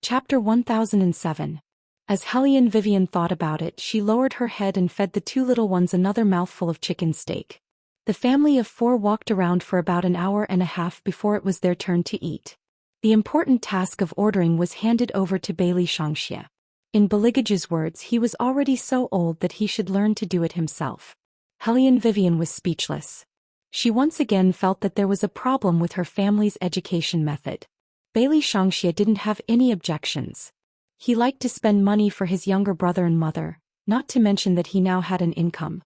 Chapter 1007. As Hellion Vivian thought about it, she lowered her head and fed the two little ones another mouthful of chicken steak. The family of four walked around for about an hour and a half before it was their turn to eat. The important task of ordering was handed over to Bailey Shangxie. In Beligaju's words, he was already so old that he should learn to do it himself. Hellion Vivian was speechless. She once again felt that there was a problem with her family's education method. Bailey Shangxie didn't have any objections. He liked to spend money for his younger brother and mother, not to mention that he now had an income.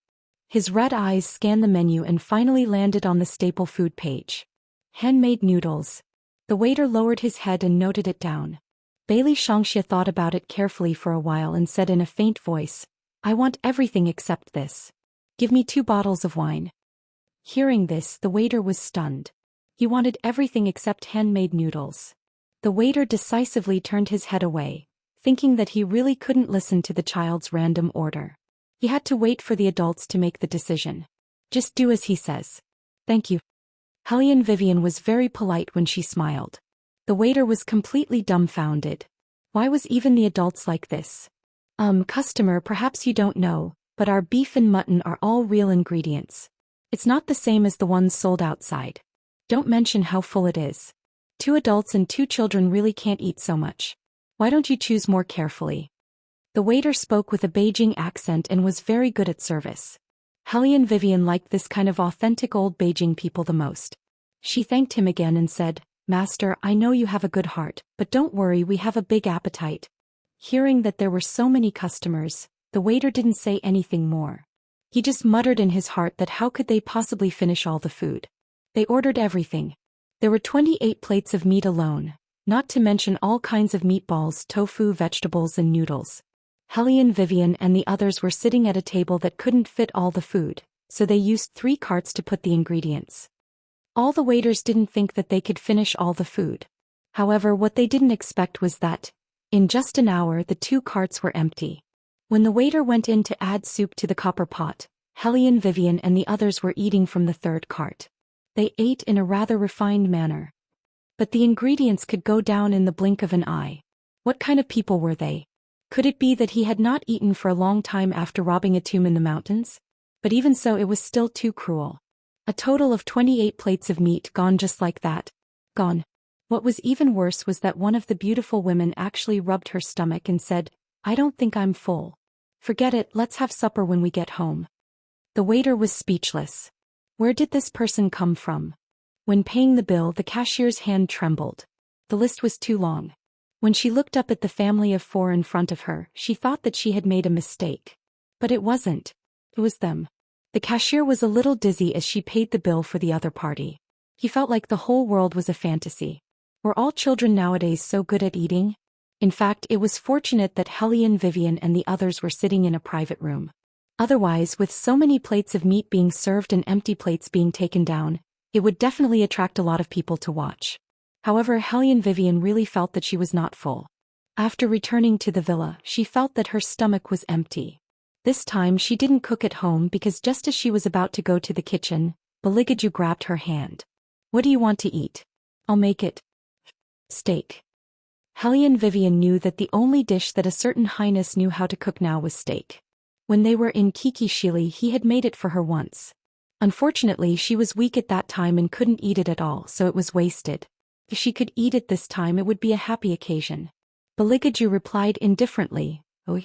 His red eyes scanned the menu and finally landed on the staple food page. Handmade noodles. The waiter lowered his head and noted it down. Bailey Shangxie thought about it carefully for a while and said in a faint voice, "I want everything except this. Give me 2 bottles of wine." Hearing this, the waiter was stunned. He wanted everything except handmade noodles. The waiter decisively turned his head away, thinking that he really couldn't listen to the child's random order. He had to wait for the adults to make the decision. "Just do as he says." "Thank you." Hellion Vivian was very polite when she smiled. The waiter was completely dumbfounded. Why was even the adults like this? Customer, perhaps you don't know, but our beef and mutton are all real ingredients. It's not the same as the ones sold outside. Don't mention how full it is. 2 adults and 2 children really can't eat so much. Why don't you choose more carefully?" The waiter spoke with a Beijing accent and was very good at service. Hellion Vivian liked this kind of authentic old Beijing people the most. She thanked him again and said, "Master, I know you have a good heart, but don't worry, we have a big appetite." Hearing that there were so many customers, the waiter didn't say anything more. He just muttered in his heart that how could they possibly finish all the food. They ordered everything. There were 28 plates of meat alone, not to mention all kinds of meatballs, tofu, vegetables and noodles. Hellion Vivian and the others were sitting at a table that couldn't fit all the food, so they used 3 carts to put the ingredients. All the waiters didn't think that they could finish all the food. However, what they didn't expect was that, in just an hour, the 2 carts were empty. When the waiter went in to add soup to the copper pot, Hellion Vivian and the others were eating from the 3rd cart. They ate in a rather refined manner. But the ingredients could go down in the blink of an eye. What kind of people were they? Could it be that he had not eaten for a long time after robbing a tomb in the mountains? But even so, it was still too cruel. A total of 28 plates of meat gone just like that. Gone. What was even worse was that one of the beautiful women actually rubbed her stomach and said, "I don't think I'm full. Forget it, let's have supper when we get home." The waiter was speechless. Where did this person come from? When paying the bill, the cashier's hand trembled. The list was too long. When she looked up at the family of 4 in front of her, she thought that she had made a mistake. But it wasn't. It was them. The cashier was a little dizzy as she paid the bill for the other party. He felt like the whole world was a fantasy. Were all children nowadays so good at eating? In fact, it was fortunate that Hellion Vivian and the others were sitting in a private room. Otherwise, with so many plates of meat being served and empty plates being taken down, it would definitely attract a lot of people to watch. However, Hellion Vivian really felt that she was not full. After returning to the villa, she felt that her stomach was empty. This time she didn't cook at home because just as she was about to go to the kitchen, Beligaju grabbed her hand. "What do you want to eat?" "I'll make it." "Steak." Hellion Vivian knew that the only dish that a certain highness knew how to cook now was steak. When they were in Kikishili, he had made it for her once. Unfortunately, she was weak at that time and couldn't eat it at all, so it was wasted. If she could eat it this time, it would be a happy occasion. Beligaju replied indifferently, "Oh."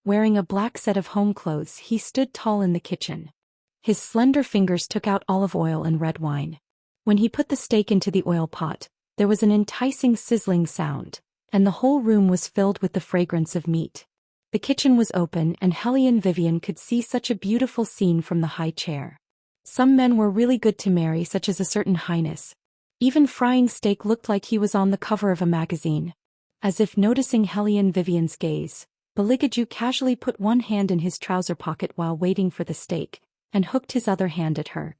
Wearing a black set of home clothes, he stood tall in the kitchen. His slender fingers took out olive oil and red wine. When he put the steak into the oil pot, there was an enticing sizzling sound, and the whole room was filled with the fragrance of meat. The kitchen was open and Hellion Vivian could see such a beautiful scene from the high chair. Some men were really good to marry, such as a certain highness. Even frying steak looked like he was on the cover of a magazine. As if noticing Hellion Vivian's gaze, Beligaju casually put one hand in his trouser pocket while waiting for the steak, and hooked his other hand at her.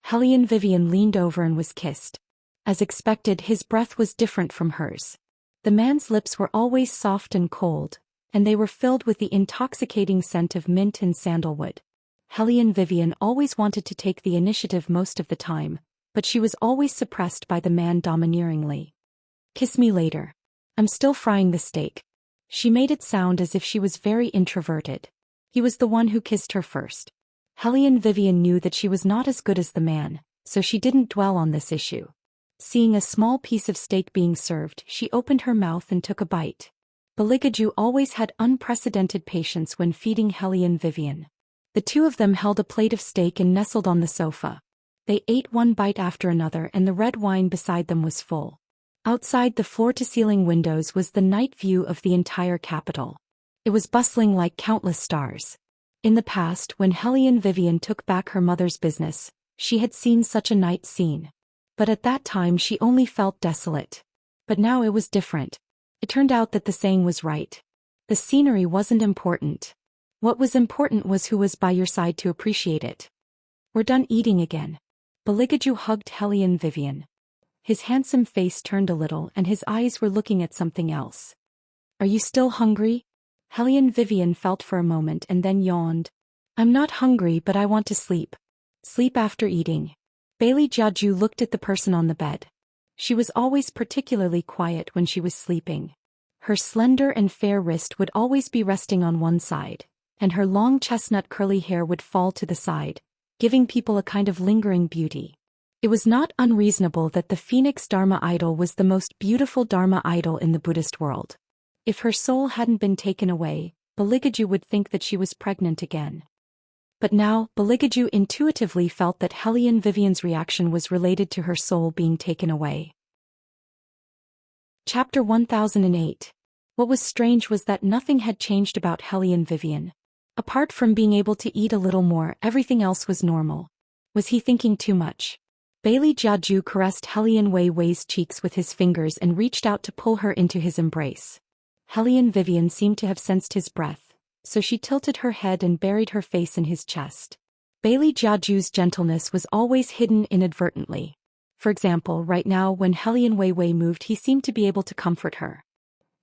Hellion Vivian leaned over and was kissed. As expected, his breath was different from hers. The man's lips were always soft and cold, and they were filled with the intoxicating scent of mint and sandalwood. Hellion Vivian always wanted to take the initiative most of the time, but she was always suppressed by the man domineeringly. "Kiss me later." I'm still frying the steak. She made it sound as if she was very introverted. He was the one who kissed her first. Hellion Vivian knew that she was not as good as the man, so she didn't dwell on this issue. Seeing a small piece of steak being served, she opened her mouth and took a bite. Beligaju always had unprecedented patience when feeding Hellion Vivian. The two of them held a plate of steak and nestled on the sofa. They ate one bite after another and the red wine beside them was full. Outside the floor-to-ceiling windows was the night view of the entire capital. It was bustling like countless stars. In the past, when Hellion Vivian took back her mother's business, she had seen such a night scene. But at that time she only felt desolate. But now it was different. It turned out that the saying was right. The scenery wasn't important. What was important was who was by your side to appreciate it. We're done eating again. Beligaju hugged Hellion Vivian. His handsome face turned a little and his eyes were looking at something else. Are you still hungry? Hellion Vivian felt for a moment and then yawned. I'm not hungry but I want to sleep. Sleep after eating. Bailey Jiaju looked at the person on the bed. She was always particularly quiet when she was sleeping. Her slender and fair wrist would always be resting on one side, and her long chestnut curly hair would fall to the side, giving people a kind of lingering beauty. It was not unreasonable that the Phoenix Dharma idol was the most beautiful Dharma idol in the Buddhist world. If her soul hadn't been taken away, Beligaju would think that she was pregnant again. But now, Beligaju intuitively felt that Hellion Vivian's reaction was related to her soul being taken away. Chapter 1008. What was strange was that nothing had changed about Hellion Vivian. Apart from being able to eat a little more, everything else was normal. Was he thinking too much? Bailey Jiaju caressed Hellion Wei Wei's cheeks with his fingers and reached out to pull her into his embrace. Hellion Vivian seemed to have sensed his breath, so she tilted her head and buried her face in his chest. Bailey Jiaju's gentleness was always hidden inadvertently. For example, right now when Hellion Wei Wei moved he seemed to be able to comfort her.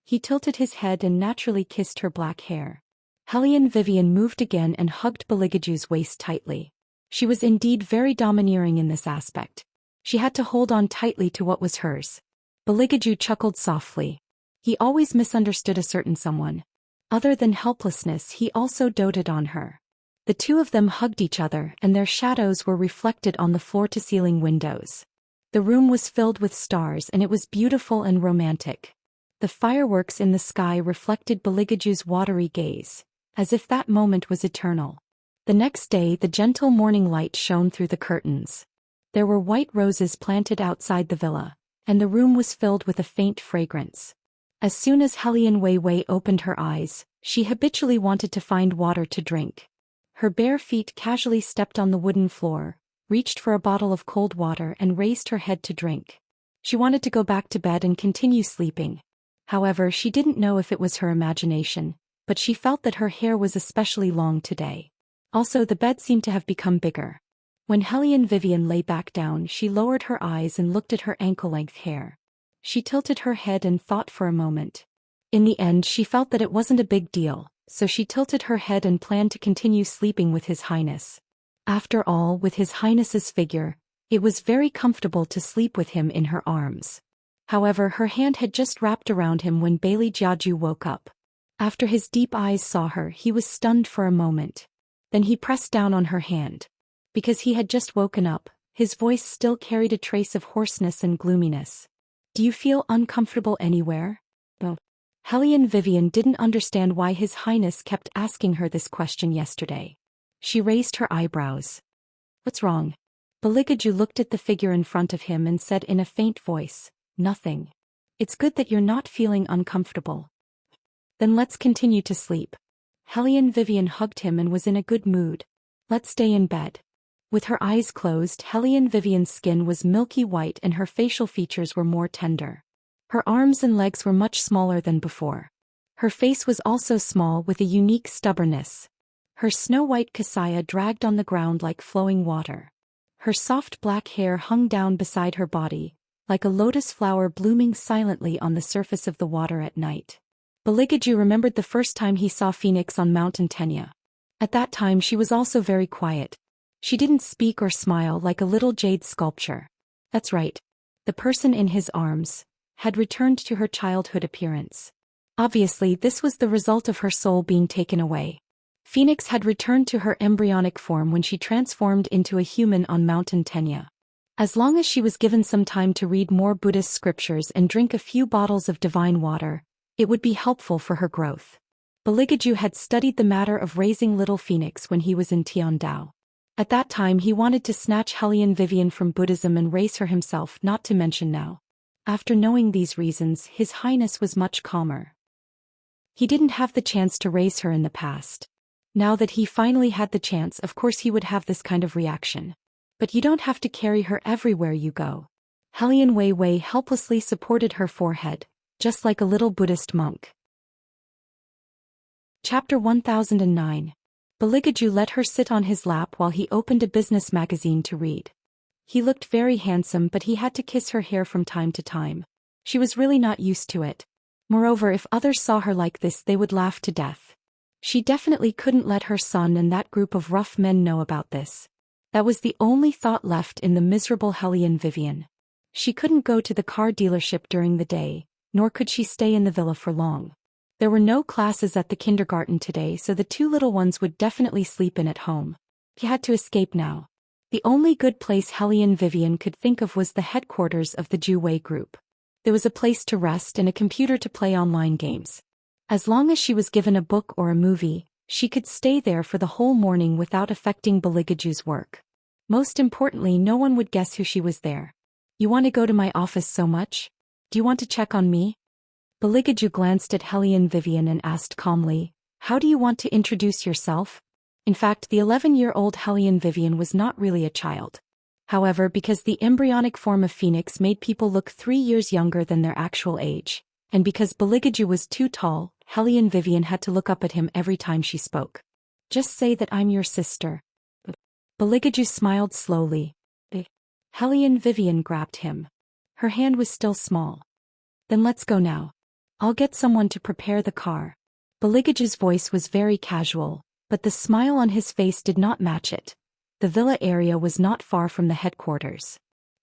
He tilted his head and naturally kissed her black hair. Hellion Vivian moved again and hugged Beligaju's waist tightly. She was indeed very domineering in this aspect. She had to hold on tightly to what was hers. Beligaju chuckled softly. He always misunderstood a certain someone. Other than helplessness, he also doted on her. The two of them hugged each other and their shadows were reflected on the floor-to-ceiling windows. The room was filled with stars and it was beautiful and romantic. The fireworks in the sky reflected Beligaju's watery gaze, as if that moment was eternal. The next day the gentle morning light shone through the curtains. There were white roses planted outside the villa, and the room was filled with a faint fragrance. As soon as Hellion Wei Wei opened her eyes, she habitually wanted to find water to drink. Her bare feet casually stepped on the wooden floor, reached for a bottle of cold water and raised her head to drink. She wanted to go back to bed and continue sleeping. However, she didn't know if it was her imagination, but she felt that her hair was especially long today. Also, the bed seemed to have become bigger. When Hellion Vivian lay back down, she lowered her eyes and looked at her ankle-length hair. She tilted her head and thought for a moment. In the end, she felt that it wasn't a big deal, so she tilted her head and planned to continue sleeping with His Highness. After all, with His Highness's figure, it was very comfortable to sleep with him in her arms. However, her hand had just wrapped around him when Bailey Jiaju woke up. After his deep eyes saw her, he was stunned for a moment. Then he pressed down on her hand. Because he had just woken up, his voice still carried a trace of hoarseness and gloominess. Do you feel uncomfortable anywhere? Oh. Hellion Vivian didn't understand why His Highness kept asking her this question yesterday. She raised her eyebrows. What's wrong? Beligaju looked at the figure in front of him and said in a faint voice, Nothing. It's good that you're not feeling uncomfortable. Then let's continue to sleep. Hellion Vivian hugged him and was in a good mood. Let's stay in bed. With her eyes closed, Hellion Vivian's skin was milky white and her facial features were more tender. Her arms and legs were much smaller than before. Her face was also small with a unique stubbornness. Her snow-white kasaya dragged on the ground like flowing water. Her soft black hair hung down beside her body, like a lotus flower blooming silently on the surface of the water at night. Beligaju remembered the first time he saw Phoenix on Mount Tenya. At that time she was also very quiet. She didn't speak or smile like a little jade sculpture. That's right. The person in his arms, had returned to her childhood appearance. Obviously, this was the result of her soul being taken away. Phoenix had returned to her embryonic form when she transformed into a human on Mountain Tenya. As long as she was given some time to read more Buddhist scriptures and drink a few bottles of divine water, it would be helpful for her growth. Baligaju had studied the matter of raising little Phoenix when he was in Tiandao. At that time he wanted to snatch Hellion Vivian from Buddhism and raise her himself, not to mention now. After knowing these reasons, His Highness was much calmer. He didn't have the chance to raise her in the past. Now that he finally had the chance, of course he would have this kind of reaction. But you don't have to carry her everywhere you go. Hellion Wei Wei helplessly supported her forehead, just like a little Buddhist monk. Chapter 1009. Baligaju let her sit on his lap while he opened a business magazine to read. He looked very handsome, but he had to kiss her hair from time to time. She was really not used to it. Moreover, if others saw her like this, they would laugh to death. She definitely couldn't let her son and that group of rough men know about this. That was the only thought left in the miserable Hellion Vivian. She couldn't go to the car dealership during the day, nor could she stay in the villa for long. There were no classes at the kindergarten today, so the two little ones would definitely sleep in at home. He had to escape now. The only good place Hellion Vivian could think of was the headquarters of the Ju Wei group. There was a place to rest and a computer to play online games. As long as she was given a book or a movie, she could stay there for the whole morning without affecting Baligaju's work. Most importantly, no one would guess who she was there. You want to go to my office so much? Do you want to check on me? Baligaju glanced at Hellion Vivian and asked calmly, how do you want to introduce yourself? In fact, the 11-year-old Hellion Vivian was not really a child. However, because the embryonic form of Phoenix made people look 3 years younger than their actual age, and because Baligaju was too tall, Hellion Vivian had to look up at him every time she spoke. Just say that I'm your sister. Baligaju smiled slowly. Hellion Vivian grabbed him. Her hand was still small. Then let's go now. I'll get someone to prepare the car. Baligaju's voice was very casual, but the smile on his face did not match it. The villa area was not far from the headquarters.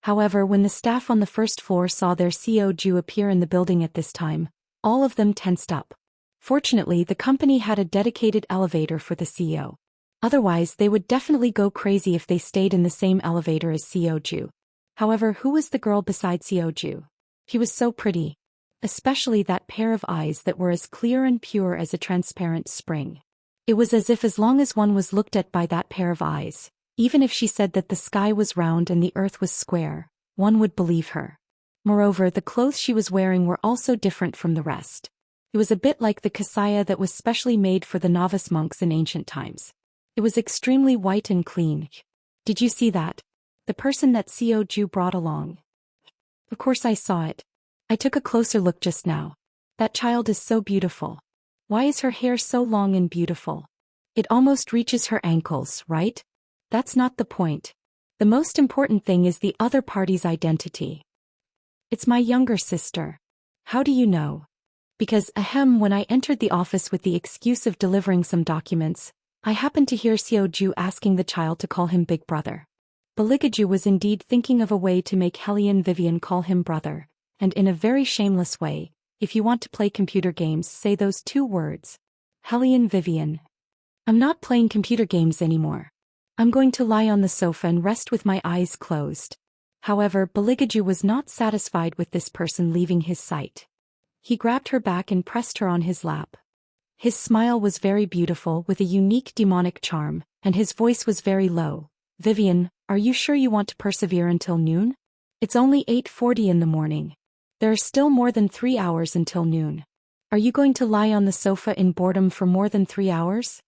However, when the staff on the first floor saw their CEO Ju appear in the building at this time, all of them tensed up. Fortunately, the company had a dedicated elevator for the CEO. Otherwise, they would definitely go crazy if they stayed in the same elevator as CEO Ju. However, who was the girl beside CEO Ju? She was so pretty. Especially that pair of eyes that were as clear and pure as a transparent spring. It was as if as long as one was looked at by that pair of eyes, even if she said that the sky was round and the earth was square, one would believe her. Moreover, the clothes she was wearing were also different from the rest. It was a bit like the kasaya that was specially made for the novice monks in ancient times. It was extremely white and clean. Did you see that? The person that CEO Ju brought along. Of course I saw it. I took a closer look just now. That child is so beautiful. Why is her hair so long and beautiful? It almost reaches her ankles, right? That's not the point. The most important thing is the other party's identity. It's my younger sister. How do you know? Because, when I entered the office with the excuse of delivering some documents, I happened to hear Xiao Ju asking the child to call him Big Brother. Baligaju was indeed thinking of a way to make Hellion Vivian call him brother, and in a very shameless way. If you want to play computer games, say those 2 words. Hellion Vivian. I'm not playing computer games anymore. I'm going to lie on the sofa and rest with my eyes closed. However, Baligaju was not satisfied with this person leaving his sight. He grabbed her back and pressed her on his lap. His smile was very beautiful with a unique demonic charm, and his voice was very low. Vivian, are you sure you want to persevere until noon? It's only 8:40 in the morning. There are still more than 3 hours until noon. Are you going to lie on the sofa in boredom for more than 3 hours?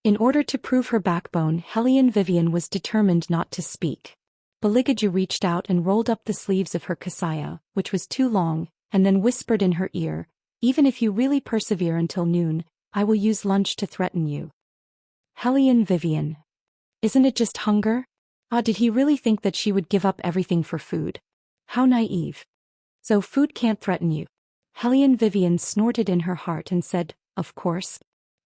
In order to prove her backbone, Hellion Vivian was determined not to speak. Baligaju reached out and rolled up the sleeves of her kasaya, which was too long, and then whispered in her ear, even if you really persevere until noon, I will use lunch to threaten you. Hellion Vivian. Isn't it just hunger? Did he really think that she would give up everything for food? How naive. So food can't threaten you. Hellion Vivian snorted in her heart and said, of course.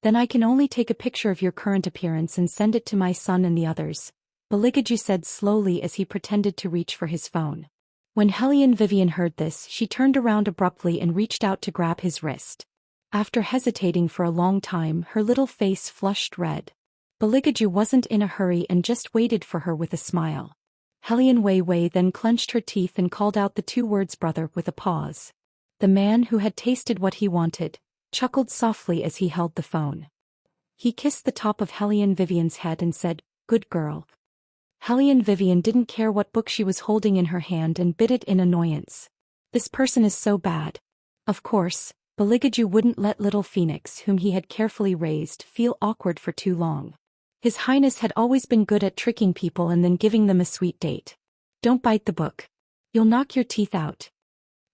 Then I can only take a picture of your current appearance and send it to my son and the others. Baligaju said slowly as he pretended to reach for his phone. When Hellion Vivian heard this, she turned around abruptly and reached out to grab his wrist. After hesitating for a long time, her little face flushed red. Beligaju wasn't in a hurry and just waited for her with a smile. Hellion Wei then clenched her teeth and called out the two words brother with a pause. The man who had tasted what he wanted chuckled softly as he held the phone. He kissed the top of Hellion Vivian's head and said, "Good girl." Hellion Vivian didn't care what book she was holding in her hand and bit it in annoyance. This person is so bad. Of course, Beligaju wouldn't let little Phoenix, whom he had carefully raised, feel awkward for too long. His Highness had always been good at tricking people and then giving them a sweet date. Don't bite the book. You'll knock your teeth out.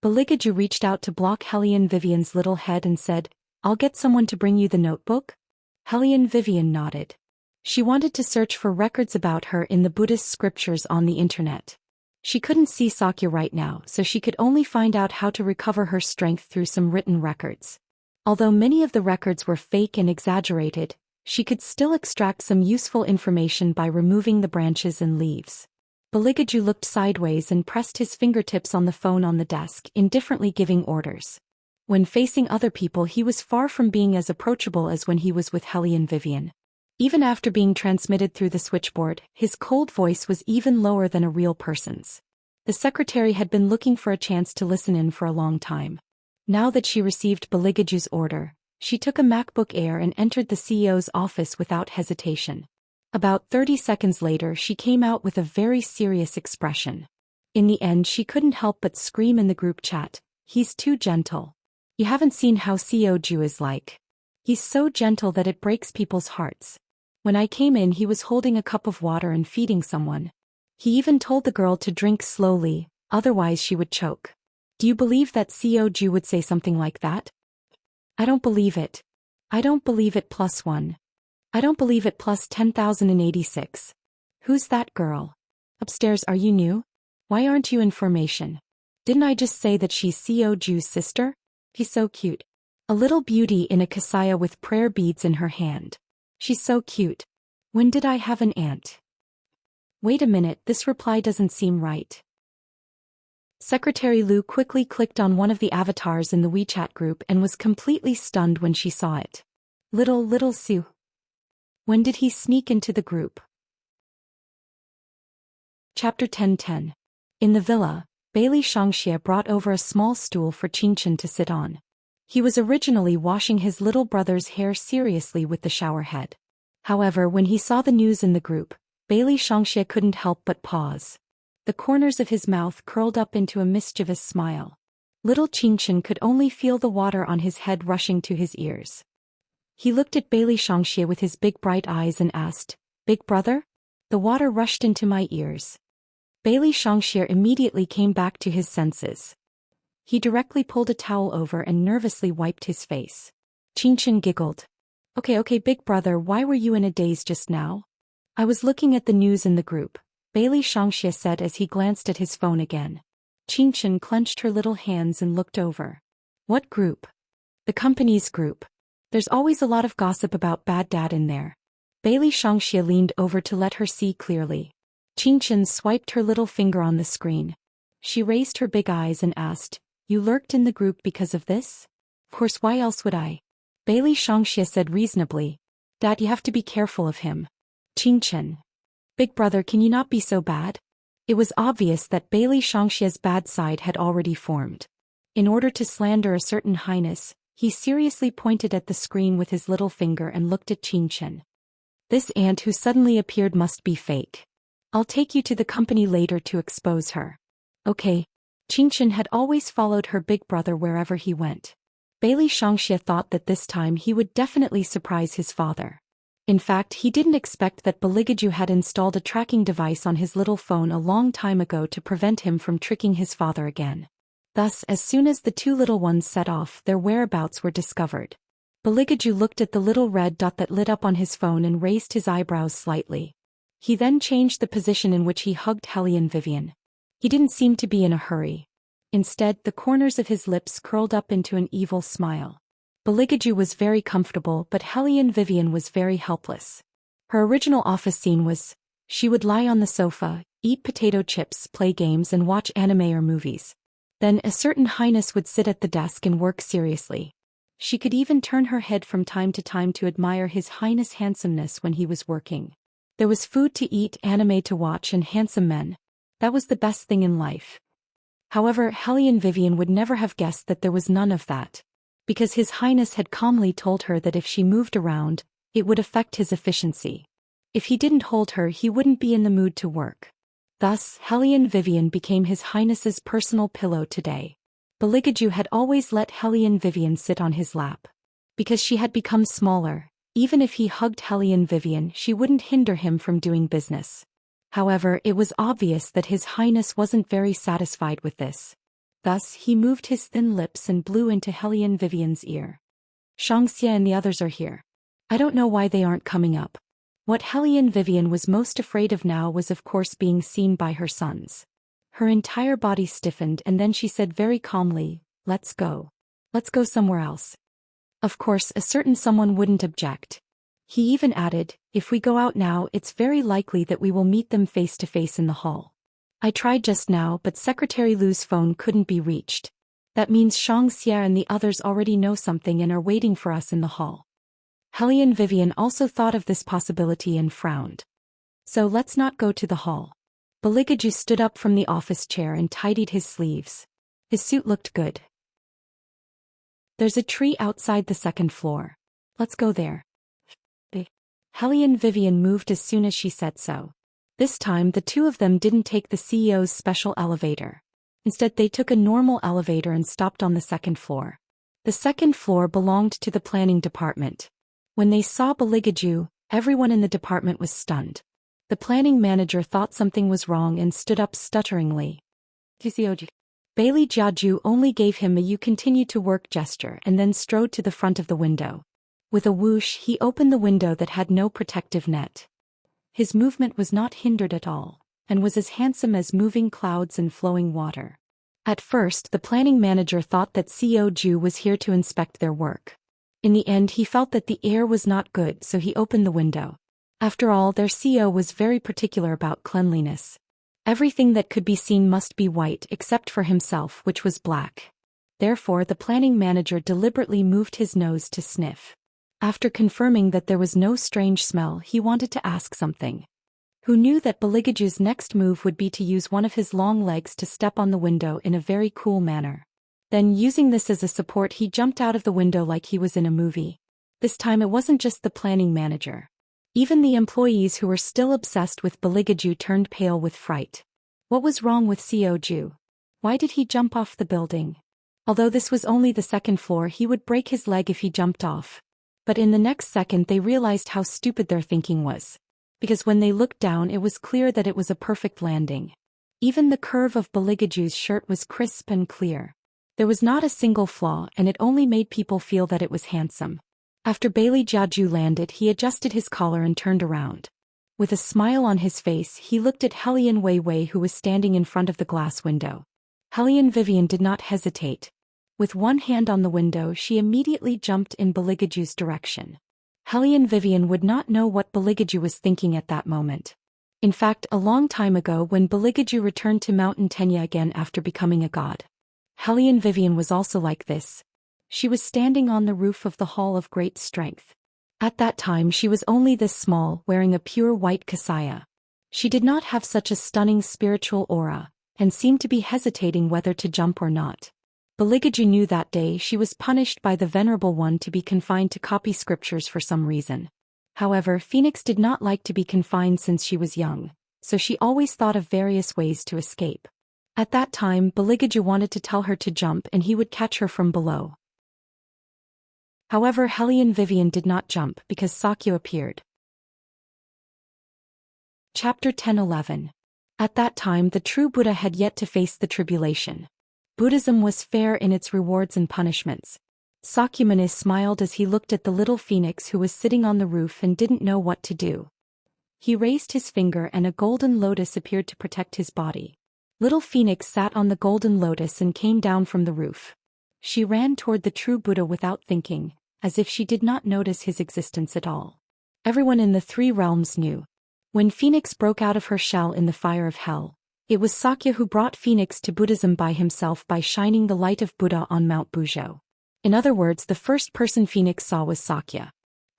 Beligaju reached out to block Hellion Vivian's little head and said, "I'll get someone to bring you the notebook?" Hellion Vivian nodded. She wanted to search for records about her in the Buddhist scriptures on the internet. She couldn't see Sakya right now, so she could only find out how to recover her strength through some written records. Although many of the records were fake and exaggerated, she could still extract some useful information by removing the branches and leaves. Beligaju looked sideways and pressed his fingertips on the phone on the desk, indifferently giving orders. When facing other people, he was far from being as approachable as when he was with Hellion Vivian. Even after being transmitted through the switchboard, his cold voice was even lower than a real person's. The secretary had been looking for a chance to listen in for a long time. Now that she received Beligaju's order, she took a MacBook Air and entered the CEO's office without hesitation. About 30 seconds later, she came out with a very serious expression. In the end, she couldn't help but scream in the group chat, "He's too gentle. You haven't seen how CEO Ju is like. He's so gentle that it breaks people's hearts. When I came in, he was holding a cup of water and feeding someone. He even told the girl to drink slowly, otherwise she would choke. Do you believe that CEO Ju would say something like that? I don't believe it. I don't believe it +1. I don't believe it plus 10,086. Who's that girl? Upstairs, are you new? Why aren't you in formation? Didn't I just say that she's CEO Ju's sister? He's so cute. A little beauty in a kasaya with prayer beads in her hand. She's so cute. When did I have an aunt? Wait a minute, this reply doesn't seem right." Secretary Lu quickly clicked on one of the avatars in the WeChat group and was completely stunned when she saw it. Little Sue. When did he sneak into the group? Chapter 10:10. In the villa, Bailey Shangxie brought over a small stool for Qingchen to sit on. He was originally washing his little brother's hair seriously with the shower head. However, when he saw the news in the group, Bailey Shangxie couldn't help but pause. The corners of his mouth curled up into a mischievous smile. Little Qingchen could only feel the water on his head rushing to his ears. He looked at Bailey Shangxie with his big bright eyes and asked, "Big brother?" The water rushed into my ears. Bailey Shangxie immediately came back to his senses. He directly pulled a towel over and nervously wiped his face. Qingchen giggled. Okay, big brother, why were you in a daze just now?" "I was looking at the news in the group," Bailey Shangxie said as he glanced at his phone again. Qingchen clenched her little hands and looked over. "What group?" "The company's group. There's always a lot of gossip about bad dad in there." Bailey Shangxie leaned over to let her see clearly. Qingchen swiped her little finger on the screen. She raised her big eyes and asked, "You lurked in the group because of this?" "Of course, why else would I?" Bailey Shangxie said reasonably. "Dad, you have to be careful of him." Qingchen. "Big brother, can you not be so bad?" It was obvious that Bailey Shangxie's bad side had already formed. In order to slander a certain highness, he seriously pointed at the screen with his little finger and looked at Qingchen. "This aunt who suddenly appeared must be fake. I'll take you to the company later to expose her." "Okay." Qingchen had always followed her big brother wherever he went. Bailey Shangxie thought that this time he would definitely surprise his father. In fact, he didn't expect that Beligaju had installed a tracking device on his little phone a long time ago to prevent him from tricking his father again. Thus, as soon as the two little ones set off, their whereabouts were discovered. Beligaju looked at the little red dot that lit up on his phone and raised his eyebrows slightly. He then changed the position in which he hugged Hellion Vivian. He didn't seem to be in a hurry. Instead, the corners of his lips curled up into an evil smile. Beligaju was very comfortable, but Hellion Vivian was very helpless. Her original office scene was, she would lie on the sofa, eat potato chips, play games and watch anime or movies. Then a certain highness would sit at the desk and work seriously. She could even turn her head from time to time to admire his highness' handsomeness when he was working. There was food to eat, anime to watch and handsome men. That was the best thing in life. However, Hellion Vivian would never have guessed that there was none of that. Because his highness had calmly told her that if she moved around, it would affect his efficiency. If he didn't hold her, he wouldn't be in the mood to work. Thus, Hellion Vivian became his highness's personal pillow today. Beligaju had always let Hellion Vivian sit on his lap. Because she had become smaller, even if he hugged Hellion Vivian, she wouldn't hinder him from doing business. However, it was obvious that his highness wasn't very satisfied with this. Thus, he moved his thin lips and blew into Hellion Vivian's ear. Shangxia and the others are here. I don't know why they aren't coming up. What Hellion Vivian was most afraid of now was of course being seen by her sons. Her entire body stiffened and then she said very calmly, "Let's go. Let's go somewhere else." Of course, a certain someone wouldn't object. He even added, "If we go out now, it's very likely that we will meet them face to face in the hall. I tried just now, but Secretary Lu's phone couldn't be reached. That means Shangxia and the others already know something and are waiting for us in the hall." Hellion Vivian also thought of this possibility and frowned. "So let's not go to the hall." Beligaju stood up from the office chair and tidied his sleeves. His suit looked good. "There's a tree outside the second floor. Let's go there." Hellion Vivian moved as soon as she said so. This time the two of them didn't take the CEO's special elevator. Instead they took a normal elevator and stopped on the second floor. The second floor belonged to the planning department. When they saw Beligaju, everyone in the department was stunned. The planning manager thought something was wrong and stood up stutteringly. Bailey Jiaju only gave him a "you continue to work" gesture and then strode to the front of the window. With a whoosh, he opened the window that had no protective net. His movement was not hindered at all, and was as handsome as moving clouds and flowing water. At first, the planning manager thought that CEO Ju was here to inspect their work. In the end, he felt that the air was not good, so he opened the window. After all, their CEO was very particular about cleanliness. Everything that could be seen must be white except for himself, which was black. Therefore, the planning manager deliberately moved his nose to sniff. After confirming that there was no strange smell, he wanted to ask something. Who knew that Beligaju's next move would be to use one of his long legs to step on the window in a very cool manner. Then, using this as a support, he jumped out of the window like he was in a movie. This time it wasn't just the planning manager. Even the employees who were still obsessed with Beligaju turned pale with fright. What was wrong with CEO Ju? Why did he jump off the building? Although this was only the second floor, he would break his leg if he jumped off. But in the next second they realized how stupid their thinking was. Because when they looked down, it was clear that it was a perfect landing. Even the curve of Beligaju's shirt was crisp and clear. There was not a single flaw, and it only made people feel that it was handsome. After Bailey Jiaju landed, he adjusted his collar and turned around. With a smile on his face, he looked at Hellion Weiwei, who was standing in front of the glass window. Hellion Vivian did not hesitate. With one hand on the window, she immediately jumped in Beligaju's direction. Hellion Vivian would not know what Beligaju was thinking at that moment. In fact, a long time ago, when Beligaju returned to Mountain Tenya again after becoming a god, Hellion Vivian was also like this. She was standing on the roof of the Hall of Great Strength. At that time she was only this small, wearing a pure white kasaya. She did not have such a stunning spiritual aura, and seemed to be hesitating whether to jump or not. Beligaju knew that day she was punished by the Venerable One to be confined to copy scriptures for some reason. However, Phoenix did not like to be confined since she was young, so she always thought of various ways to escape. At that time, Beligaju wanted to tell her to jump and he would catch her from below. However, Hellion Vivian did not jump because Sakyo appeared. Chapter 10-11. At that time the true Buddha had yet to face the tribulation. Buddhism was fair in its rewards and punishments. Sakyamuni smiled as he looked at the little phoenix who was sitting on the roof and didn't know what to do. He raised his finger and a golden lotus appeared to protect his body. Little Phoenix sat on the golden lotus and came down from the roof. She ran toward the true Buddha without thinking, as if she did not notice his existence at all. Everyone in the three realms knew. When Phoenix broke out of her shell in the fire of hell, it was Sakya who brought Phoenix to Buddhism by himself by shining the light of Buddha on Mount Bujo. In other words, the first person Phoenix saw was Sakya.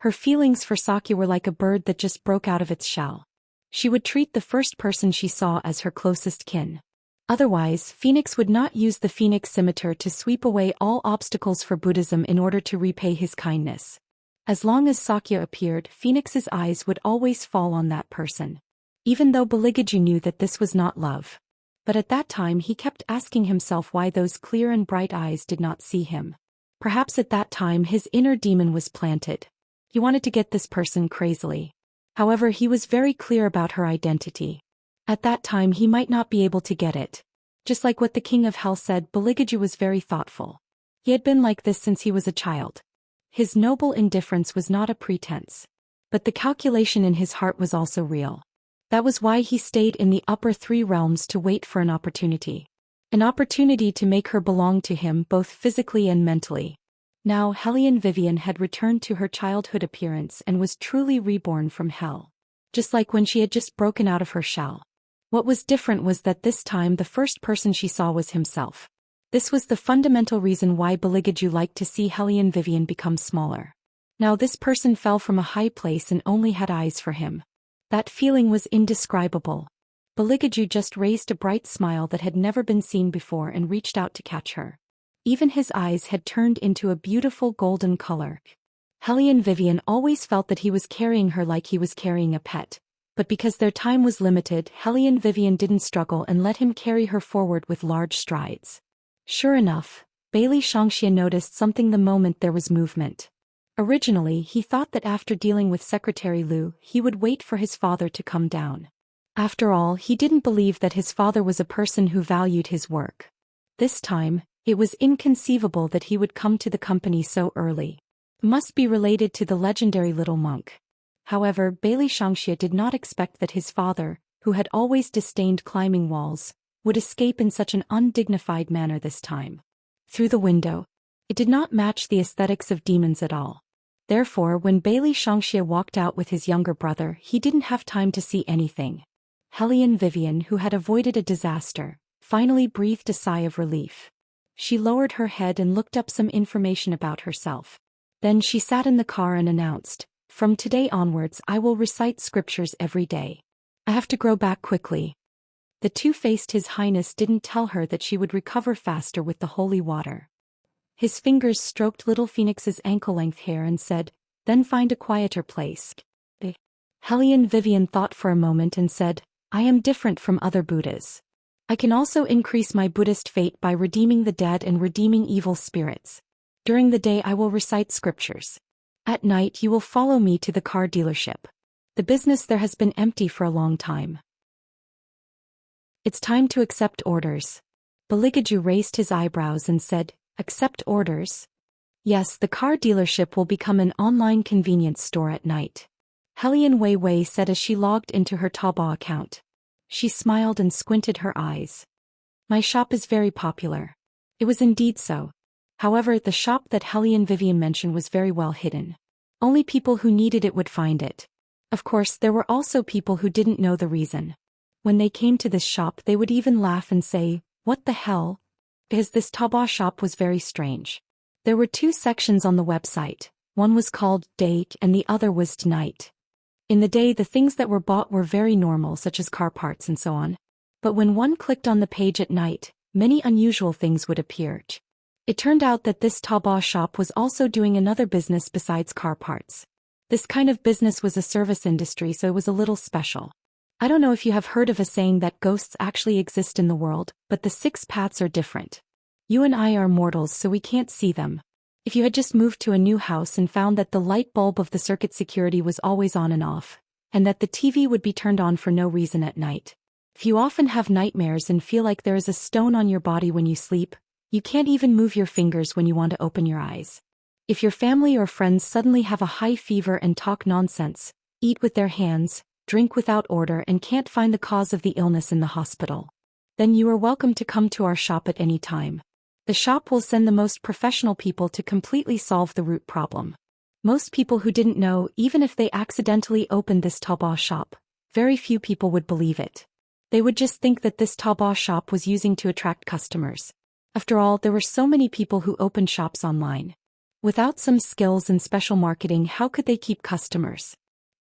Her feelings for Sakya were like a bird that just broke out of its shell. She would treat the first person she saw as her closest kin. Otherwise, Phoenix would not use the Phoenix scimitar to sweep away all obstacles for Buddhism in order to repay his kindness. As long as Sakya appeared, Phoenix's eyes would always fall on that person. Even though Baligaju knew that this was not love. But at that time he kept asking himself why those clear and bright eyes did not see him. Perhaps at that time his inner demon was planted. He wanted to get this person crazily. However, he was very clear about her identity. At that time he might not be able to get it. Just like what the King of Hell said, Baligaju was very thoughtful. He had been like this since he was a child. His noble indifference was not a pretense. But the calculation in his heart was also real. That was why he stayed in the upper three realms to wait for an opportunity. An opportunity to make her belong to him both physically and mentally. Now Hellion Vivian had returned to her childhood appearance and was truly reborn from hell. Just like when she had just broken out of her shell. What was different was that this time the first person she saw was himself. This was the fundamental reason why Baligaju liked to see Hellion Vivian become smaller. Now this person fell from a high place and only had eyes for him. That feeling was indescribable. Baligaju just raised a bright smile that had never been seen before and reached out to catch her. Even his eyes had turned into a beautiful golden color. Hellion Vivian always felt that he was carrying her like he was carrying a pet. But because their time was limited, Hellion Vivian didn't struggle and let him carry her forward with large strides. Sure enough, Bailey Shangxia noticed something the moment there was movement. Originally, he thought that after dealing with Secretary Liu, he would wait for his father to come down. After all, he didn't believe that his father was a person who valued his work. This time, it was inconceivable that he would come to the company so early. Must be related to the legendary little monk. However, Bailey Shangxia did not expect that his father, who had always disdained climbing walls, would escape in such an undignified manner this time. Through the window. It did not match the aesthetics of demons at all. Therefore, when Bailey Shangxia walked out with his younger brother, he didn't have time to see anything. Hellion Vivian, who had avoided a disaster, finally breathed a sigh of relief. She lowered her head and looked up some information about herself. Then she sat in the car and announced, "From today onwards I will recite scriptures every day. I have to grow back quickly." The two-faced His Highness didn't tell her that she would recover faster with the holy water. His fingers stroked little Phoenix's ankle-length hair and said, "Then find a quieter place." Hellion Vivian thought for a moment and said, "I am different from other Buddhas. I can also increase my Buddhist fate by redeeming the dead and redeeming evil spirits. During the day I will recite scriptures. At night you will follow me to the car dealership. The business there has been empty for a long time. It's time to accept orders." Baligaju raised his eyebrows and said, "Accept orders?" "Yes, the car dealership will become an online convenience store at night," Hellion Wei Wei said as she logged into her Taobao account. She smiled and squinted her eyes. "My shop is very popular." It was indeed so. However, the shop that Hellion Vivian mentioned was very well hidden. Only people who needed it would find it. Of course, there were also people who didn't know the reason. When they came to this shop, they would even laugh and say, "What the hell?" Because this Taobao shop was very strange. There were two sections on the website. One was called Day and the other was Night. In the day, the things that were bought were very normal, such as car parts and so on. But when one clicked on the page at night, many unusual things would appear. It turned out that this Taobao shop was also doing another business besides car parts. This kind of business was a service industry, so it was a little special. I don't know if you have heard of a saying that ghosts actually exist in the world, but the six paths are different. You and I are mortals, so we can't see them. If you had just moved to a new house and found that the light bulb of the circuit security was always on and off, and that the TV would be turned on for no reason at night. If you often have nightmares and feel like there is a stone on your body when you sleep, you can't even move your fingers when you want to open your eyes. If your family or friends suddenly have a high fever and talk nonsense, eat with their hands, drink without order and can't find the cause of the illness in the hospital, then you are welcome to come to our shop at any time. The shop will send the most professional people to completely solve the root problem. Most people who didn't know, even if they accidentally opened this Taobao shop, very few people would believe it. They would just think that this Taobao shop was using to attract customers. After all, there were so many people who opened shops online. Without some skills and special marketing, how could they keep customers?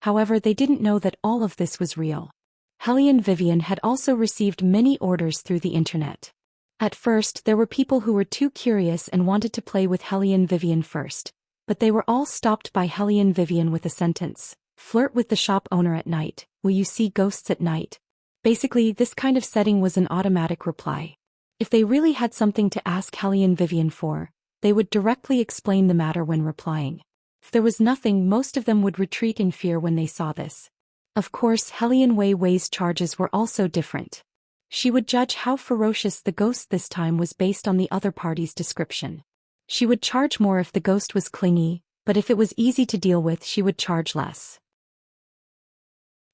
However, they didn't know that all of this was real. Hellion Vivian had also received many orders through the internet. At first, there were people who were too curious and wanted to play with Hellion Vivian first, but they were all stopped by Hellion Vivian with a sentence: "Flirt with the shop owner at night. Will you see ghosts at night?" Basically, this kind of setting was an automatic reply. If they really had something to ask Hellion Vivian for, they would directly explain the matter when replying. If there was nothing, most of them would retreat in fear when they saw this. Of course, Hellion Wei's charges were also different. She would judge how ferocious the ghost this time was based on the other party's description. She would charge more if the ghost was clingy, but if it was easy to deal with, she would charge less.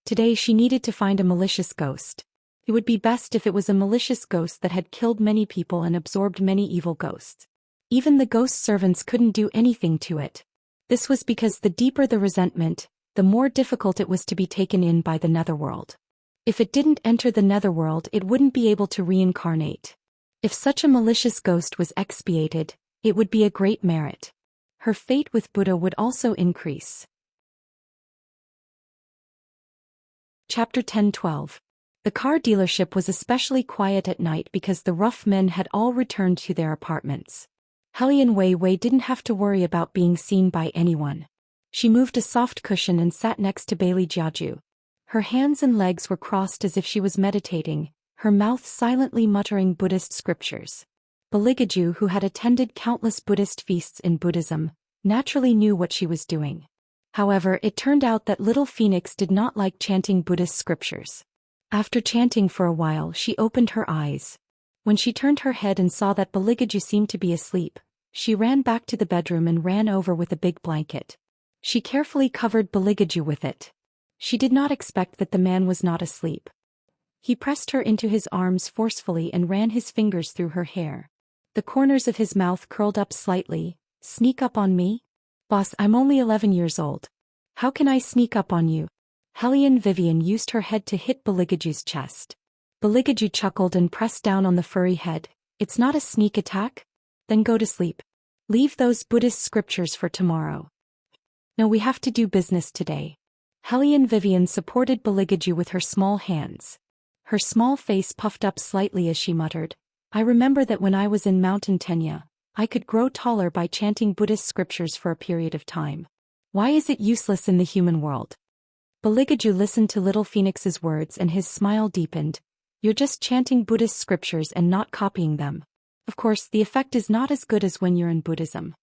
Today she needed to find a malicious ghost. It would be best if it was a malicious ghost that had killed many people and absorbed many evil ghosts. Even the ghost servants couldn't do anything to it. This was because the deeper the resentment, the more difficult it was to be taken in by the netherworld. If it didn't enter the netherworld, it wouldn't be able to reincarnate. If such a malicious ghost was expiated, it would be a great merit. Her fate with Buddha would also increase. Chapter 10-12. The car dealership was especially quiet at night because the rough men had all returned to their apartments. Hellion Wei didn't have to worry about being seen by anyone. She moved a soft cushion and sat next to Bailey Jiaju. Her hands and legs were crossed as if she was meditating, her mouth silently muttering Buddhist scriptures. Baligaju, who had attended countless Buddhist feasts in Buddhism, naturally knew what she was doing. However, it turned out that little Phoenix did not like chanting Buddhist scriptures. After chanting for a while, she opened her eyes. When she turned her head and saw that Baligaju seemed to be asleep, she ran back to the bedroom and ran over with a big blanket. She carefully covered Baligaju with it. She did not expect that the man was not asleep. He pressed her into his arms forcefully and ran his fingers through her hair. The corners of his mouth curled up slightly. "Sneak up on me? Boss, I'm only 11 years old. How can I sneak up on you?" Hellion Vivian used her head to hit Baligaju's chest. Baligaju chuckled and pressed down on the furry head. "It's not a sneak attack? Then go to sleep. Leave those Buddhist scriptures for tomorrow. No, we have to do business today." Hellion Vivian supported Baligaju with her small hands. Her small face puffed up slightly as she muttered, "I remember that when I was in Mountain Tenya, I could grow taller by chanting Buddhist scriptures for a period of time. Why is it useless in the human world?" Baligaju listened to little Phoenix's words and his smile deepened. "You're just chanting Buddhist scriptures and not copying them. Of course, the effect is not as good as when you're in Buddhism."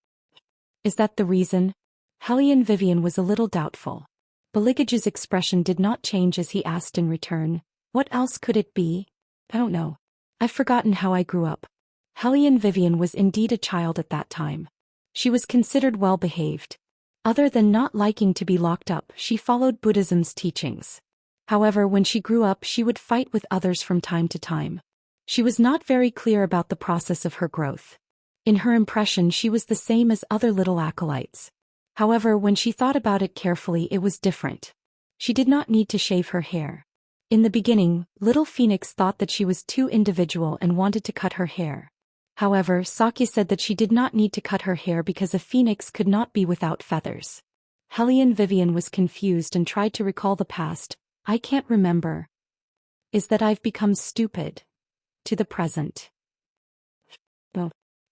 "Is that the reason?" Hellion Vivian was a little doubtful. Baligaju's expression did not change as he asked in return, "What else could it be?" "I don't know. I've forgotten how I grew up." Hellion Vivian was indeed a child at that time. She was considered well-behaved. Other than not liking to be locked up, she followed Buddhism's teachings. However, when she grew up, she would fight with others from time to time. She was not very clear about the process of her growth. In her impression, she was the same as other little acolytes. However, when she thought about it carefully, it was different. She did not need to shave her hair. In the beginning, little Phoenix thought that she was too individual and wanted to cut her hair. However, Sakya said that she did not need to cut her hair because a phoenix could not be without feathers. Hellion Vivian was confused and tried to recall the past. "I can't remember. Is that I've become stupid?" To the present.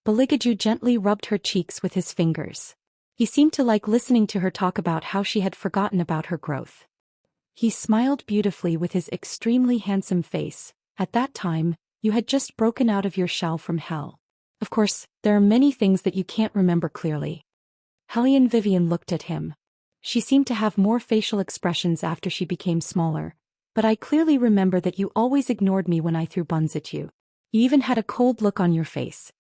Baligaju gently rubbed her cheeks with his fingers. He seemed to like listening to her talk about how she had forgotten about her growth. He smiled beautifully with his extremely handsome face. "At that time, you had just broken out of your shell from hell. Of course, there are many things that you can't remember clearly." Hellion Vivian looked at him. She seemed to have more facial expressions after she became smaller. "But I clearly remember that you always ignored me when I threw buns at you. You even had a cold look on your face.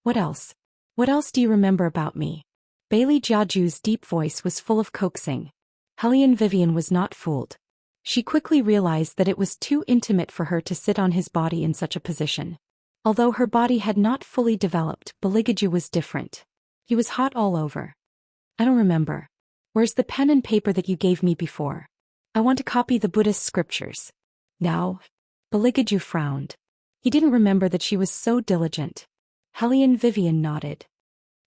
What else? What else do you remember about me?" Bailey Jiaju's deep voice was full of coaxing. Hellion Vivian was not fooled. She quickly realized that it was too intimate for her to sit on his body in such a position. Although her body had not fully developed, Baligaju was different. He was hot all over. "I don't remember. Where's the pen and paper that you gave me before?" I want to copy the Buddhist scriptures. Now? Beligaju frowned. He didn't remember that she was so diligent. Hellion Vivian nodded.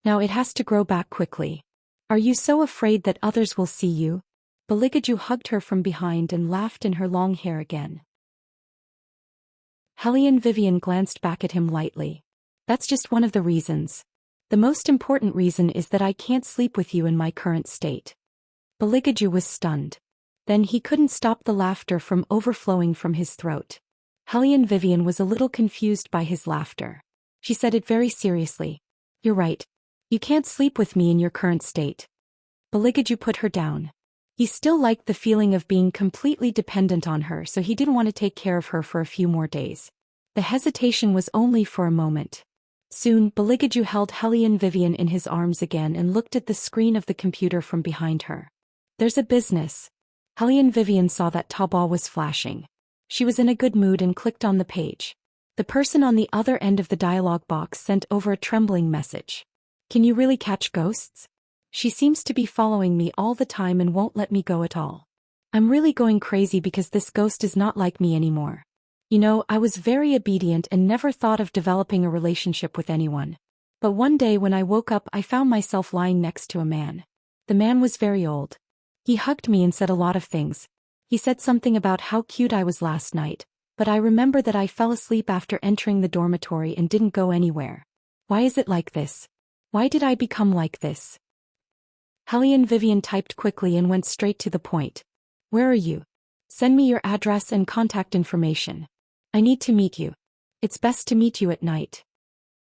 Now it has to grow back quickly. Are you so afraid that others will see you? Beligaju hugged her from behind and laughed in her long hair again. Hellion Vivian glanced back at him lightly. That's just one of the reasons. The most important reason is that I can't sleep with you in my current state. Beligaju was stunned. Then he couldn't stop the laughter from overflowing from his throat. Hellion Vivian was a little confused by his laughter. She said it very seriously. You're right. You can't sleep with me in your current state. Beligaju put her down. He still liked the feeling of being completely dependent on her, so he didn't want to take care of her for a few more days. The hesitation was only for a moment. Soon, Beligaju held Hellion Vivian in his arms again and looked at the screen of the computer from behind her. There's a business. Hellion Vivian saw that Taba was flashing. She was in a good mood and clicked on the page. The person on the other end of the dialog box sent over a trembling message. Can you really catch ghosts? She seems to be following me all the time and won't let me go at all. I'm really going crazy because this ghost is not like me anymore. You know, I was very obedient and never thought of developing a relationship with anyone. But one day when I woke up, I found myself lying next to a man. The man was very old. He hugged me and said a lot of things. He said something about how cute I was last night, but I remember that I fell asleep after entering the dormitory and didn't go anywhere. Why is it like this? Why did I become like this? Hellion Vivian typed quickly and went straight to the point. Where are you? Send me your address and contact information. I need to meet you. It's best to meet you at night.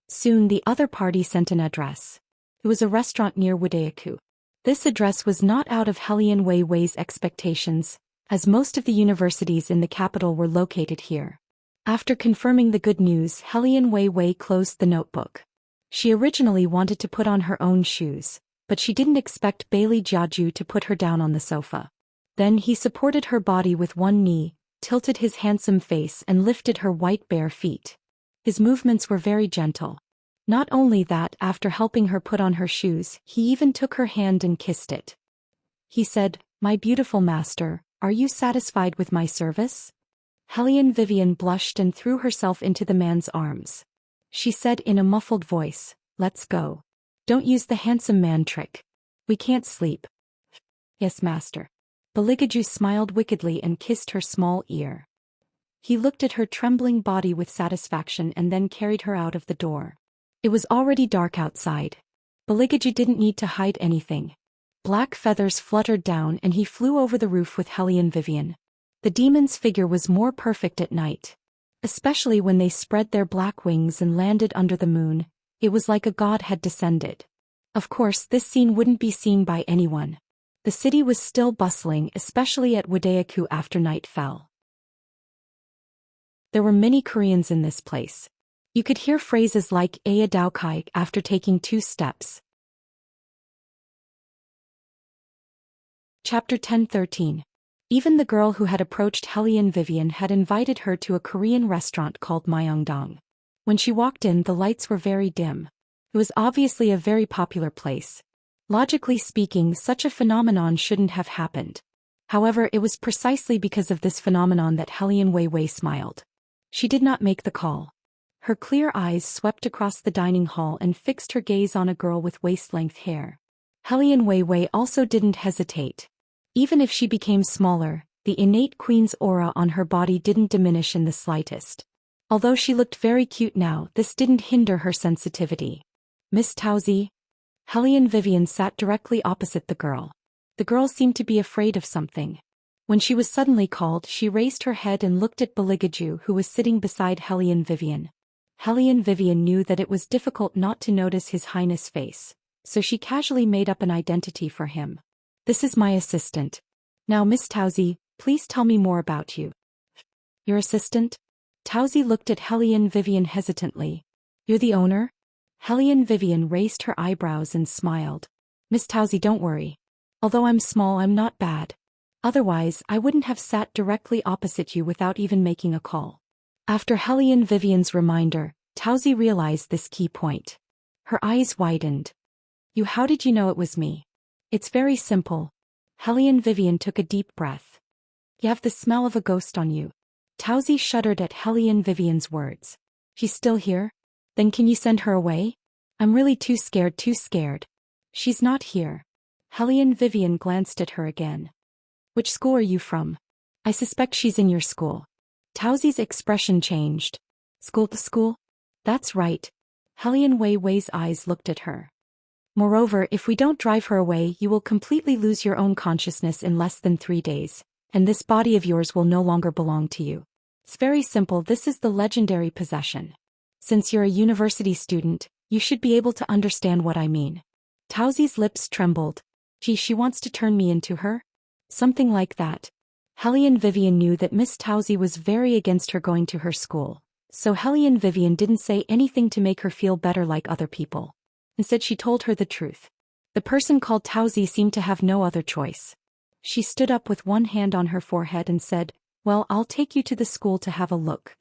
Soon the other party sent an address. It was a restaurant near Wudayaku. This address was not out of Hellion Wei's expectations, as most of the universities in the capital were located here. After confirming the good news, Hellion Wei closed the notebook. She originally wanted to put on her own shoes, but she didn't expect Bailey Jiaju to put her down on the sofa. Then he supported her body with one knee, tilted his handsome face and lifted her white bare feet. His movements were very gentle. Not only that, after helping her put on her shoes, he even took her hand and kissed it. He said, My beautiful master, are you satisfied with my service? Hellion Vivian blushed and threw herself into the man's arms. She said in a muffled voice, Let's go. Don't use the handsome man trick. We can't sleep. Yes, master. Beligaju smiled wickedly and kissed her small ear. He looked at her trembling body with satisfaction and then carried her out of the door. It was already dark outside. Beligaju didn't need to hide anything. Black feathers fluttered down and he flew over the roof with Hellion Vivian. The demon's figure was more perfect at night. Especially when they spread their black wings and landed under the moon, it was like a god had descended. Of course, this scene wouldn't be seen by anyone. The city was still bustling, especially at Wudayaku after night fell. There were many Koreans in this place. You could hear phrases like Aya Daokai after taking 2 steps. Chapter 10:13. Even the girl who had approached Hellion Vivian had invited her to a Korean restaurant called Myeongdong. When she walked in, the lights were very dim. It was obviously a very popular place. Logically speaking, such a phenomenon shouldn't have happened. However, it was precisely because of this phenomenon that Hellion Wei smiled. She did not make the call. Her clear eyes swept across the dining hall and fixed her gaze on a girl with waist-length hair. Hellion Wei also didn't hesitate. Even if she became smaller, the innate queen's aura on her body didn't diminish in the slightest. Although she looked very cute now, this didn't hinder her sensitivity. Miss Towsey? Hellion Vivian sat directly opposite the girl. The girl seemed to be afraid of something. When she was suddenly called, she raised her head and looked at Beligaju, who was sitting beside Hellion Vivian. Hellion Vivian knew that it was difficult not to notice His Highness' face, so she casually made up an identity for him. This is my assistant. Now Miss Towsey, please tell me more about you. Your assistant? Towsey looked at Hellion Vivian hesitantly. You're the owner? Hellion Vivian raised her eyebrows and smiled. Miss Towsey, don't worry. Although I'm small, I'm not bad. Otherwise, I wouldn't have sat directly opposite you without even making a call. After Hellion Vivian's reminder, Towsey realized this key point. Her eyes widened. How did you know it was me? It's very simple. Hellion Vivian took a deep breath. You have the smell of a ghost on you. Towsy shuddered at Hellion Vivian's words. She's still here? Then can you send her away? I'm really too scared. She's not here. Hellion Vivian glanced at her again. Which school are you from? I suspect she's in your school. Towsy's expression changed. School? That's right. Hellion Wei's eyes looked at her. Moreover, if we don't drive her away, you will completely lose your own consciousness in less than 3 days, and this body of yours will no longer belong to you. It's very simple. This is the legendary possession. Since you're a university student, you should be able to understand what I mean. Towsy's lips trembled. Gee, she wants to turn me into her? Something like that. Hellion Vivian knew that Miss Towsy was very against her going to her school, so Hellion Vivian didn't say anything to make her feel better like other people. Instead, she told her the truth. The person called Towsy seemed to have no other choice. She stood up with one hand on her forehead and said, "Well, I'll take you to the school to have a look."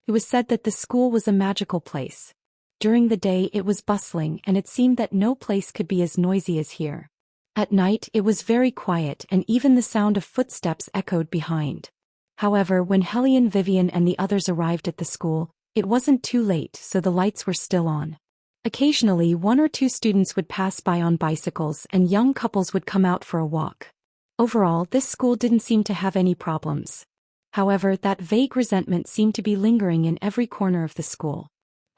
It was said that the school was a magical place. During the day it was bustling, and it seemed that no place could be as noisy as here. At night it was very quiet, and even the sound of footsteps echoed behind. However, when Hellion Vivian and the others arrived at the school, it wasn't too late, so the lights were still on. Occasionally 1 or 2 students would pass by on bicycles, and young couples would come out for a walk. Overall, this school didn't seem to have any problems. However, that vague resentment seemed to be lingering in every corner of the school.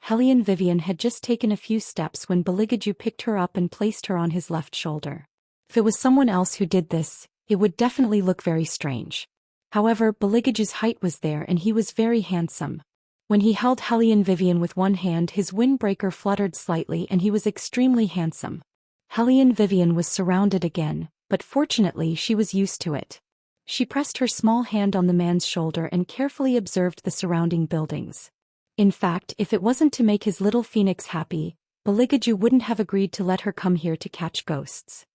Hellion Vivian had just taken a few steps when Beligaju picked her up and placed her on his left shoulder. If it was someone else who did this, it would definitely look very strange. However, Beligaju's height was there and he was very handsome. When he held Hellion Vivian with one hand, his windbreaker fluttered slightly and he was extremely handsome. Hellion Vivian was surrounded again, but fortunately she was used to it. She pressed her small hand on the man's shoulder and carefully observed the surrounding buildings. In fact, if it wasn't to make his little phoenix happy, Beligaju wouldn't have agreed to let her come here to catch ghosts.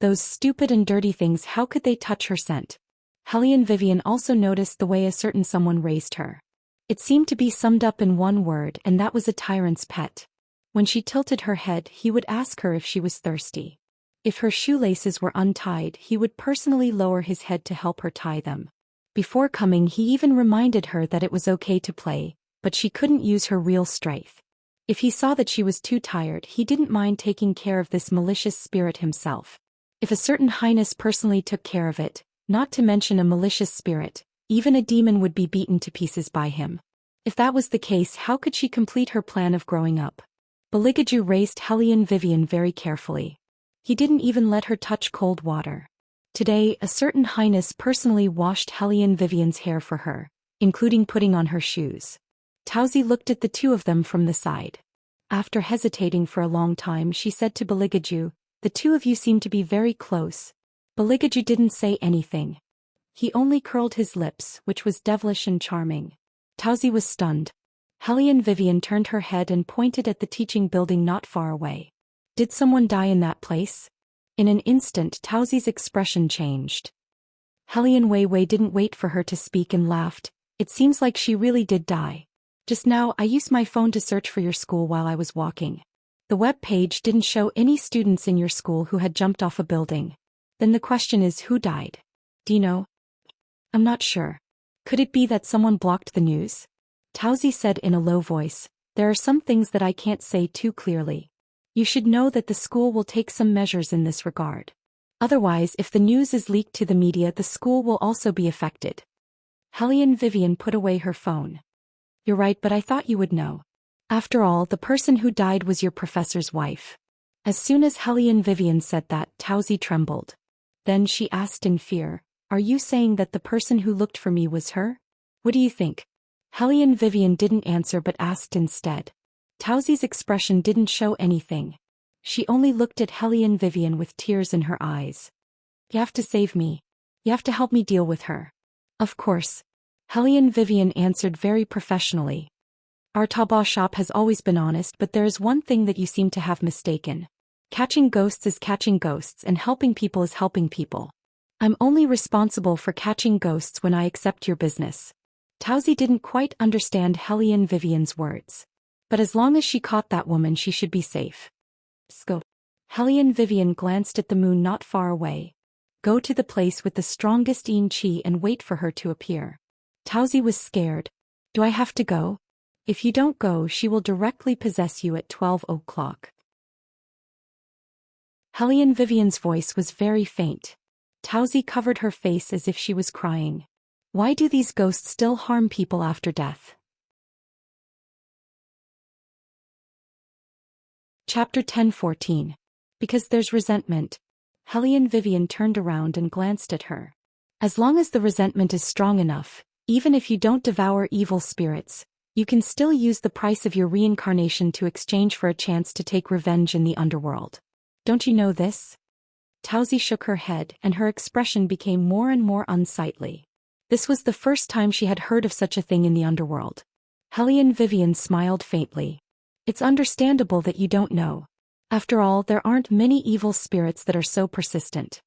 Those stupid and dirty things, how could they touch her scent? Hellion Vivian also noticed the way a certain someone raised her. It seemed to be summed up in one word, and that was a tyrant's pet. When she tilted her head, he would ask her if she was thirsty. If her shoelaces were untied, he would personally lower his head to help her tie them. Before coming, he even reminded her that it was okay to play, but she couldn't use her real strength. If he saw that she was too tired, he didn't mind taking care of this malicious spirit himself. If a certain highness personally took care of it, not to mention a malicious spirit, even a demon would be beaten to pieces by him. If that was the case, how could she complete her plan of growing up? Beligaju raised Hellion Vivian very carefully. He didn't even let her touch cold water. Today, a certain highness personally washed Hellion Vivian's hair for her, including putting on her shoes. Towsy looked at the two of them from the side. After hesitating for a long time, she said to Beligaju, "The two of you seem to be very close." Beligaju didn't say anything. He only curled his lips, which was devilish and charming. Towsy was stunned. Hellion Vivian turned her head and pointed at the teaching building not far away. Did someone die in that place? In an instant, Towsy's expression changed. Hellion Wei didn't wait for her to speak and laughed. "It seems like she really did die. Just now, I used my phone to search for your school while I was walking. The web page didn't show any students in your school who had jumped off a building. Then the question is, who died? Do you know?" "I'm not sure. Could it be that someone blocked the news?" Towsy said in a low voice, "There are some things that I can't say too clearly. You should know that the school will take some measures in this regard. Otherwise, if the news is leaked to the media, the school will also be affected." Hellion Vivian put away her phone. "You're right, but I thought you would know. After all, the person who died was your professor's wife." As soon as Hellion Vivian said that, Towsy trembled. Then she asked in fear, "Are you saying that the person who looked for me was her? What do you think?" Hellion Vivian didn't answer but asked instead. Towsy's expression didn't show anything. She only looked at Hellion Vivian with tears in her eyes. "You have to save me. You have to help me deal with her." "Of course." Hellion Vivian answered very professionally. "Our Taobao shop has always been honest, but there is one thing that you seem to have mistaken. Catching ghosts is catching ghosts and helping people is helping people. I'm only responsible for catching ghosts when I accept your business." Towsy didn't quite understand Hellion Vivian's words. But as long as she caught that woman, she should be safe. Scope. Hellion Vivian glanced at the moon not far away. Go to the place with the strongest yin qi and wait for her to appear. Tauzi was scared. Do I have to go? If you don't go, she will directly possess you at 12 o'clock. Hellion Vivian's voice was very faint. Tauzi covered her face as if she was crying. Why do these ghosts still harm people after death? Chapter 10:14. Because there's resentment. Hellion Vivian turned around and glanced at her. As long as the resentment is strong enough, even if you don't devour evil spirits, you can still use the price of your reincarnation to exchange for a chance to take revenge in the underworld. Don't you know this? Tauzi shook her head and her expression became more and more unsightly. This was the first time she had heard of such a thing in the underworld. Hellion Vivian smiled faintly. It's understandable that you don't know. After all, there aren't many evil spirits that are so persistent.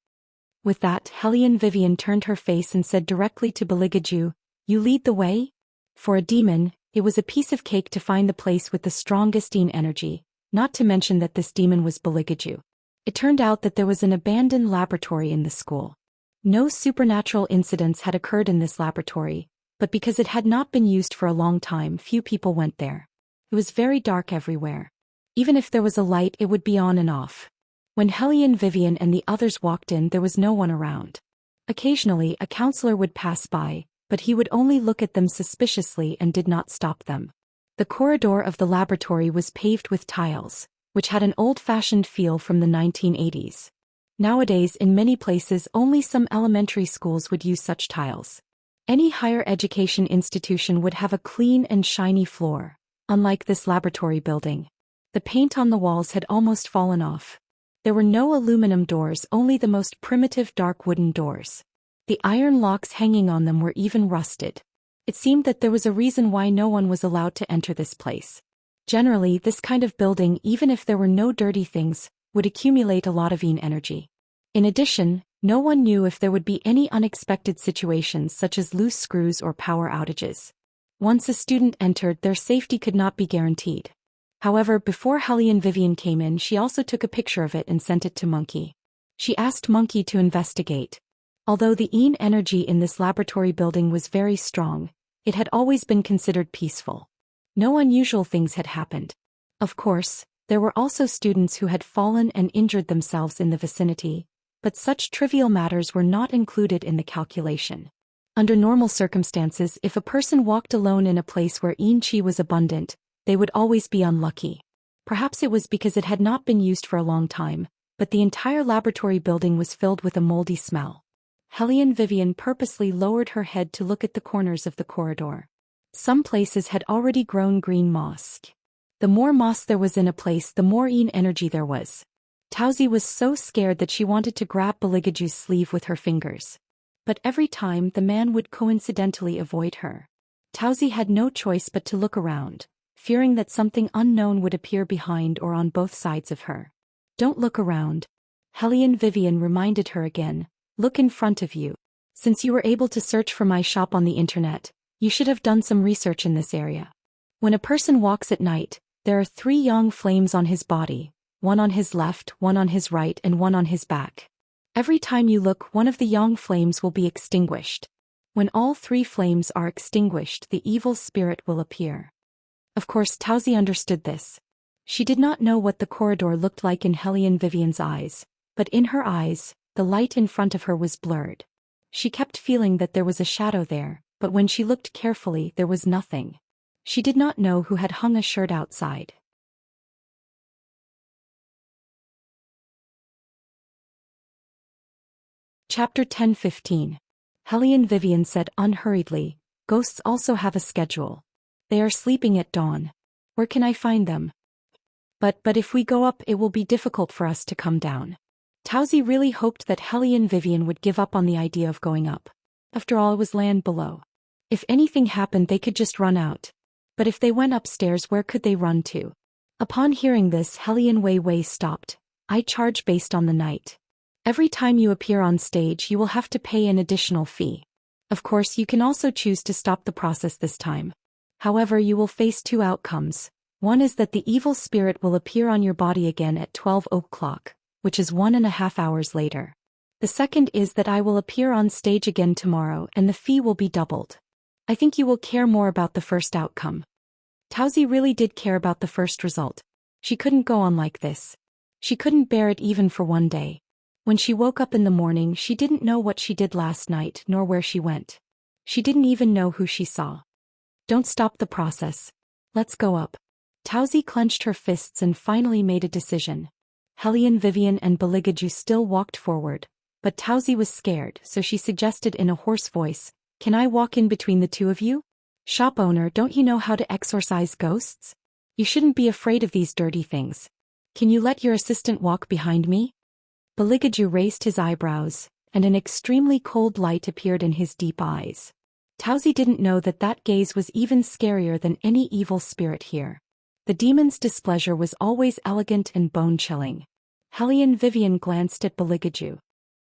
With that, Hellion Vivian turned her face and said directly to Beligaju, You lead the way? For a demon, it was a piece of cake to find the place with the strongest yin energy, not to mention that this demon was Beligaju. It turned out that there was an abandoned laboratory in the school. No supernatural incidents had occurred in this laboratory, but because it had not been used for a long time, few people went there. It was very dark everywhere. Even if there was a light, it would be on and off. When Hellion Vivian and the others walked in, there was no one around. Occasionally, a counselor would pass by, but he would only look at them suspiciously and did not stop them. The corridor of the laboratory was paved with tiles, which had an old-fashioned feel from the 1980s. Nowadays, in many places, only some elementary schools would use such tiles. Any higher education institution would have a clean and shiny floor. Unlike this laboratory building, the paint on the walls had almost fallen off. There were no aluminum doors, only the most primitive dark wooden doors. The iron locks hanging on them were even rusted. It seemed that there was a reason why no one was allowed to enter this place. Generally, this kind of building, even if there were no dirty things, would accumulate a lot of yin energy. In addition, no one knew if there would be any unexpected situations such as loose screws or power outages. Once a student entered, their safety could not be guaranteed. However, before Hellion Vivian came in, she also took a picture of it and sent it to Monkey. She asked Monkey to investigate. Although the yin energy in this laboratory building was very strong, it had always been considered peaceful. No unusual things had happened. Of course, there were also students who had fallen and injured themselves in the vicinity, but such trivial matters were not included in the calculation. Under normal circumstances, if a person walked alone in a place where yin qi was abundant, they would always be unlucky. Perhaps it was because it had not been used for a long time, but the entire laboratory building was filled with a moldy smell. Hellion Vivian purposely lowered her head to look at the corners of the corridor. Some places had already grown green moss. The more moss there was in a place, the more yin energy there was. Tauzi was so scared that she wanted to grab Beligaju's sleeve with her fingers. But every time, the man would coincidentally avoid her. Tauzi had no choice but to look around, fearing that something unknown would appear behind or on both sides of her. Don't look around. Hellion Vivian reminded her again. Look in front of you. Since you were able to search for my shop on the internet, you should have done some research in this area. When a person walks at night, there are 3 young flames on his body, one on his left, one on his right, and one on his back. Every time you look, one of the yang flames will be extinguished. When all 3 flames are extinguished, the evil spirit will appear. Of course, Tauzi understood this. She did not know what the corridor looked like in Hellion Vivian's eyes, but in her eyes, the light in front of her was blurred. She kept feeling that there was a shadow there, but when she looked carefully, there was nothing. She did not know who had hung a shirt outside. Chapter 10:15. Hellion Vivian said unhurriedly, Ghosts also have a schedule. They are sleeping at dawn. Where can I find them? But if we go up, it will be difficult for us to come down. Tauzi really hoped that Hellion Vivian would give up on the idea of going up. After all, it was land below. If anything happened, they could just run out. But if they went upstairs, where could they run to? Upon hearing this, Hellion Wei stopped. I charge based on the night. Every time you appear on stage, you will have to pay an additional fee. Of course, you can also choose to stop the process this time. However, you will face 2 outcomes. One is that the evil spirit will appear on your body again at 12 o'clock, which is 1.5 hours later. The second is that I will appear on stage again tomorrow and the fee will be doubled. I think you will care more about the first outcome. Towsy really did care about the first result. She couldn't go on like this. She couldn't bear it even for one day. When she woke up in the morning, she didn't know what she did last night nor where she went. She didn't even know who she saw. Don't stop the process. Let's go up. Towsy clenched her fists and finally made a decision. Hellion, Vivian and Beligaju still walked forward, but Towsy was scared, so she suggested in a hoarse voice, "Can I walk in between the two of you? Shop owner, don't you know how to exorcise ghosts? You shouldn't be afraid of these dirty things. Can you let your assistant walk behind me?" Beligaju raised his eyebrows, and an extremely cold light appeared in his deep eyes. Towsy didn't know that that gaze was even scarier than any evil spirit here. The demon's displeasure was always elegant and bone-chilling. Hellion Vivian glanced at Beligaju.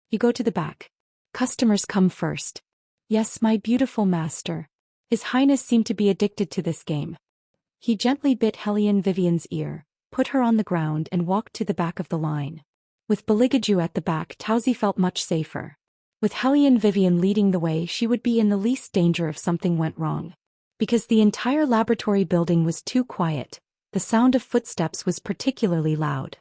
"You go to the back. Customers come first." "Yes, my beautiful master." His Highness seemed to be addicted to this game. He gently bit Hellion Vivian's ear, put her on the ground and walked to the back of the line. With Beligaju at the back, Towsy felt much safer. With Hellion Vivian leading the way, she would be in the least danger if something went wrong. Because the entire laboratory building was too quiet, the sound of footsteps was particularly loud.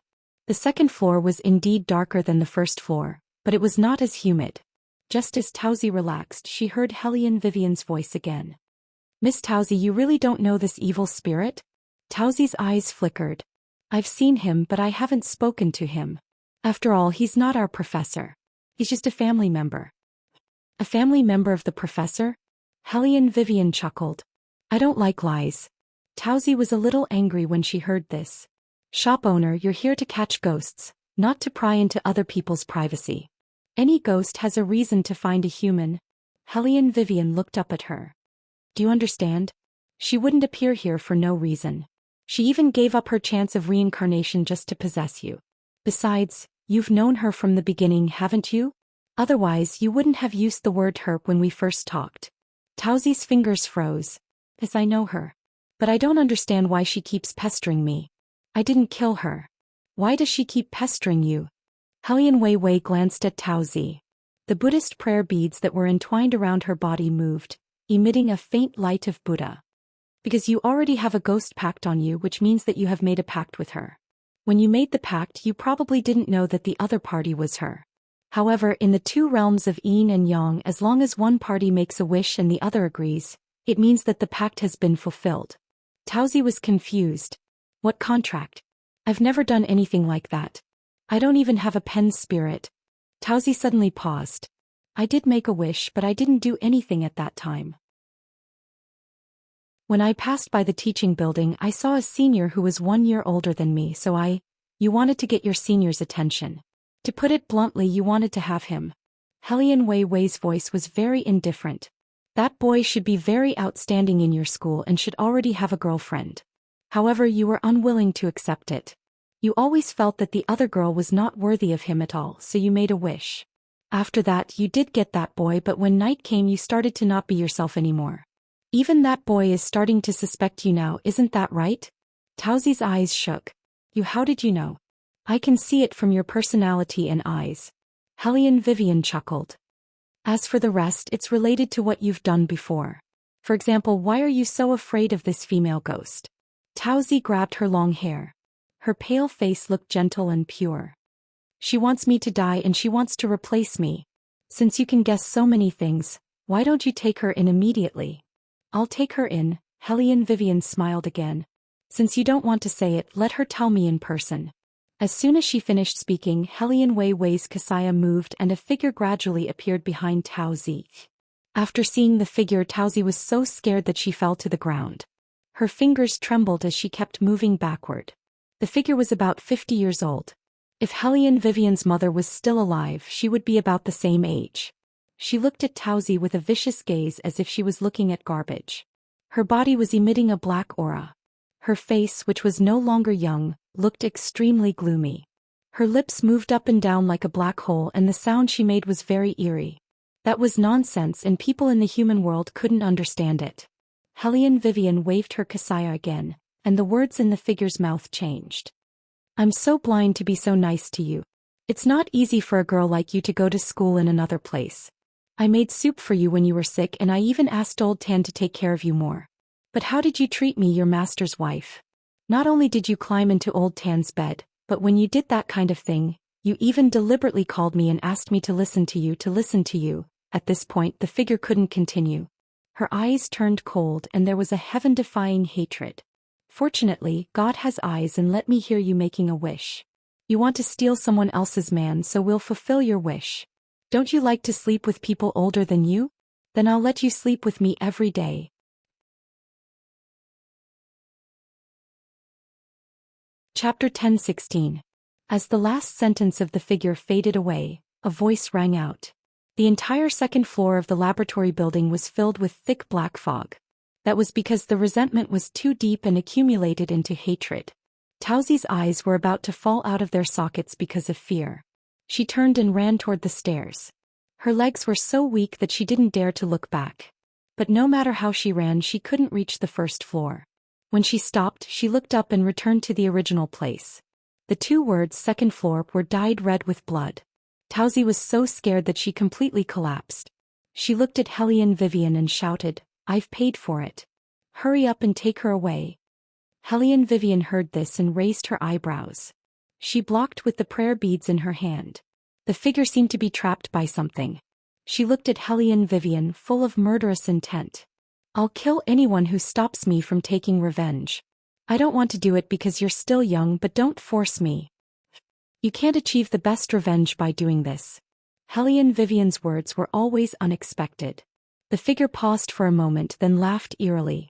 The second floor was indeed darker than the first floor, but it was not as humid. Just as Towsy relaxed, she heard Hellion Vivian's voice again. "Miss Towsy, you really don't know this evil spirit?" Towsy's eyes flickered. "I've seen him, but I haven't spoken to him. After all, he's not our professor. He's just a family member." "A family member of the professor?" Hellion Vivian chuckled. "I don't like lies." Towsy was a little angry when she heard this. "Shop owner, you're here to catch ghosts, not to pry into other people's privacy. Any ghost has a reason to find a human." Hellion Vivian looked up at her. "Do you understand? She wouldn't appear here for no reason. She even gave up her chance of reincarnation just to possess you. Besides, you've known her from the beginning, haven't you? Otherwise, you wouldn't have used the word herp when we first talked." Towsy's fingers froze. "Yes, I know her. But I don't understand why she keeps pestering me. I didn't kill her. Why does she keep pestering you?" Hellion Wei Wei glanced at Towsy. The Buddhist prayer beads that were entwined around her body moved, emitting a faint light of Buddha. "Because you already have a ghost pact on you, which means that you have made a pact with her. When you made the pact, you probably didn't know that the other party was her. However, in the two realms of yin and yang, as long as one party makes a wish and the other agrees, it means that the pact has been fulfilled." Towsy was confused. "What contract? I've never done anything like that. I don't even have a pen spirit." Towsy suddenly paused. "I did make a wish, but I didn't do anything at that time. When I passed by the teaching building, I saw a senior who was 1 year older than me, so You wanted to get your senior's attention. To put it bluntly, you wanted to have him." Hellion Wei Wei's voice was very indifferent. "That boy should be very outstanding in your school and should already have a girlfriend. However, you were unwilling to accept it. You always felt that the other girl was not worthy of him at all, so you made a wish. After that, you did get that boy, but when night came, you started to not be yourself anymore. Even that boy is starting to suspect you now, isn't that right?" Towsy's eyes shook. How did you know?" "I can see it from your personality and eyes." Hellion Vivian chuckled. "As for the rest, it's related to what you've done before. For example, why are you so afraid of this female ghost?" Towsy grabbed her long hair. Her pale face looked gentle and pure. "She wants me to die and she wants to replace me. Since you can guess so many things, why don't you take her in immediately?" "I'll take her in," Hellion Vivian smiled again. "Since you don't want to say it, let her tell me in person." As soon as she finished speaking, Hellion Wei Wei's Kasaya moved and a figure gradually appeared behind Towsy. After seeing the figure, Towsy was so scared that she fell to the ground. Her fingers trembled as she kept moving backward. The figure was about 50 years old. If Hellion Vivian's mother was still alive, she would be about the same age. She looked at Towsy with a vicious gaze as if she was looking at garbage. Her body was emitting a black aura. Her face, which was no longer young, looked extremely gloomy. Her lips moved up and down like a black hole, and the sound she made was very eerie. That was nonsense, and people in the human world couldn't understand it. Hellion Vivian waved her Kasaya again, and the words in the figure's mouth changed. "I'm so blind to be so nice to you. It's not easy for a girl like you to go to school in another place. I made soup for you when you were sick and I even asked Old Tan to take care of you more. But how did you treat me, your master's wife? Not only did you climb into Old Tan's bed, but when you did that kind of thing, you even deliberately called me and asked me to listen to you. At this point the figure couldn't continue. Her eyes turned cold and there was a heaven-defying hatred. Fortunately, God has eyes and let me hear you making a wish. You want to steal someone else's man, so we'll fulfill your wish. Don't you like to sleep with people older than you? Then I'll let you sleep with me every day. Chapter 10:16. As the last sentence of the figure faded away, a voice rang out. The entire second floor of the laboratory building was filled with thick black fog. That was because the resentment was too deep and accumulated into hatred. Tauzi's eyes were about to fall out of their sockets because of fear. She turned and ran toward the stairs. Her legs were so weak that she didn't dare to look back. But no matter how she ran, she couldn't reach the first floor. When she stopped, she looked up and returned to the original place. The two words second floor were dyed red with blood. Tauzi was so scared that she completely collapsed. She looked at Hellion Vivian and shouted, "I've paid for it. Hurry up and take her away." Hellion Vivian heard this and raised her eyebrows. She blocked with the prayer beads in her hand. The figure seemed to be trapped by something. She looked at Hellion Vivian, full of murderous intent. "I'll kill anyone who stops me from taking revenge. I don't want to do it because you're still young, but don't force me. You can't achieve the best revenge by doing this." Hellion Vivian's words were always unexpected. The figure paused for a moment, then laughed eerily.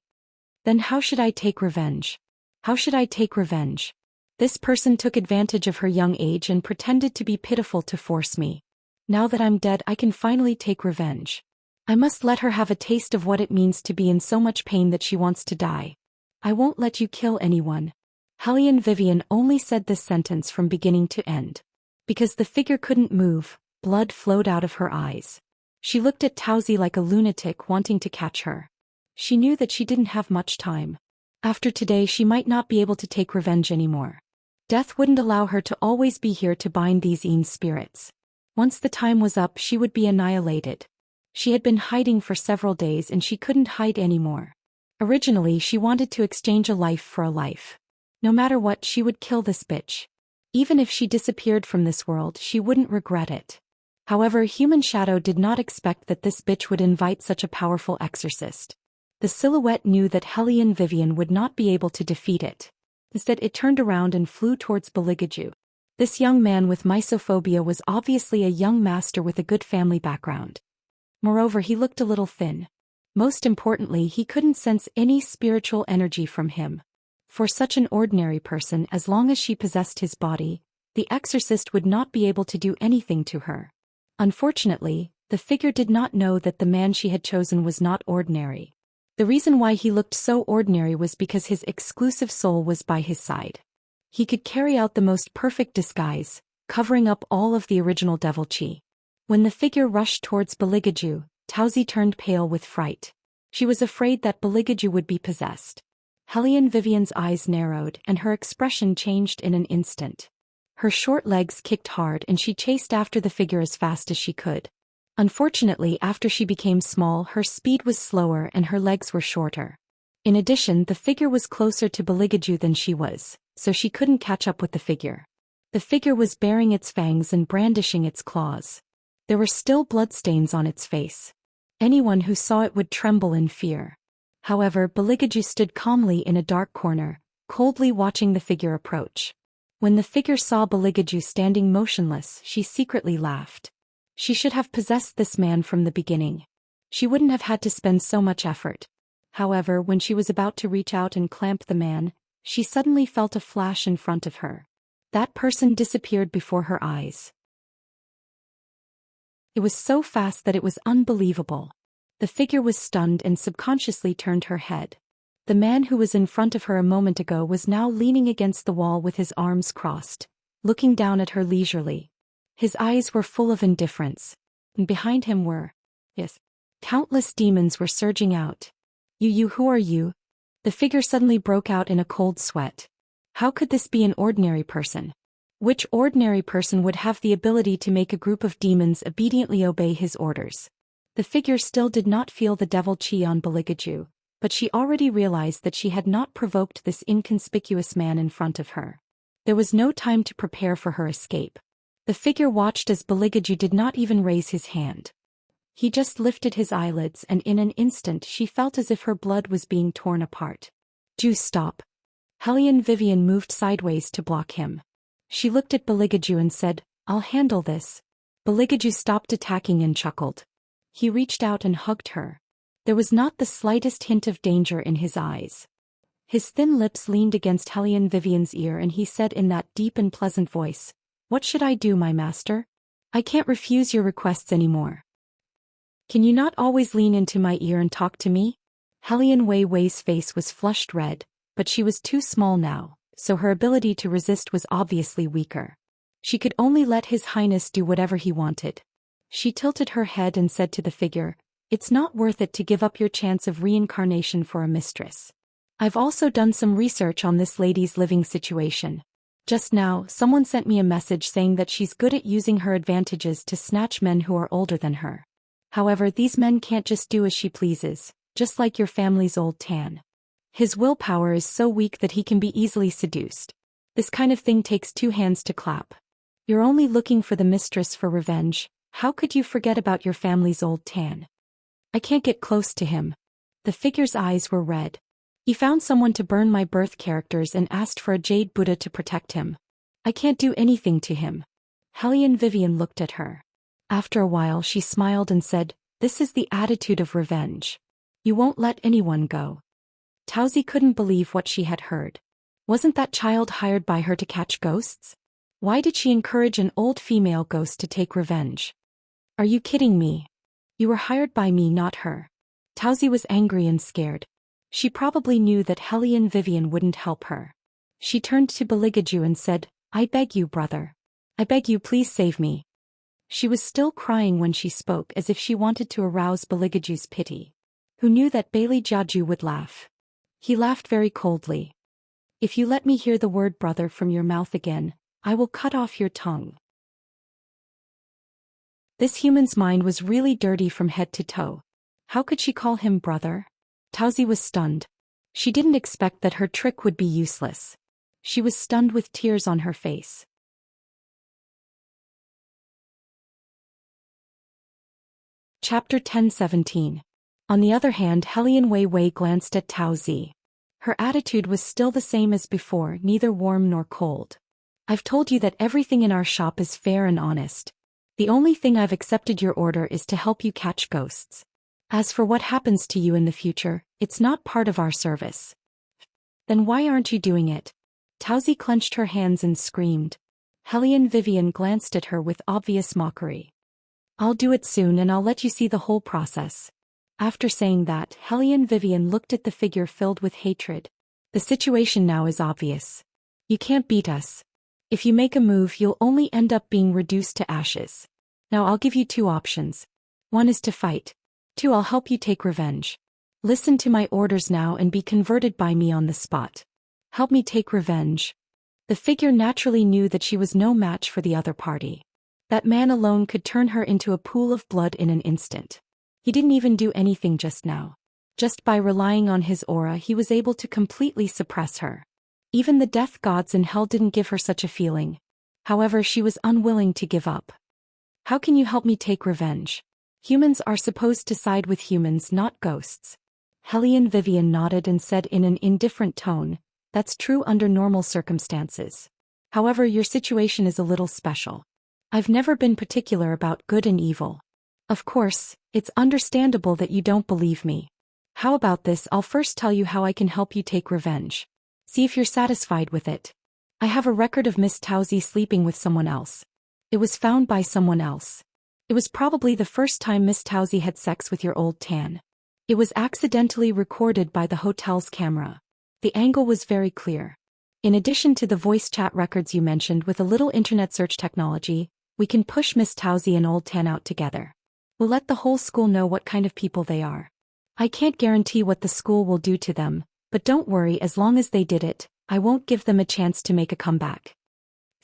"Then how should I take revenge? How should I take revenge? This person took advantage of her young age and pretended to be pitiful to force me. Now that I'm dead, I can finally take revenge. I must let her have a taste of what it means to be in so much pain that she wants to die. I won't let you kill anyone." Hellion Vivian only said this sentence from beginning to end. Because the figure couldn't move, blood flowed out of her eyes. She looked at Tauzi like a lunatic wanting to catch her. She knew that she didn't have much time. After today she might not be able to take revenge anymore. Death wouldn't allow her to always be here to bind these Een spirits. Once the time was up, she would be annihilated. She had been hiding for several days and she couldn't hide anymore. Originally she wanted to exchange a life for a life. No matter what, she would kill this bitch. Even if she disappeared from this world, she wouldn't regret it. However, Human Shadow did not expect that this bitch would invite such a powerful exorcist. The silhouette knew that Hellion Vivian would not be able to defeat it. Instead, it turned around and flew towards Beligaju. This young man with mysophobia was obviously a young master with a good family background. Moreover, he looked a little thin. Most importantly, he couldn't sense any spiritual energy from him. For such an ordinary person, as long as she possessed his body, the exorcist would not be able to do anything to her. Unfortunately, the figure did not know that the man she had chosen was not ordinary. The reason why he looked so ordinary was because his exclusive soul was by his side. He could carry out the most perfect disguise, covering up all of the original devil chi. When the figure rushed towards Beligaju, Tauzi turned pale with fright. She was afraid that Beligaju would be possessed. Hellion Vivian's eyes narrowed and her expression changed in an instant. Her short legs kicked hard and she chased after the figure as fast as she could. Unfortunately, after she became small, her speed was slower and her legs were shorter. In addition, the figure was closer to Beligaju than she was, so she couldn't catch up with the figure. The figure was baring its fangs and brandishing its claws. There were still bloodstains on its face. Anyone who saw it would tremble in fear. However, Beligaju stood calmly in a dark corner, coldly watching the figure approach. When the figure saw Beligaju standing motionless, she secretly laughed. She should have possessed this man from the beginning. She wouldn't have had to spend so much effort. However, when she was about to reach out and clamp the man, she suddenly felt a flash in front of her. That person disappeared before her eyes. It was so fast that it was unbelievable. The figure was stunned and subconsciously turned her head. The man who was in front of her a moment ago was now leaning against the wall with his arms crossed, looking down at her leisurely. His eyes were full of indifference, and behind him were, countless demons were surging out. You, who are you?" The figure suddenly broke out in a cold sweat. How could this be an ordinary person? Which ordinary person would have the ability to make a group of demons obediently obey his orders? The figure still did not feel the devil chi on Beligaju, but she already realized that she had not provoked this inconspicuous man in front of her. There was no time to prepare for her escape. The figure watched as Beligaju did not even raise his hand. He just lifted his eyelids, and in an instant she felt as if her blood was being torn apart. "Do stop." Hellion Vivian moved sideways to block him. She looked at Beligaju and said, "I'll handle this." Beligaju stopped attacking and chuckled. He reached out and hugged her. There was not the slightest hint of danger in his eyes. His thin lips leaned against Hellion Vivian's ear and he said in that deep and pleasant voice, "What should I do, my master? I can't refuse your requests anymore. Can you not always lean into my ear and talk to me?" Hellion Wei Wei's face was flushed red, but she was too small now, so her ability to resist was obviously weaker. She could only let His Highness do whatever he wanted. She tilted her head and said to the figure, "It's not worth it to give up your chance of reincarnation for a mistress. I've also done some research on this lady's living situation. Just now, someone sent me a message saying that she's good at using her advantages to snatch men who are older than her. However, these men can't just do as she pleases, just like your family's old Tan. His willpower is so weak that he can be easily seduced. This kind of thing takes two hands to clap. You're only looking for the mistress for revenge. How could you forget about your family's old Tan? I can't get close to him." The figure's eyes were red. "He found someone to burn my birth characters and asked for a jade Buddha to protect him. I can't do anything to him." Hellion Vivian looked at her. After a while she smiled and said, "This is the attitude of revenge. You won't let anyone go." Tauzi couldn't believe what she had heard. Wasn't that child hired by her to catch ghosts? Why did she encourage an old female ghost to take revenge? "Are you kidding me? You were hired by me, not her." Tauzi was angry and scared. She probably knew that Hellion Vivian wouldn't help her. She turned to Beligaju and said, "I beg you, brother. I beg you, please save me." She was still crying when she spoke, as if she wanted to arouse Beligaju's pity. Who knew that Bailey Jiaju would laugh? He laughed very coldly. "If you let me hear the word brother from your mouth again, I will cut off your tongue." This human's mind was really dirty from head to toe. How could she call him brother? Tauzi was stunned. She didn't expect that her trick would be useless. She was stunned with tears on her face. Chapter 10:17. On the other hand, Hellion Wei Wei glanced at Tauzi. Her attitude was still the same as before, neither warm nor cold. "I've told you that everything in our shop is fair and honest. The only thing I've accepted your order is to help you catch ghosts. As for what happens to you in the future, it's not part of our service." "Then why aren't you doing it?" Tauzi clenched her hands and screamed. Hellion Vivian glanced at her with obvious mockery. "I'll do it soon and I'll let you see the whole process." After saying that, Hellion Vivian looked at the figure filled with hatred. "The situation now is obvious. You can't beat us. If you make a move, you'll only end up being reduced to ashes. Now I'll give you two options. One is to fight. Two, I'll help you take revenge. Listen to my orders now and be converted by me on the spot. Help me take revenge." The figure naturally knew that she was no match for the other party. That man alone could turn her into a pool of blood in an instant. He didn't even do anything just now. Just by relying on his aura, he was able to completely suppress her. Even the death gods in hell didn't give her such a feeling. However, she was unwilling to give up. "How can you help me take revenge? Humans are supposed to side with humans, not ghosts." Hellion Vivian nodded and said in an indifferent tone, "That's true under normal circumstances. However, your situation is a little special. I've never been particular about good and evil. Of course, it's understandable that you don't believe me. How about this? I'll first tell you how I can help you take revenge. See if you're satisfied with it. I have a record of Miss Tauzi sleeping with someone else. It was found by someone else. It was probably the first time Miss Tauzi had sex with your old Tan. It was accidentally recorded by the hotel's camera. The angle was very clear. In addition to the voice chat records you mentioned, with a little internet search technology, we can push Miss Tauzi and old Tan out together. We'll let the whole school know what kind of people they are. I can't guarantee what the school will do to them, but don't worry, as long as they did it, I won't give them a chance to make a comeback."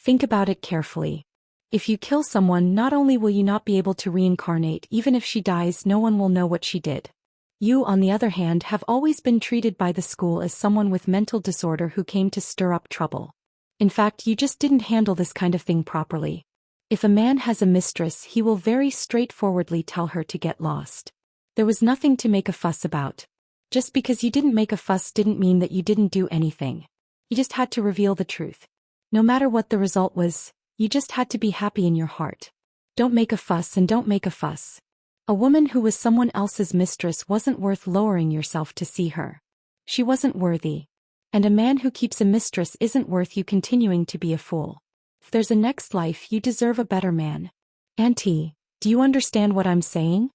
Think about it carefully. If you kill someone, not only will you not be able to reincarnate, even if she dies, no one will know what she did. You, on the other hand, have always been treated by the school as someone with mental disorder who came to stir up trouble. In fact, you just didn't handle this kind of thing properly. If a man has a mistress, he will very straightforwardly tell her to get lost. There was nothing to make a fuss about. Just because you didn't make a fuss didn't mean that you didn't do anything. You just had to reveal the truth. No matter what the result was, you just had to be happy in your heart. Don't make a fuss and don't make a fuss. A woman who was someone else's mistress wasn't worth lowering yourself to see her. She wasn't worthy. And a man who keeps a mistress isn't worth you continuing to be a fool. If there's a next life, you deserve a better man. Auntie, do you understand what I'm saying?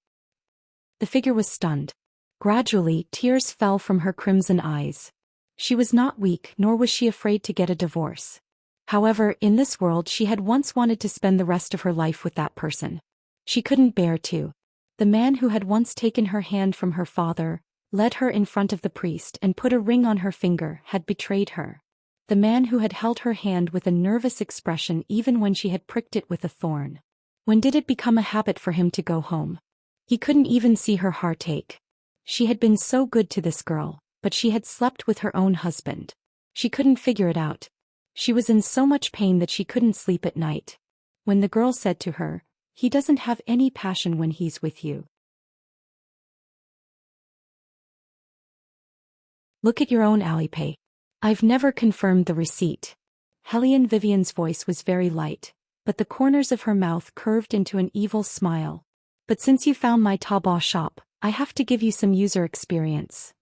The figure was stunned. Gradually, tears fell from her crimson eyes. She was not weak, nor was she afraid to get a divorce. However, in this world she had once wanted to spend the rest of her life with that person. She couldn't bear to. The man who had once taken her hand from her father, led her in front of the priest and put a ring on her finger, had betrayed her. The man who had held her hand with a nervous expression even when she had pricked it with a thorn. When did it become a habit for him to go home? He couldn't even see her heart ache. She had been so good to this girl, but she had slept with her own husband. She couldn't figure it out. She was in so much pain that she couldn't sleep at night. When the girl said to her, "He doesn't have any passion when he's with you. Look at your own Alipay. I've never confirmed the receipt." Hellion Vivian's voice was very light, but the corners of her mouth curved into an evil smile. "But since you found my Taobao shop, I have to give you some user experience."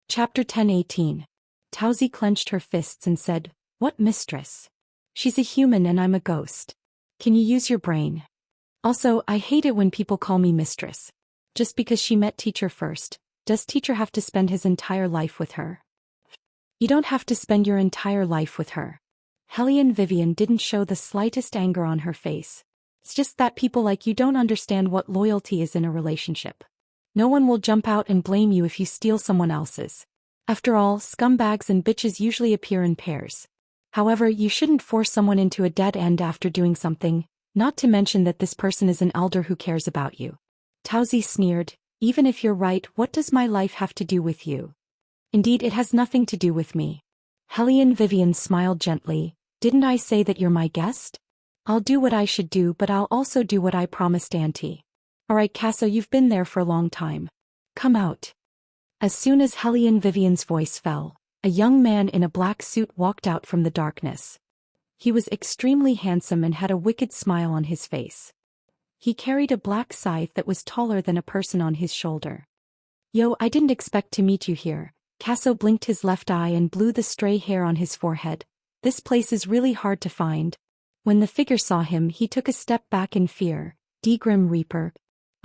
Chapter 10:18. Tauzi clenched her fists and said, "What mistress? She's a human and I'm a ghost. Can you use your brain? Also, I hate it when people call me mistress. Just because she met teacher first, does teacher have to spend his entire life with her? You don't have to spend your entire life with her." Hellion Vivian didn't show the slightest anger on her face. It's just that people like you don't understand what loyalty is in a relationship. No one will jump out and blame you if you steal someone else's. After all, scumbags and bitches usually appear in pairs. However, you shouldn't force someone into a dead end after doing something, not to mention that this person is an elder who cares about you. Tauzi sneered, "Even if you're right, what does my life have to do with you?" "Indeed, it has nothing to do with me." Hellion Vivian smiled gently, "Didn't I say that you're my guest? I'll do what I should do, but I'll also do what I promised Auntie. Alright, Casso, you've been there for a long time. Come out." As soon as Hellion Vivian's voice fell, a young man in a black suit walked out from the darkness. He was extremely handsome and had a wicked smile on his face. He carried a black scythe that was taller than a person on his shoulder. "Yo, I didn't expect to meet you here." Casso blinked his left eye and blew the stray hair on his forehead. "This place is really hard to find." When the figure saw him, he took a step back in fear. "Grim Reaper.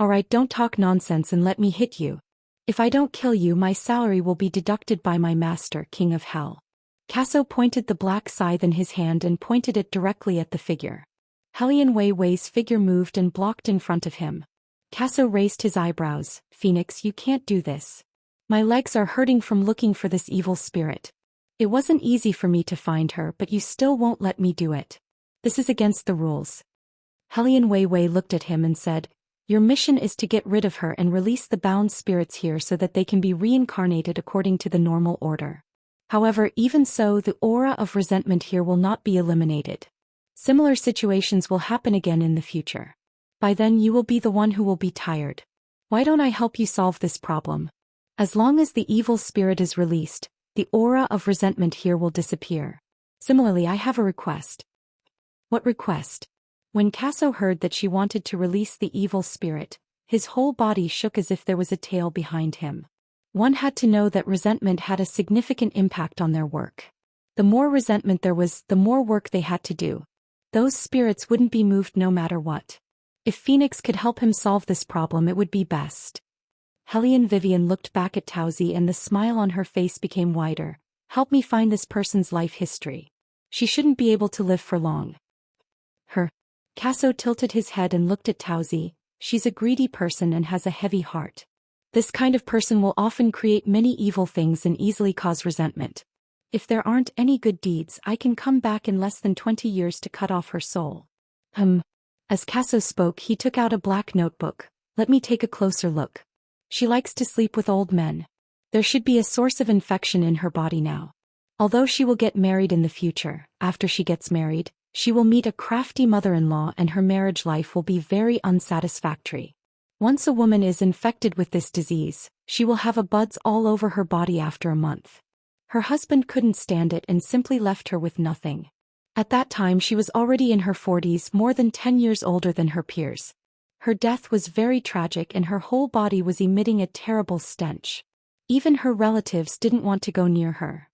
Alright, don't talk nonsense and let me hit you. If I don't kill you, my salary will be deducted by my master, King of Hell." Casso pointed the black scythe in his hand and pointed it directly at the figure. Hellion Wei Wei's figure moved and blocked in front of him. Casso raised his eyebrows. "Phoenix, you can't do this. My legs are hurting from looking for this evil spirit. It wasn't easy for me to find her, but you still won't let me do it. This is against the rules." Hellion Wei Wei looked at him and said, "Your mission is to get rid of her and release the bound spirits here so that they can be reincarnated according to the normal order. However, even so, the aura of resentment here will not be eliminated. Similar situations will happen again in the future. By then you will be the one who will be tired. Why don't I help you solve this problem? As long as the evil spirit is released, the aura of resentment here will disappear. Similarly, I have a request." "What request?" When Casso heard that she wanted to release the evil spirit, his whole body shook as if there was a tail behind him. One had to know that resentment had a significant impact on their work. The more resentment there was, the more work they had to do. Those spirits wouldn't be moved no matter what. If Phoenix could help him solve this problem, it would be best. Hellion Vivian looked back at Tauzi and the smile on her face became wider. "Help me find this person's life history. She shouldn't be able to live for long." "Her." Casso tilted his head and looked at Tauzi. "She's a greedy person and has a heavy heart. This kind of person will often create many evil things and easily cause resentment. If there aren't any good deeds, I can come back in less than 20 years to cut off her soul. As Casso spoke, he took out a black notebook. Let me take a closer look. She likes to sleep with old men. There should be a source of infection in her body now. Although she will get married in the future, after she gets married, she will meet a crafty mother-in-law and her marriage life will be very unsatisfactory. Once a woman is infected with this disease, she will have buds all over her body after a month. Her husband couldn't stand it and simply left her with nothing. At that time she was already in her 40s, more than 10 years older than her peers. Her death was very tragic and her whole body was emitting a terrible stench. Even her relatives didn't want to go near her.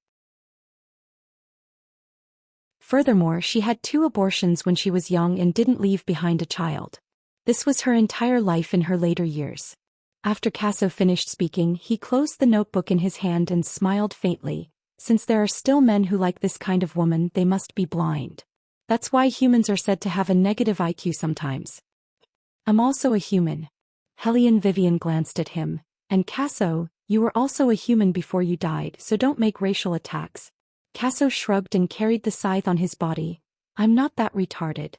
Furthermore, she had 2 abortions when she was young and didn't leave behind a child. This was her entire life in her later years. After Casso finished speaking, he closed the notebook in his hand and smiled faintly. Since there are still men who like this kind of woman, they must be blind. That's why humans are said to have a negative IQ sometimes. I'm also a human. Hellion Vivian glanced at him. And Casso, you were also a human before you died, so don't make racial attacks. Casso shrugged and carried the scythe on his body. I'm not that retarded.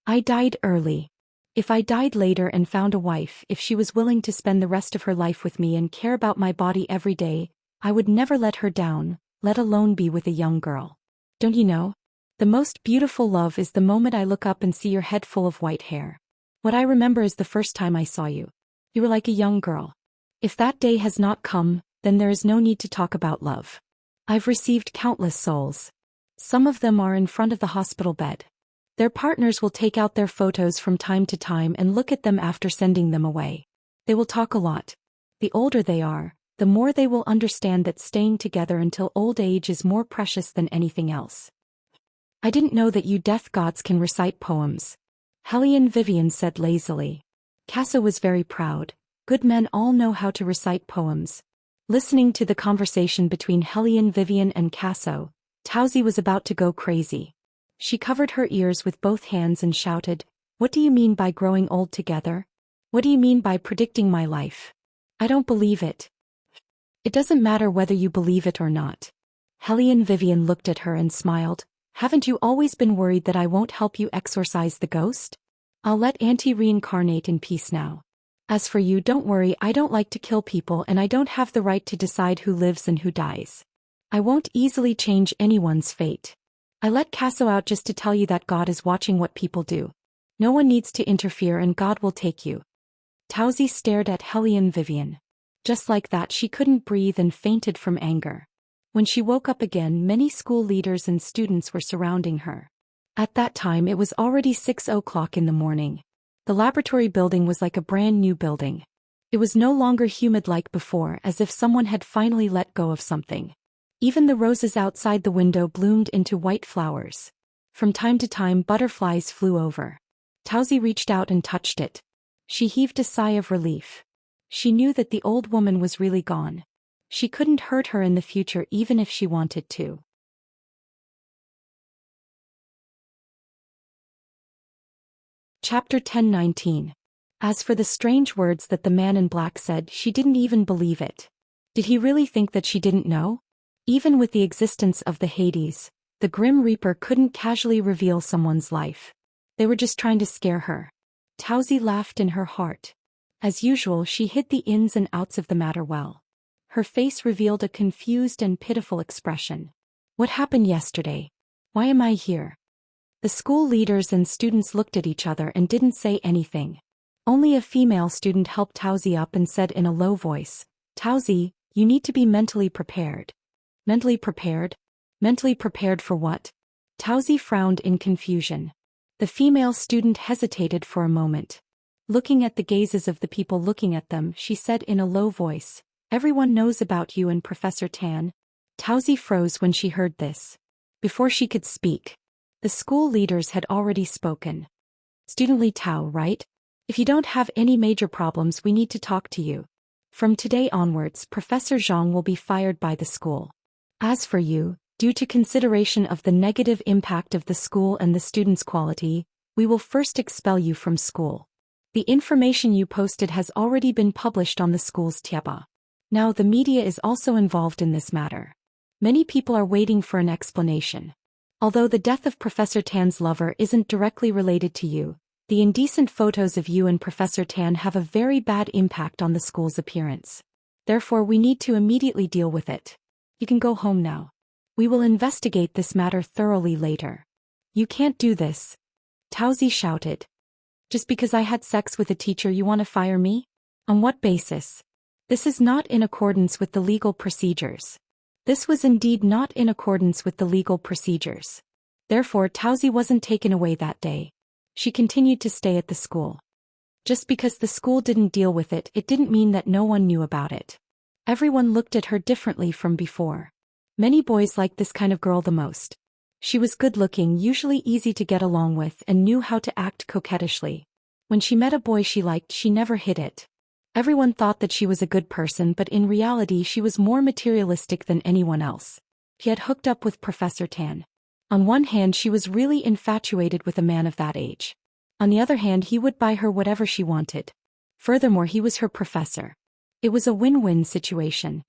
I died early. If I died later and found a wife, if she was willing to spend the rest of her life with me and care about my body every day, I would never let her down, let alone be with a young girl. Don't you know? The most beautiful love is the moment I look up and see your head full of white hair. What I remember is the first time I saw you. You were like a young girl. If that day has not come, then there is no need to talk about love. I've received countless souls. Some of them are in front of the hospital bed. Their partners will take out their photos from time to time and look at them after sending them away. They will talk a lot. The older they are, the more they will understand that staying together until old age is more precious than anything else. I didn't know that you death gods can recite poems. Hellion Vivian said lazily. Casso was very proud. Good men all know how to recite poems. Listening to the conversation between Hellion Vivian and Casso, Tausi was about to go crazy. She covered her ears with both hands and shouted, "What do you mean by growing old together? What do you mean by predicting my life? I don't believe it." "It doesn't matter whether you believe it or not." Hellion Vivian looked at her and smiled. "Haven't you always been worried that I won't help you exorcise the ghost? I'll let Auntie reincarnate in peace now. As for you, don't worry, I don't like to kill people and I don't have the right to decide who lives and who dies. I won't easily change anyone's fate. I let Casso out just to tell you that God is watching what people do. No one needs to interfere and God will take you." Tausi stared at Hellion Vivian. Just like that, she couldn't breathe and fainted from anger. When she woke up again, many school leaders and students were surrounding her. At that time it was already 6 o'clock in the morning. The laboratory building was like a brand new building. It was no longer humid like before, as if someone had finally let go of something. Even the roses outside the window bloomed into white flowers. From time to time butterflies flew over. Tausi reached out and touched it. She heaved a sigh of relief. She knew that the old woman was really gone. She couldn't hurt her in the future even if she wanted to. Chapter 10:19. As for the strange words that the man in black said, she didn't even believe it. Did he really think that she didn't know? Even with the existence of the Hades, the Grim Reaper couldn't casually reveal someone's life. They were just trying to scare her. Tausi laughed in her heart. As usual, she hid the ins and outs of the matter well. Her face revealed a confused and pitiful expression. What happened yesterday? Why am I here? The school leaders and students looked at each other and didn't say anything. Only a female student helped Tausi up and said in a low voice, "Tausi, you need to be mentally prepared." Mentally prepared? Mentally prepared for what? Tausi frowned in confusion. The female student hesitated for a moment. Looking at the gazes of the people looking at them, she said in a low voice, "Everyone knows about you and Professor Tan." Tausi froze when she heard this. Before she could speak, the school leaders had already spoken. "Student Li Tao, right? If you don't have any major problems, we need to talk to you. From today onwards, Professor Zhang will be fired by the school. As for you, due to consideration of the negative impact of the school and the students' quality, we will first expel you from school." The information you posted has already been published on the school's Tieba. Now the media is also involved in this matter. Many people are waiting for an explanation. Although the death of Professor Tan's lover isn't directly related to you, the indecent photos of you and Professor Tan have a very bad impact on the school's appearance. Therefore we need to immediately deal with it. You can go home now. We will investigate this matter thoroughly later. You can't do this. Tauzi shouted. Just because I had sex with a teacher you want to fire me? On what basis? This is not in accordance with the legal procedures. This was indeed not in accordance with the legal procedures. Therefore Tauzi wasn't taken away that day. She continued to stay at the school. Just because the school didn't deal with it, it didn't mean that no one knew about it. Everyone looked at her differently from before. Many boys liked this kind of girl the most. She was good-looking, usually easy to get along with, and knew how to act coquettishly. When she met a boy she liked, she never hid it. Everyone thought that she was a good person, but in reality she was more materialistic than anyone else. She had hooked up with Professor Tan. On one hand she was really infatuated with a man of that age. On the other hand he would buy her whatever she wanted. Furthermore he was her professor. It was a win-win situation.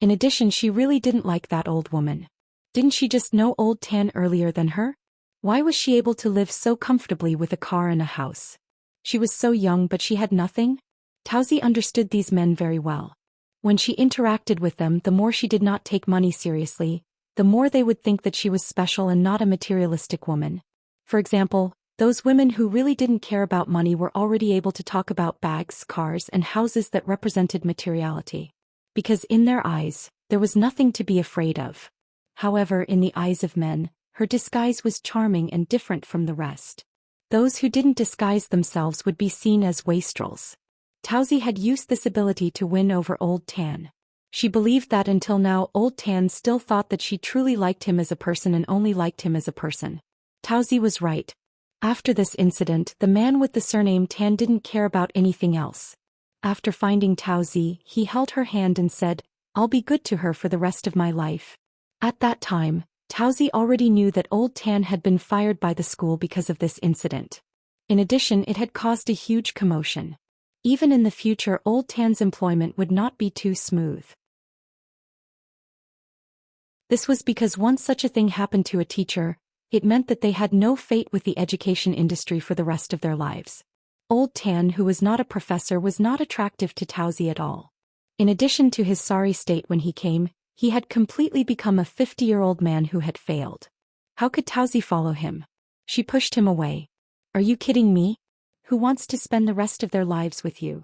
In addition she really didn't like that old woman. Didn't she just know old Tan earlier than her? Why was she able to live so comfortably with a car and a house? She was so young but she had nothing? Tauzi understood these men very well. When she interacted with them, the more she did not take money seriously, the more they would think that she was special and not a materialistic woman. For example, those women who really didn't care about money were already able to talk about bags, cars, and houses that represented materiality. Because in their eyes, there was nothing to be afraid of. However, in the eyes of men, her disguise was charming and different from the rest. Those who didn't disguise themselves would be seen as wastrels. Tauzi had used this ability to win over Old Tan. She believed that until now Old Tan still thought that she truly liked him as a person and only liked him as a person. Tauzi was right. After this incident, the man with the surname Tan didn't care about anything else. After finding Tauzi, he held her hand and said, "I'll be good to her for the rest of my life." At that time, Tauzi already knew that Old Tan had been fired by the school because of this incident. In addition, it had caused a huge commotion. Even in the future, Old Tan's employment would not be too smooth. This was because once such a thing happened to a teacher, it meant that they had no fate with the education industry for the rest of their lives. Old Tan, who was not a professor, was not attractive to Tauzi at all. In addition to his sorry state when he came, he had completely become a 50-year-old man who had failed. How could Tauzi follow him? She pushed him away. "Are you kidding me? Who wants to spend the rest of their lives with you?"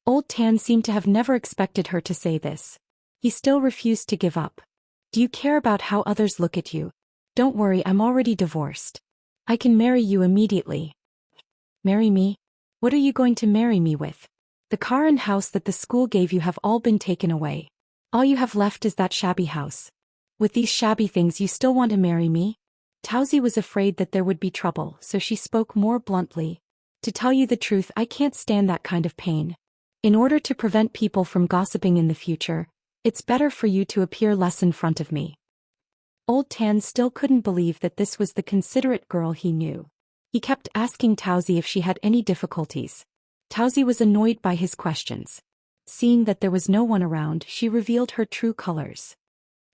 Old Tan seemed to have never expected her to say this. He still refused to give up. "Do you care about how others look at you? Don't worry, I'm already divorced. I can marry you immediately." "Marry me? What are you going to marry me with? The car and house that the school gave you have all been taken away. All you have left is that shabby house. With these shabby things you still want to marry me?" Tauzi was afraid that there would be trouble, so she spoke more bluntly. "To tell you the truth, I can't stand that kind of pain. In order to prevent people from gossiping in the future, it's better for you to appear less in front of me." Old Tan still couldn't believe that this was the considerate girl he knew. He kept asking Tauzi if she had any difficulties. Tauzi was annoyed by his questions. Seeing that there was no one around, she revealed her true colors.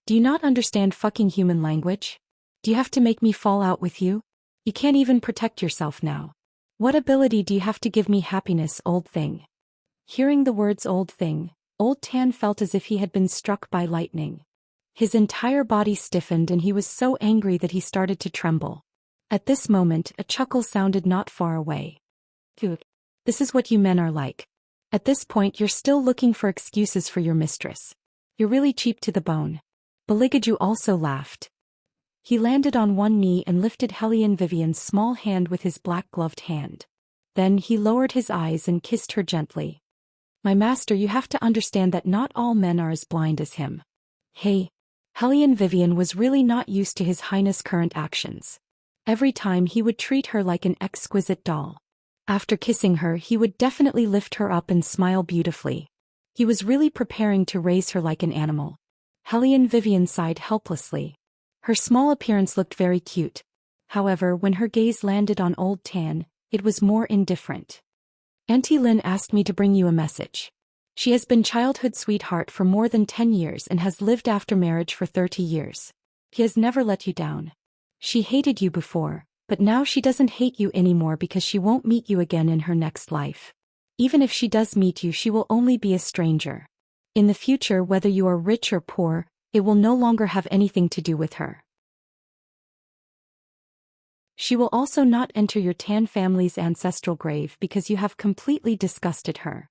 "Do you not understand fucking human language? Do you have to make me fall out with you? You can't even protect yourself now. What ability do you have to give me happiness, old thing?" Hearing the words "old thing," Old Tan felt as if he had been struck by lightning. His entire body stiffened and he was so angry that he started to tremble. At this moment, a chuckle sounded not far away. "Dude, this is what you men are like. At this point you're still looking for excuses for your mistress. You're really cheap to the bone." Baligaju also laughed. He landed on one knee and lifted Hellion Vivian's small hand with his black-gloved hand. Then he lowered his eyes and kissed her gently. "My master, you have to understand that not all men are as blind as him." Hey. Hellion Vivian was really not used to His Highness' current actions. Every time he would treat her like an exquisite doll. After kissing her, he would definitely lift her up and smile beautifully. He was really preparing to raise her like an animal. Hellion Vivian sighed helplessly. Her small appearance looked very cute. However, when her gaze landed on Old Tan, it was more indifferent. Auntie Lynn asked me to bring you a message. She has been childhood sweetheart for more than 10 years and has lived after marriage for 30 years. He has never let you down. She hated you before, but now she doesn't hate you anymore because she won't meet you again in her next life. Even if she does meet you, she will only be a stranger. In the future, whether you are rich or poor, it will no longer have anything to do with her. She will also not enter your Tan family's ancestral grave because you have completely disgusted her.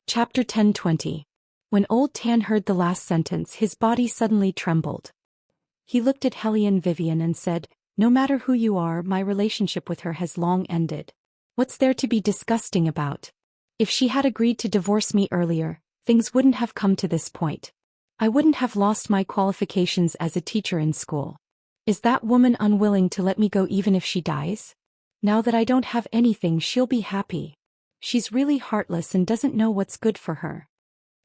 Chapter 10:20. When Old Tan heard the last sentence, his body suddenly trembled. He looked at Hellion Vivian and said, "No matter who you are, my relationship with her has long ended. What's there to be disgusting about? If she had agreed to divorce me earlier, things wouldn't have come to this point. I wouldn't have lost my qualifications as a teacher in school. Is that woman unwilling to let me go even if she dies? Now that I don't have anything, she'll be happy. She's really heartless and doesn't know what's good for her."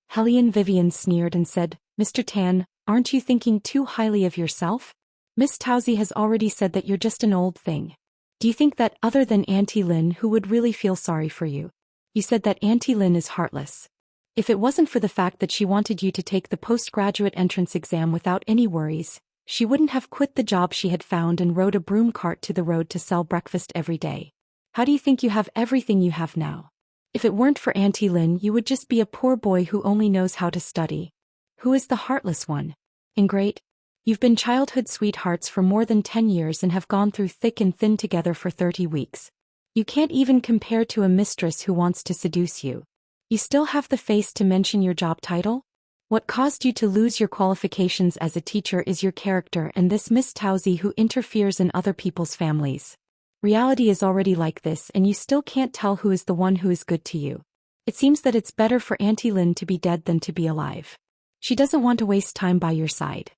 Hellion Vivian sneered and said, "Mr. Tan, aren't you thinking too highly of yourself? Miss Towsey has already said that you're just an old thing. Do you think that other than Auntie Lynn, who would really feel sorry for you? You said that Auntie Lynn is heartless. If it wasn't for the fact that she wanted you to take the postgraduate entrance exam without any worries, she wouldn't have quit the job she had found and rode a broom cart to the road to sell breakfast every day. How do you think you have everything you have now? If it weren't for Auntie Lynn, you would just be a poor boy who only knows how to study. Who is the heartless one? Ingrate. You've been childhood sweethearts for more than 10 years and have gone through thick and thin together for 30 weeks. You can't even compare to a mistress who wants to seduce you. You still have the face to mention your job title? What caused you to lose your qualifications as a teacher is your character and this Miss Towsey who interferes in other people's families. Reality is already like this and you still can't tell who is the one who is good to you. It seems that it's better for Auntie Lynn to be dead than to be alive. She doesn't want to waste time by your side.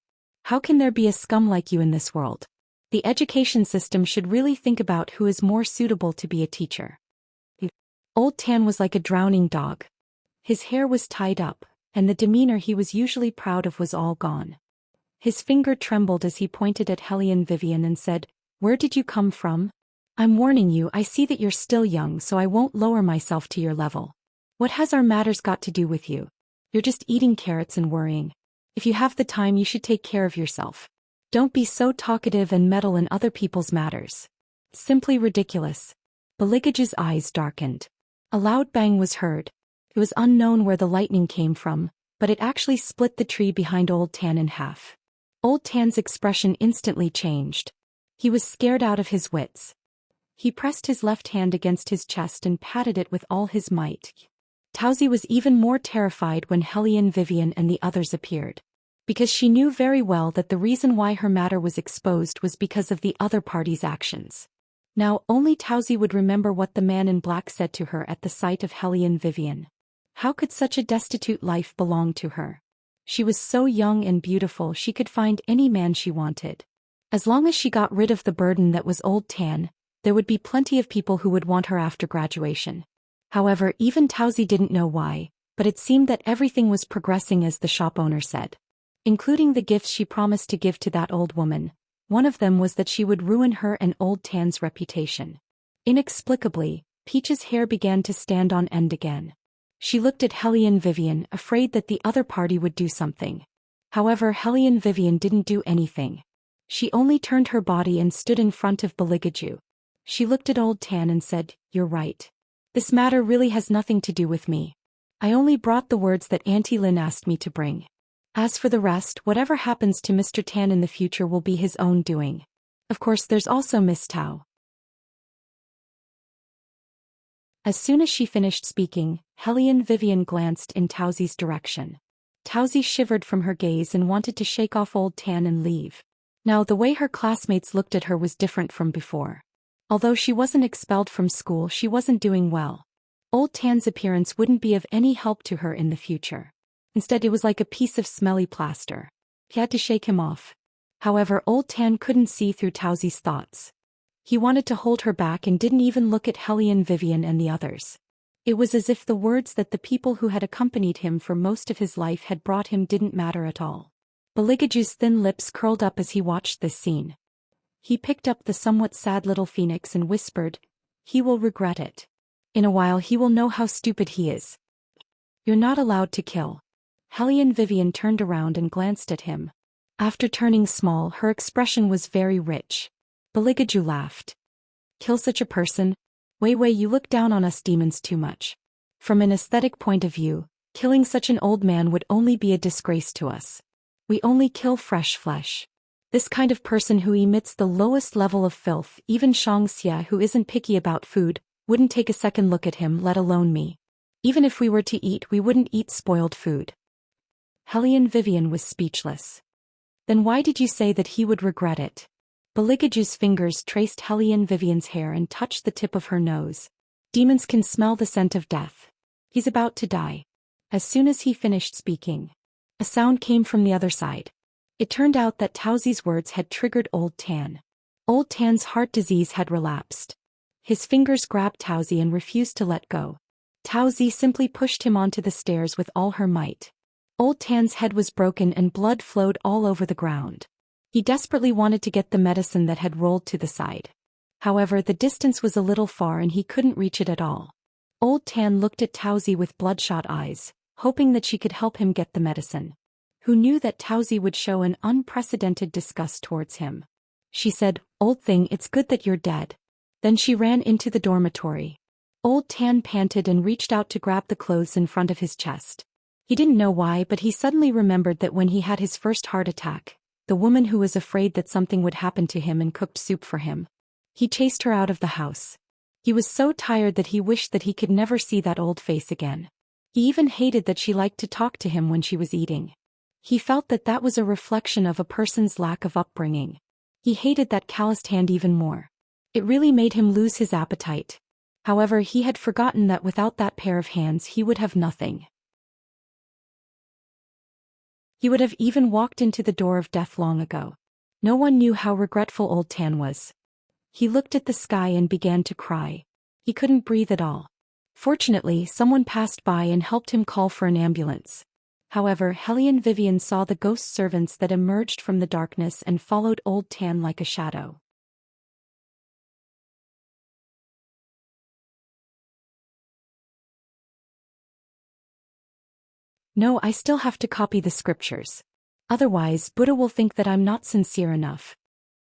How can there be a scum like you in this world? The education system should really think about who is more suitable to be a teacher." Old Tan was like a drowning dog. His hair was tied up, and the demeanor he was usually proud of was all gone. His finger trembled as he pointed at Hellion Vivian and said, "Where did you come from? I'm warning you, I see that you're still young, so I won't lower myself to your level. What has our matters got to do with you? You're just eating carrots and worrying. If you have the time, you should take care of yourself. Don't be so talkative and meddle in other people's matters. Simply ridiculous." Beligage's eyes darkened. A loud bang was heard. It was unknown where the lightning came from, but it actually split the tree behind Old Tan in half. Old Tan's expression instantly changed. He was scared out of his wits. He pressed his left hand against his chest and patted it with all his might. Towsey was even more terrified when Hellion Vivian and the others appeared. Because she knew very well that the reason why her matter was exposed was because of the other party's actions. Now only Towsey would remember what the man in black said to her at the sight of Hellion Vivian. How could such a destitute life belong to her? She was so young and beautiful she could find any man she wanted. As long as she got rid of the burden that was Old Tan, there would be plenty of people who would want her after graduation. However, even Towsey didn't know why, but it seemed that everything was progressing as the shop owner said. Including the gifts she promised to give to that old woman. One of them was that she would ruin her and Old Tan's reputation. Inexplicably, Peach's hair began to stand on end again. She looked at Hellion Vivian, afraid that the other party would do something. However, Hellion Vivian didn't do anything. She only turned her body and stood in front of Beligaju. She looked at Old Tan and said, "You're right. This matter really has nothing to do with me. I only brought the words that Auntie Lynn asked me to bring. As for the rest, whatever happens to Mr. Tan in the future will be his own doing. Of course, there's also Miss Tao." As soon as she finished speaking, Hellion Vivian glanced in Towsey's direction. Towsey shivered from her gaze and wanted to shake off Old Tan and leave. Now, the way her classmates looked at her was different from before. Although she wasn't expelled from school, she wasn't doing well. Old Tan's appearance wouldn't be of any help to her in the future. Instead, it was like a piece of smelly plaster. He had to shake him off. However, Old Tan couldn't see through Towsey's thoughts. He wanted to hold her back and didn't even look at Hellion Vivian and the others. It was as if the words that the people who had accompanied him for most of his life had brought him didn't matter at all. Beligaju's thin lips curled up as he watched this scene. He picked up the somewhat sad little phoenix and whispered, "He will regret it. In a while he will know how stupid he is. You're not allowed to kill." Hellion Vivian turned around and glanced at him. After turning small, her expression was very rich. Baligaju laughed. "Kill such a person? Wei, you look down on us demons too much. From an aesthetic point of view, killing such an old man would only be a disgrace to us. We only kill fresh flesh. This kind of person who emits the lowest level of filth, even Shangxia, who isn't picky about food, wouldn't take a second look at him, let alone me. Even if we were to eat, we wouldn't eat spoiled food." Hellion Vivian was speechless. "Then why did you say that he would regret it?" Baligaju's fingers traced Hellion Vivian's hair and touched the tip of her nose. "Demons can smell the scent of death. He's about to die." As soon as he finished speaking, a sound came from the other side. It turned out that Tauzi's words had triggered Old Tan. Old Tan's heart disease had relapsed. His fingers grabbed Tauzi and refused to let go. Tauzi simply pushed him onto the stairs with all her might. Old Tan's head was broken and blood flowed all over the ground. He desperately wanted to get the medicine that had rolled to the side. However, the distance was a little far and he couldn't reach it at all. Old Tan looked at Tauzi with bloodshot eyes, hoping that she could help him get the medicine. Who knew that Tauzi would show an unprecedented disgust towards him? She said, "Old thing, it's good that you're dead." Then she ran into the dormitory. Old Tan panted and reached out to grab the clothes in front of his chest. He didn't know why, but he suddenly remembered that when he had his first heart attack, the woman who was afraid that something would happen to him and cooked soup for him. He chased her out of the house. He was so tired that he wished that he could never see that old face again. He even hated that she liked to talk to him when she was eating. He felt that that was a reflection of a person's lack of upbringing. He hated that calloused hand even more. It really made him lose his appetite. However, he had forgotten that without that pair of hands he would have nothing. He would have even walked into the door of death long ago. No one knew how regretful Old Tan was. He looked at the sky and began to cry. He couldn't breathe at all. Fortunately, someone passed by and helped him call for an ambulance. However, Hellion Vivian saw the ghost servants that emerged from the darkness and followed Old Tan like a shadow. "No, I still have to copy the scriptures. Otherwise, Buddha will think that I'm not sincere enough."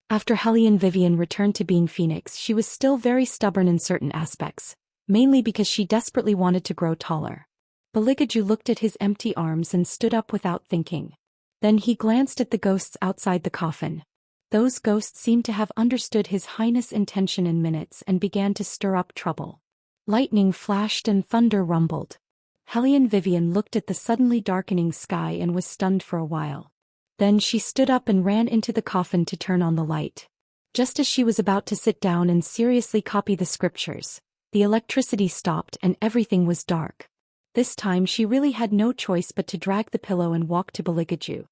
After Hellion Vivian returned to being Phoenix, she was still very stubborn in certain aspects, mainly because she desperately wanted to grow taller. Baligaju looked at his empty arms and stood up without thinking. Then he glanced at the ghosts outside the coffin. Those ghosts seemed to have understood His Highness' intention in minutes and began to stir up trouble. Lightning flashed and thunder rumbled. Hellion Vivian looked at the suddenly darkening sky and was stunned for a while. Then she stood up and ran into the coffin to turn on the light. Just as she was about to sit down and seriously copy the scriptures, the electricity stopped and everything was dark. This time she really had no choice but to drag the pillow and walk to Baligaju.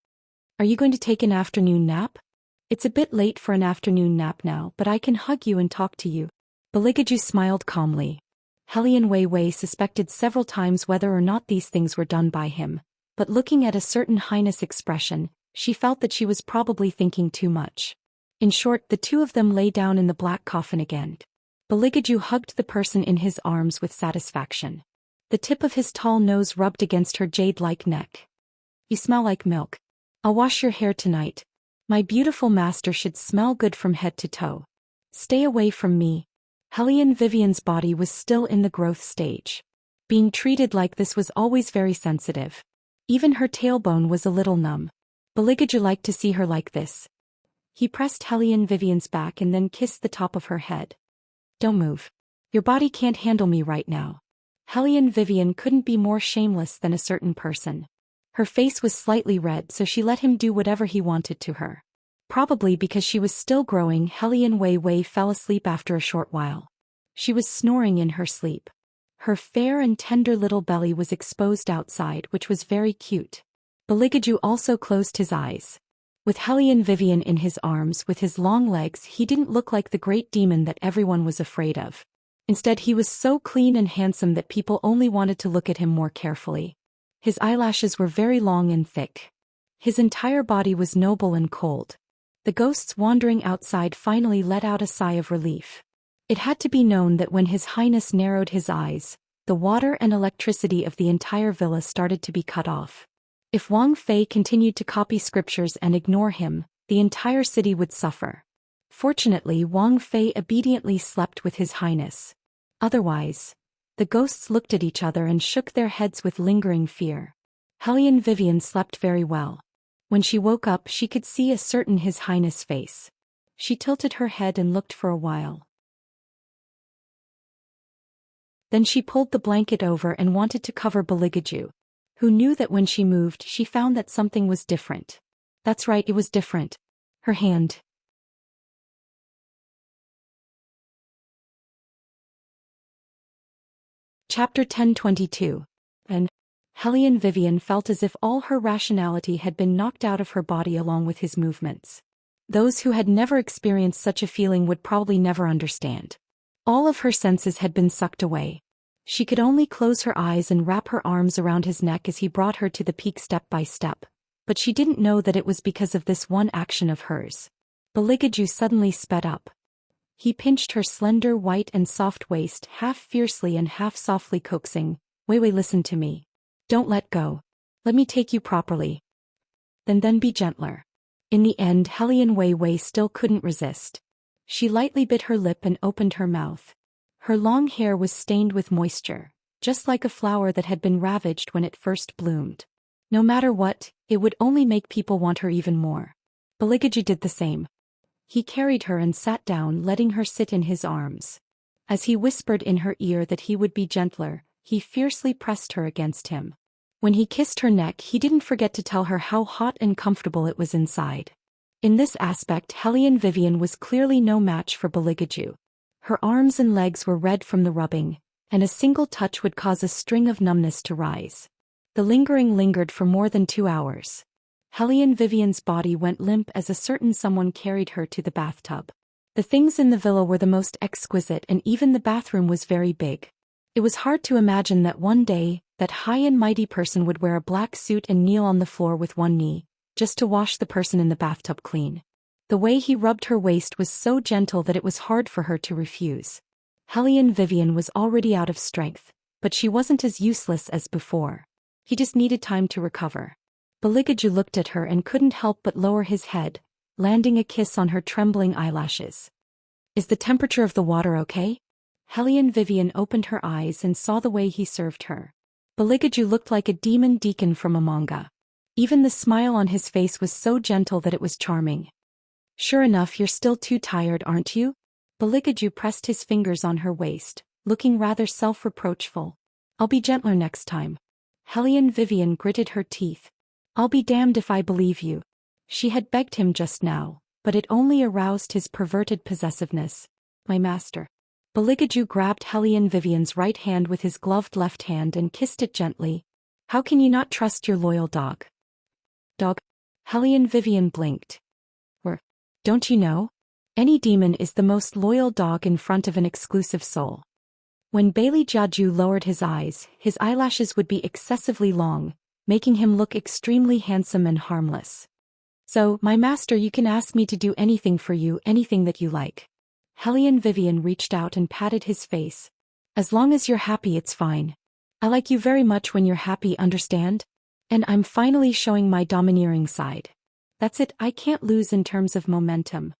"Are you going to take an afternoon nap?" "It's a bit late for an afternoon nap now, but I can hug you and talk to you." Baligaju smiled calmly. Hellion Wei suspected several times whether or not these things were done by him, but looking at a certain highness expression, she felt that she was probably thinking too much. In short, the two of them lay down in the black coffin again. Baligaju hugged the person in his arms with satisfaction. The tip of his tall nose rubbed against her jade-like neck. "You smell like milk. I'll wash your hair tonight. My beautiful master should smell good from head to toe. Stay away from me." Hellion Vivian's body was still in the growth stage. Being treated like this was always very sensitive. Even her tailbone was a little numb. Baligaju liked to see her like this. He pressed Hellion Vivian's back and then kissed the top of her head. "Don't move. Your body can't handle me right now." Hellion Vivian couldn't be more shameless than a certain person. Her face was slightly red, so she let him do whatever he wanted to her. Probably because she was still growing, Hellion Wei fell asleep after a short while. She was snoring in her sleep. Her fair and tender little belly was exposed outside, which was very cute. Baligaju also closed his eyes. With Hellion Vivian in his arms with his long legs, he didn't look like the great demon that everyone was afraid of. Instead, he was so clean and handsome that people only wanted to look at him more carefully. His eyelashes were very long and thick. His entire body was noble and cold. The ghosts wandering outside finally let out a sigh of relief. It had to be known that when His Highness narrowed his eyes, the water and electricity of the entire villa started to be cut off. If Wang Fei continued to copy scriptures and ignore him, the entire city would suffer. Fortunately, Wang Fei obediently slept with His Highness. Otherwise, the ghosts looked at each other and shook their heads with lingering fear. Hellion Vivian slept very well. When she woke up, she could see a certain His Highness face. She tilted her head and looked for a while. Then she pulled the blanket over and wanted to cover Beligaju, who knew that when she moved she found that something was different. That's right, it was different. Her hand. Chapter 10:22. And Hellion Vivian felt as if all her rationality had been knocked out of her body along with his movements. Those who had never experienced such a feeling would probably never understand. All of her senses had been sucked away. She could only close her eyes and wrap her arms around his neck as he brought her to the peak step by step, but she didn't know that it was because of this one action of hers. Beligaju suddenly sped up. He pinched her slender white and soft waist, half fiercely and half softly coaxing. Wei, listen to me. Don't let go. Let me take you properly. Then be gentler. In the end, Hellion Wei still couldn't resist. She lightly bit her lip and opened her mouth. Her long hair was stained with moisture, just like a flower that had been ravaged when it first bloomed. No matter what, it would only make people want her even more. Beligaju did the same. He carried her and sat down, letting her sit in his arms. As he whispered in her ear that he would be gentler, he fiercely pressed her against him. When he kissed her neck, he didn't forget to tell her how hot and comfortable it was inside. In this aspect, Hellion Vivian was clearly no match for Beligaju. Her arms and legs were red from the rubbing, and a single touch would cause a string of numbness to rise. The lingering lingered for more than 2 hours. Hellion Vivian's body went limp as a certain someone carried her to the bathtub. The things in the villa were the most exquisite, and even the bathroom was very big. It was hard to imagine that one day, that high and mighty person would wear a black suit and kneel on the floor with one knee, just to wash the person in the bathtub clean. The way he rubbed her waist was so gentle that it was hard for her to refuse. Hellion Vivian was already out of strength, but she wasn't as useless as before. He just needed time to recover. Beligaju looked at her and couldn't help but lower his head, landing a kiss on her trembling eyelashes. Is the temperature of the water okay? Hellion Vivian opened her eyes and saw the way he served her. Beligaju looked like a demon deacon from a manga. Even the smile on his face was so gentle that it was charming. Sure enough, you're still too tired, aren't you? Beligaju pressed his fingers on her waist, looking rather self-reproachful. I'll be gentler next time. Hellion Vivian gritted her teeth. I'll be damned if I believe you. She had begged him just now, but it only aroused his perverted possessiveness. My master. Beligaju grabbed Hellion Vivian's right hand with his gloved left hand and kissed it gently. How can you not trust your loyal dog? Dog? Hellion Vivian blinked. Don't you know? Any demon is the most loyal dog in front of an exclusive soul. When Bailey Jiaju lowered his eyes, his eyelashes would be excessively long, making him look extremely handsome and harmless. So, my master, you can ask me to do anything for you, anything that you like. Hellion Vivian reached out and patted his face. As long as you're happy, it's fine. I like you very much when you're happy, understand? And I'm finally showing my domineering side. That's it, I can't lose in terms of momentum.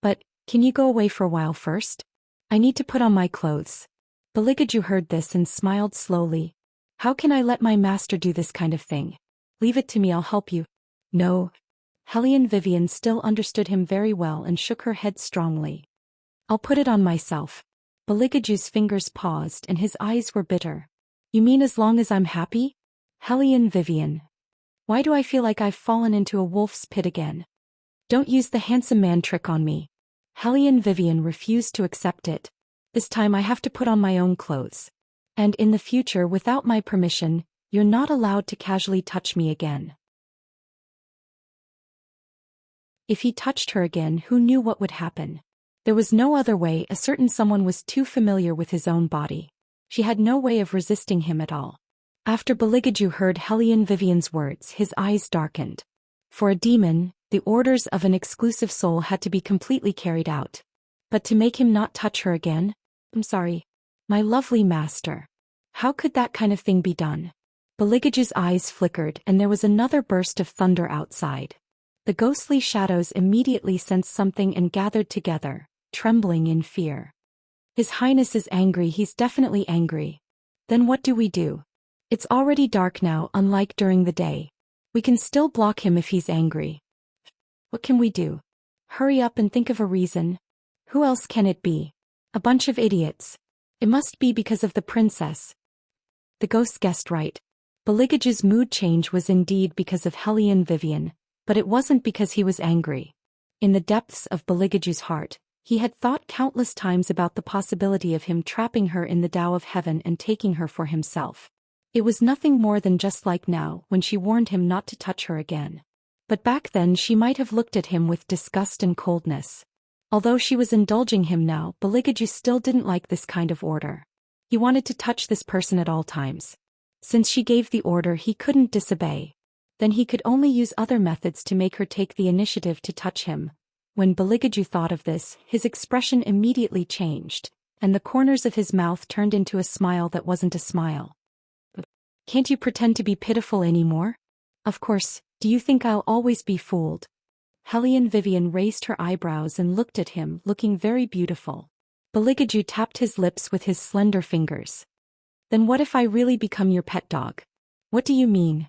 But, can you go away for a while first? I need to put on my clothes. Beligaju heard this and smiled slowly. How can I let my master do this kind of thing? Leave it to me, I'll help you. No. Hellion Vivian still understood him very well and shook her head strongly. I'll put it on myself. Beligaju's fingers paused and his eyes were bitter. You mean as long as I'm happy? Hellion Vivian. Why do I feel like I've fallen into a wolf's pit again? Don't use the handsome man trick on me. Hellion Vivian refused to accept it. This time I have to put on my own clothes. And in the future, without my permission, you're not allowed to casually touch me again. If he touched her again, who knew what would happen? There was no other way, a certain someone was too familiar with his own body. She had no way of resisting him at all. After Beligaju heard Hellion Vivian's words, his eyes darkened. For a demon, The orders of an exclusive soul had to be completely carried out. But to make him not touch her again? I'm sorry. My lovely master. How could that kind of thing be done? Beligaju's eyes flickered and there was another burst of thunder outside. The ghostly shadows immediately sensed something and gathered together, trembling in fear. His Highness is angry, he's definitely angry. Then what do we do? It's already dark now, unlike during the day. We can still block him if he's angry. What can we do? Hurry up and think of a reason. Who else can it be? A bunch of idiots. It must be because of the princess. The ghost guessed right. Beligaju's mood change was indeed because of Hellion Vivian, but it wasn't because he was angry. In the depths of Beligaju's heart, he had thought countless times about the possibility of him trapping her in the Tao of Heaven and taking her for himself. It was nothing more than just like now when she warned him not to touch her again. But back then she might have looked at him with disgust and coldness. Although she was indulging him now, Beligaju still didn't like this kind of order. He wanted to touch this person at all times. Since she gave the order, he couldn't disobey. Then he could only use other methods to make her take the initiative to touch him. When Beligaju thought of this, his expression immediately changed, and the corners of his mouth turned into a smile that wasn't a smile. Can't you pretend to be pitiful anymore? Of course, do you think I'll always be fooled? Hellion Vivian raised her eyebrows and looked at him, looking very beautiful. Beligaju tapped his lips with his slender fingers. Then what if I really become your pet dog? What do you mean?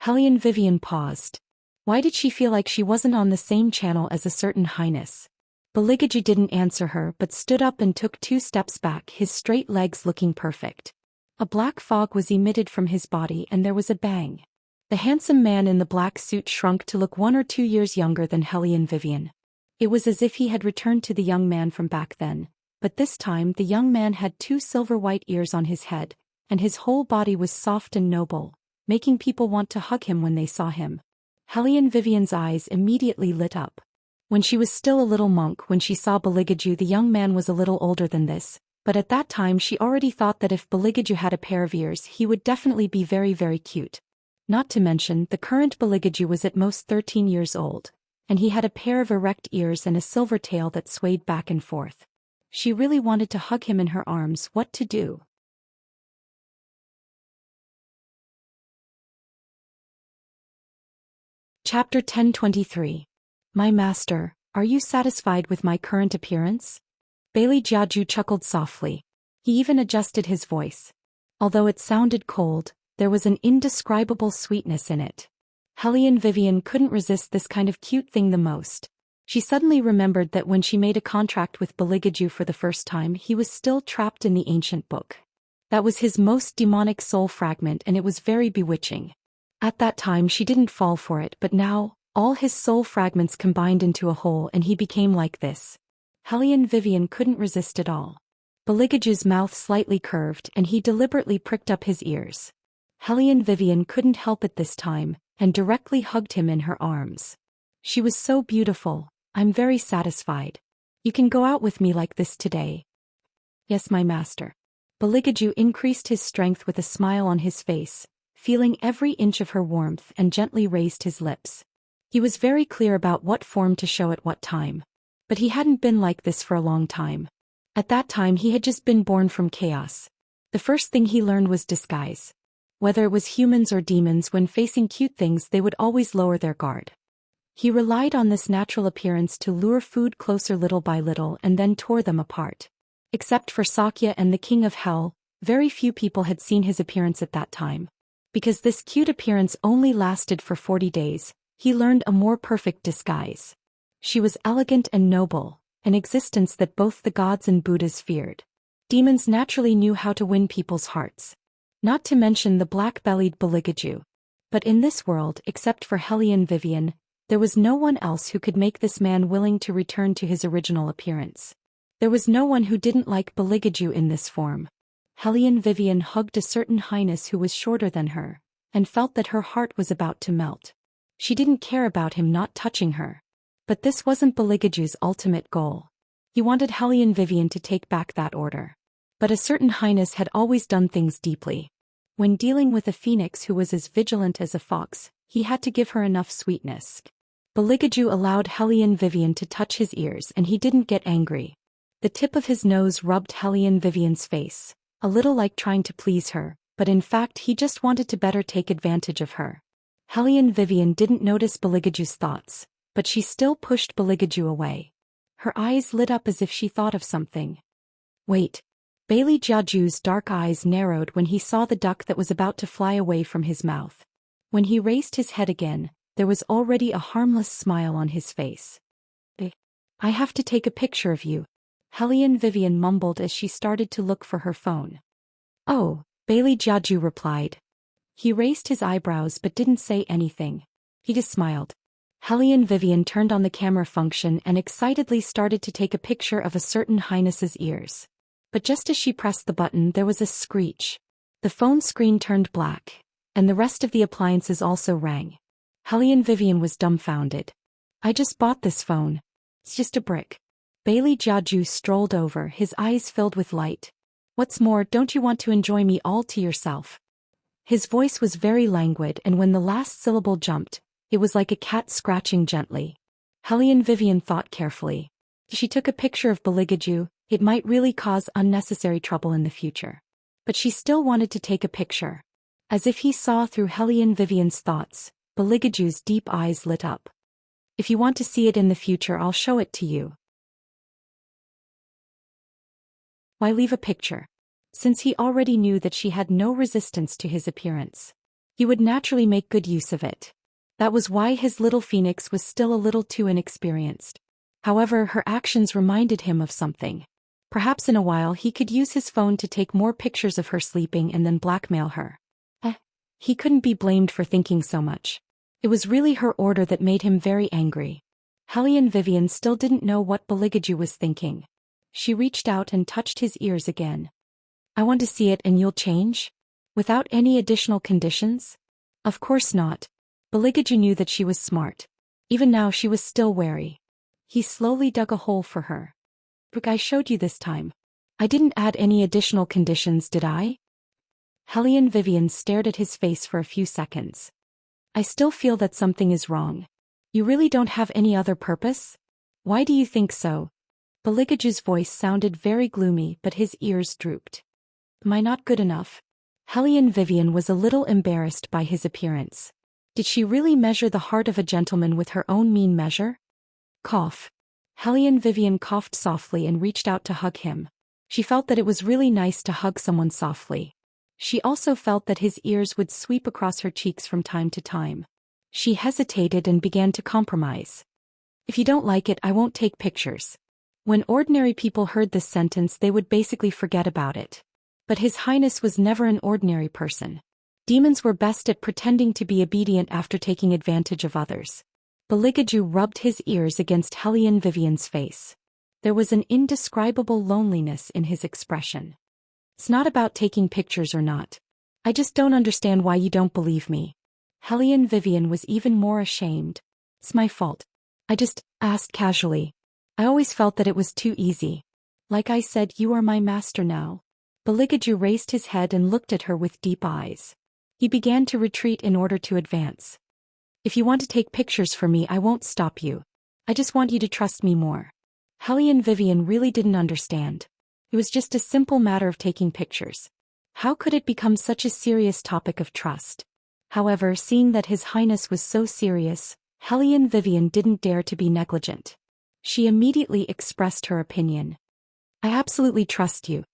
Hellion Vivian paused. Why did she feel like she wasn't on the same channel as a certain highness? Beligaju didn't answer her but stood up and took 2 steps back, his straight legs looking perfect. A black fog was emitted from his body and there was a bang. The handsome man in the black suit shrunk to look 1 or 2 years younger than Hellion Vivian. It was as if he had returned to the young man from back then, but this time the young man had 2 silver-white ears on his head, and his whole body was soft and noble, making people want to hug him when they saw him. Hellion Vivian's eyes immediately lit up. When she was still a little monk, when she saw Beligaju, the young man was a little older than this, but at that time she already thought that if Beligaju had a pair of ears he would definitely be very very cute. Not to mention, the current Beligaju was at most 13 years old, and he had a pair of erect ears and a silver tail that swayed back and forth. She really wanted to hug him in her arms. What to do? Chapter 1023. My master, are you satisfied with my current appearance? Bailey Jiaju chuckled softly. He even adjusted his voice. Although it sounded cold, there was an indescribable sweetness in it. Hellion Vivian couldn't resist this kind of cute thing the most. She suddenly remembered that when she made a contract with Beligaju for the first time, he was still trapped in the ancient book. That was his most demonic soul fragment and it was very bewitching. At that time she didn't fall for it, but now, all his soul fragments combined into a whole and he became like this. Hellion Vivian couldn't resist at all. Beligaju's mouth slightly curved and he deliberately pricked up his ears. Hellion Vivian couldn't help it this time, and directly hugged him in her arms. She was so beautiful. I'm very satisfied. You can go out with me like this today. Yes, my master. Beligaju increased his strength with a smile on his face, feeling every inch of her warmth, and gently raised his lips. He was very clear about what form to show at what time. But he hadn't been like this for a long time. At that time he had just been born from chaos. The first thing he learned was disguise. Whether it was humans or demons, when facing cute things they would always lower their guard. He relied on this natural appearance to lure food closer little by little and then tore them apart. Except for Sakya and the King of Hell, very few people had seen his appearance at that time. Because this cute appearance only lasted for 40 days, he learned a more perfect disguise. She was elegant and noble, an existence that both the gods and Buddhas feared. Demons naturally knew how to win people's hearts. Not to mention the black-bellied Beligaju. But in this world, except for Hellion Vivian, there was no one else who could make this man willing to return to his original appearance. There was no one who didn't like Beligaju in this form. Hellion Vivian hugged a certain highness who was shorter than her, and felt that her heart was about to melt. She didn't care about him not touching her. But this wasn't Beligaju's ultimate goal. He wanted Hellion Vivian to take back that order. But a certain highness had always done things deeply. When dealing with a phoenix who was as vigilant as a fox, he had to give her enough sweetness. Beligaju allowed Hellion Vivian to touch his ears and he didn't get angry. The tip of his nose rubbed Hellion Vivian's face, a little like trying to please her, but in fact he just wanted to better take advantage of her. Hellion Vivian didn't notice Beligaju's thoughts, but she still pushed Beligaju away. Her eyes lit up as if she thought of something. Wait. Bailey Jiaju's dark eyes narrowed when he saw the duck that was about to fly away from his mouth. When he raised his head again, there was already a harmless smile on his face. I have to take a picture of you, Hellion Vivian mumbled as she started to look for her phone. Oh, Bailey Jiaju replied. He raised his eyebrows but didn't say anything. He just smiled. Hellion Vivian turned on the camera function and excitedly started to take a picture of a certain highness's ears. But just as she pressed the button there was a screech. The phone screen turned black, and the rest of the appliances also rang. Hellion Vivian was dumbfounded. I just bought this phone. It's just a brick. Bailey Jiaju strolled over, his eyes filled with light. What's more, don't you want to enjoy me all to yourself? His voice was very languid, and when the last syllable jumped, it was like a cat scratching gently. Hellion Vivian thought carefully. She took a picture of Beligaju. It might really cause unnecessary trouble in the future. But she still wanted to take a picture. As if he saw through Hellion Vivian's thoughts, Beligaju's deep eyes lit up. If you want to see it in the future, I'll show it to you. Why leave a picture? Since he already knew that she had no resistance to his appearance, he would naturally make good use of it. That was why his little phoenix was still a little too inexperienced. However, her actions reminded him of something. Perhaps in a while he could use his phone to take more pictures of her sleeping and then blackmail her. He couldn't be blamed for thinking so much. It was really her order that made him very angry. Hellion Vivian still didn't know what Beligaju was thinking. She reached out and touched his ears again. I want to see it and you'll change? Without any additional conditions? Of course not. Beligaju knew that she was smart. Even now she was still wary. He slowly dug a hole for her. Look, I showed you this time. I didn't add any additional conditions, did I? Hellion Vivian stared at his face for a few seconds. I still feel that something is wrong. You really don't have any other purpose? Why do you think so? Beligaju's voice sounded very gloomy, but his ears drooped. Am I not good enough? Hellion Vivian was a little embarrassed by his appearance. Did she really measure the heart of a gentleman with her own mean measure? Cough. Hellion Vivian coughed softly and reached out to hug him. She felt that it was really nice to hug someone softly. She also felt that his ears would sweep across her cheeks from time to time. She hesitated and began to compromise. If you don't like it, I won't take pictures. When ordinary people heard this sentence, they would basically forget about it. But His Highness was never an ordinary person. Demons were best at pretending to be obedient after taking advantage of others. Beligaju rubbed his ears against Hellion Vivian's face. There was an indescribable loneliness in his expression. It's not about taking pictures or not. I just don't understand why you don't believe me. Hellion Vivian was even more ashamed. It's my fault. I just asked casually. I always felt that it was too easy. Like I said, you are my master now. Beligaju raised his head and looked at her with deep eyes. He began to retreat in order to advance. If you want to take pictures for me, I won't stop you. I just want you to trust me more. Hellion Vivian really didn't understand. It was just a simple matter of taking pictures. How could it become such a serious topic of trust? However, seeing that His Highness was so serious, Hellion Vivian didn't dare to be negligent. She immediately expressed her opinion. I absolutely trust you.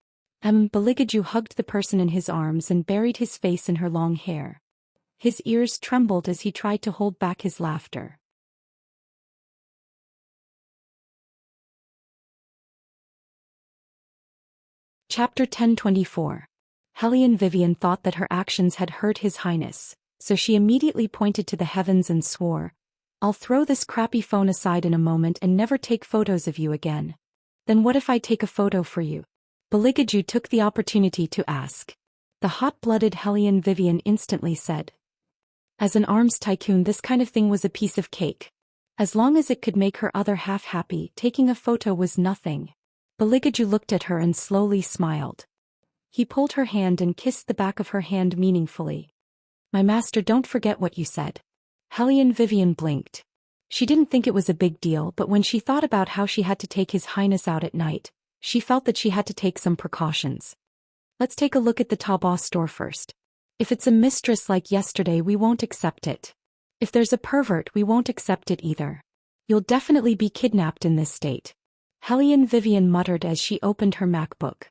Beligaju hugged the person in his arms and buried his face in her long hair. His ears trembled as he tried to hold back his laughter. Chapter 1024. Hellion Vivian thought that her actions had hurt His Highness, so she immediately pointed to the heavens and swore, I'll throw this crappy phone aside in a moment and never take photos of you again. Then what if I take a photo for you? Beligaju took the opportunity to ask. The hot-blooded Hellion Vivian instantly said, as an arms tycoon, this kind of thing was a piece of cake. As long as it could make her other half happy, taking a photo was nothing. Beligaju looked at her and slowly smiled. He pulled her hand and kissed the back of her hand meaningfully. My master, don't forget what you said. Hellion Vivian blinked. She didn't think it was a big deal, but when she thought about how she had to take His Highness out at night, she felt that she had to take some precautions. Let's take a look at the Taobao store first. If it's a mistress like yesterday, we won't accept it. If there's a pervert, we won't accept it either. You'll definitely be kidnapped in this state. Hellion Vivian muttered as she opened her MacBook.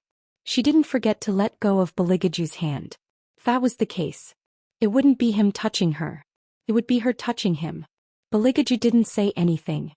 She didn't forget to let go of Baligaju's hand. If that was the case, it wouldn't be him touching her. It would be her touching him. Baligaju didn't say anything.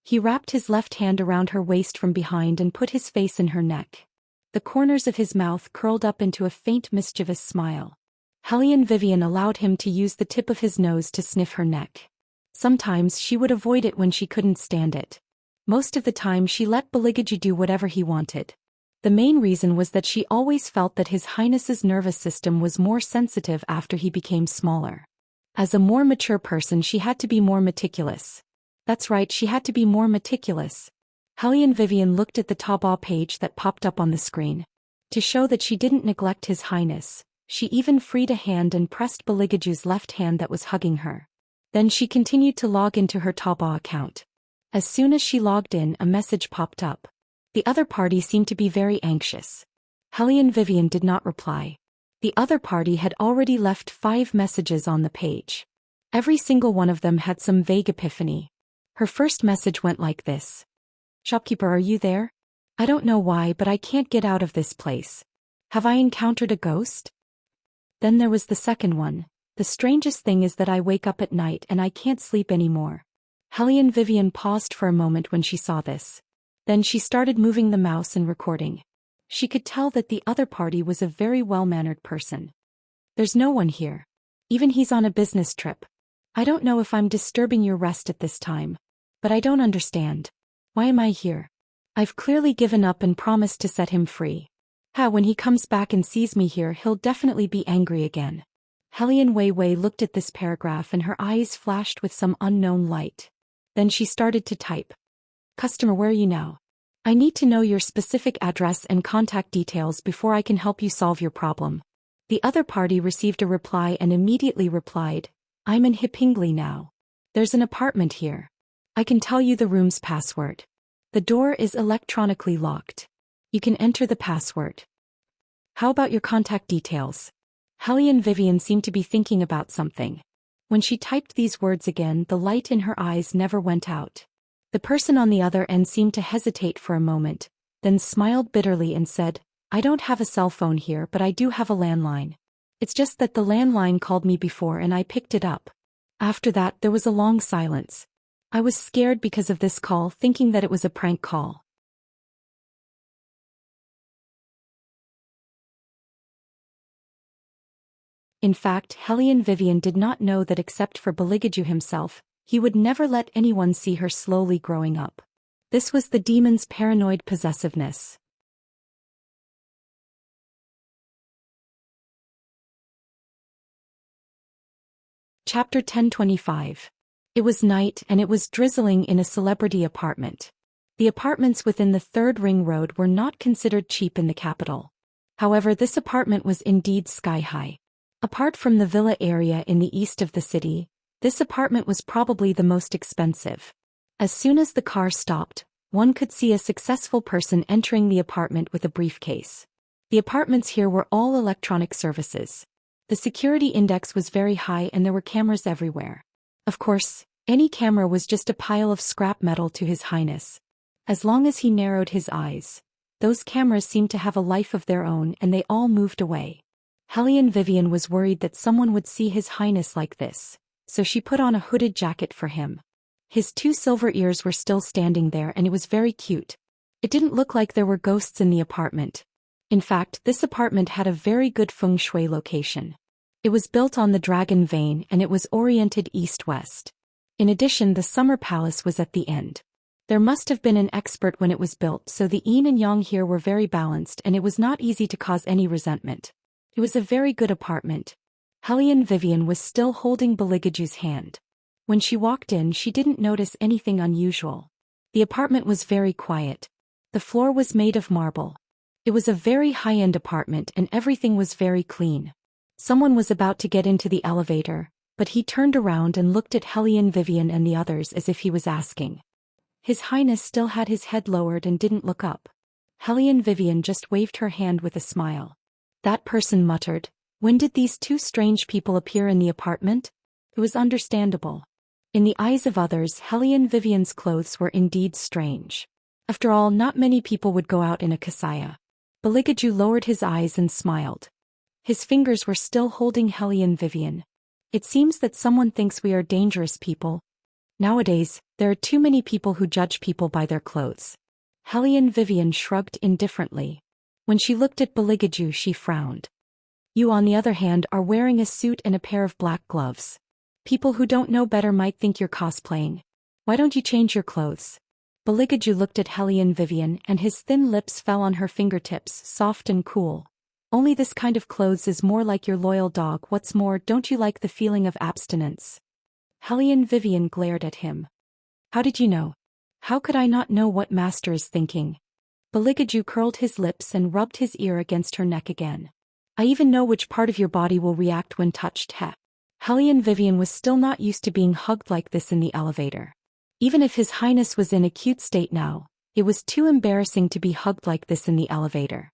He wrapped his left hand around her waist from behind and put his face in her neck. The corners of his mouth curled up into a faint mischievous smile. Hellion Vivian allowed him to use the tip of his nose to sniff her neck. Sometimes she would avoid it when she couldn't stand it. Most of the time she let Baligaju do whatever he wanted. The main reason was that she always felt that His Highness's nervous system was more sensitive after he became smaller. As a more mature person, she had to be more meticulous. That's right, she had to be more meticulous. Hellion Vivian looked at the Taobao page that popped up on the screen. To show that she didn't neglect His Highness, she even freed a hand and pressed Baligaju's left hand that was hugging her. Then she continued to log into her Taobao account. As soon as she logged in, a message popped up. The other party seemed to be very anxious. Hellion Vivian did not reply. The other party had already left 5 messages on the page. Every single one of them had some vague epiphany. Her first message went like this. Shopkeeper, are you there? I don't know why, but I can't get out of this place. Have I encountered a ghost? Then there was the second one. The strangest thing is that I wake up at night and I can't sleep anymore. Hellion Vivian paused for a moment when she saw this. Then she started moving the mouse and recording. She could tell that the other party was a very well-mannered person. There's no one here. Even he's on a business trip. I don't know if I'm disturbing your rest at this time. But I don't understand. Why am I here? I've clearly given up and promised to set him free. When he comes back and sees me here, he'll definitely be angry again. Hellion Wei looked at this paragraph and her eyes flashed with some unknown light. Then she started to type. Customer, where are you now? I need to know your specific address and contact details before I can help you solve your problem. The other party received a reply and immediately replied, I'm in Hipingli now. There's an apartment here. I can tell you the room's password. The door is electronically locked. You can enter the password. How about your contact details? Hellion Vivian seemed to be thinking about something. When she typed these words again, the light in her eyes never went out. The person on the other end seemed to hesitate for a moment, then smiled bitterly and said, I don't have a cell phone here, but I do have a landline. It's just that the landline called me before and I picked it up. After that, there was a long silence. I was scared because of this call, thinking that it was a prank call. In fact, Hellion Vivian did not know that except for Baligaju himself, he would never let anyone see her slowly growing up. This was the demon's paranoid possessiveness. Chapter 1025. It was night and it was drizzling in a celebrity apartment. The apartments within the Third Ring Road were not considered cheap in the capital. However, this apartment was indeed sky-high. Apart from the villa area in the east of the city, this apartment was probably the most expensive. As soon as the car stopped, one could see a successful person entering the apartment with a briefcase. The apartments here were all electronic services. The security index was very high and there were cameras everywhere. Of course, any camera was just a pile of scrap metal to His Highness. As long as he narrowed his eyes, those cameras seemed to have a life of their own and they all moved away. Hellion Vivian was worried that someone would see His Highness like this, so she put on a hooded jacket for him. His 2 silver ears were still standing there and it was very cute. It didn't look like there were ghosts in the apartment. In fact, this apartment had a very good feng shui location. It was built on the Dragon Vein and it was oriented east-west. In addition, the summer palace was at the end. There must have been an expert when it was built, so the yin and yang here were very balanced and it was not easy to cause any resentment. It was a very good apartment. Hellion Vivian was still holding Baligaju's hand. When she walked in, she didn't notice anything unusual. The apartment was very quiet. The floor was made of marble. It was a very high-end apartment and everything was very clean. Someone was about to get into the elevator, but he turned around and looked at Hellion, Vivian and the others as if he was asking. His Highness still had his head lowered and didn't look up. Hellion Vivian just waved her hand with a smile. That person muttered, "When did these two strange people appear in the apartment?" It was understandable. In the eyes of others, Hellion Vivian's clothes were indeed strange. After all, not many people would go out in a kasaya. Baligaju lowered his eyes and smiled. His fingers were still holding Hellion Vivian. It seems that someone thinks we are dangerous people. Nowadays, there are too many people who judge people by their clothes. Hellion Vivian shrugged indifferently. When she looked at Baligaju, she frowned. You, on the other hand, are wearing a suit and a pair of black gloves. People who don't know better might think you're cosplaying. Why don't you change your clothes? Baligaju looked at Hellion Vivian and his thin lips fell on her fingertips, soft and cool. Only this kind of clothes is more like your loyal dog. What's more, don't you like the feeling of abstinence? Hellion Vivian glared at him. How did you know? How could I not know what master is thinking? Baligaju curled his lips and rubbed his ear against her neck again. I even know which part of your body will react when touched. Hellion Vivian was still not used to being hugged like this in the elevator. Even if His Highness was in a cute state now, it was too embarrassing to be hugged like this in the elevator.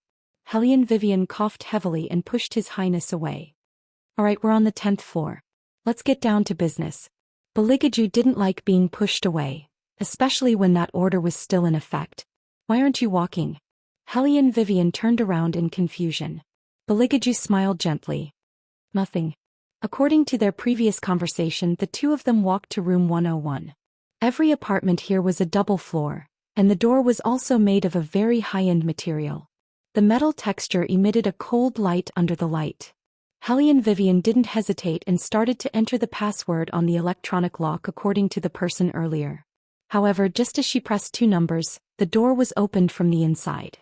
Hellion Vivian coughed heavily and pushed His Highness away. Alright, we're on the 10th floor. Let's get down to business. Baligaju didn't like being pushed away, especially when that order was still in effect. Why aren't you walking? Hellion Vivian turned around in confusion. Baligaju smiled gently. Nothing. According to their previous conversation, the two of them walked to room 101. Every apartment here was a double floor, and the door was also made of a very high-end material. The metal texture emitted a cold light under the light. Hellion Vivian didn't hesitate and started to enter the password on the electronic lock according to the person earlier. However, just as she pressed 2 numbers, the door was opened from the inside.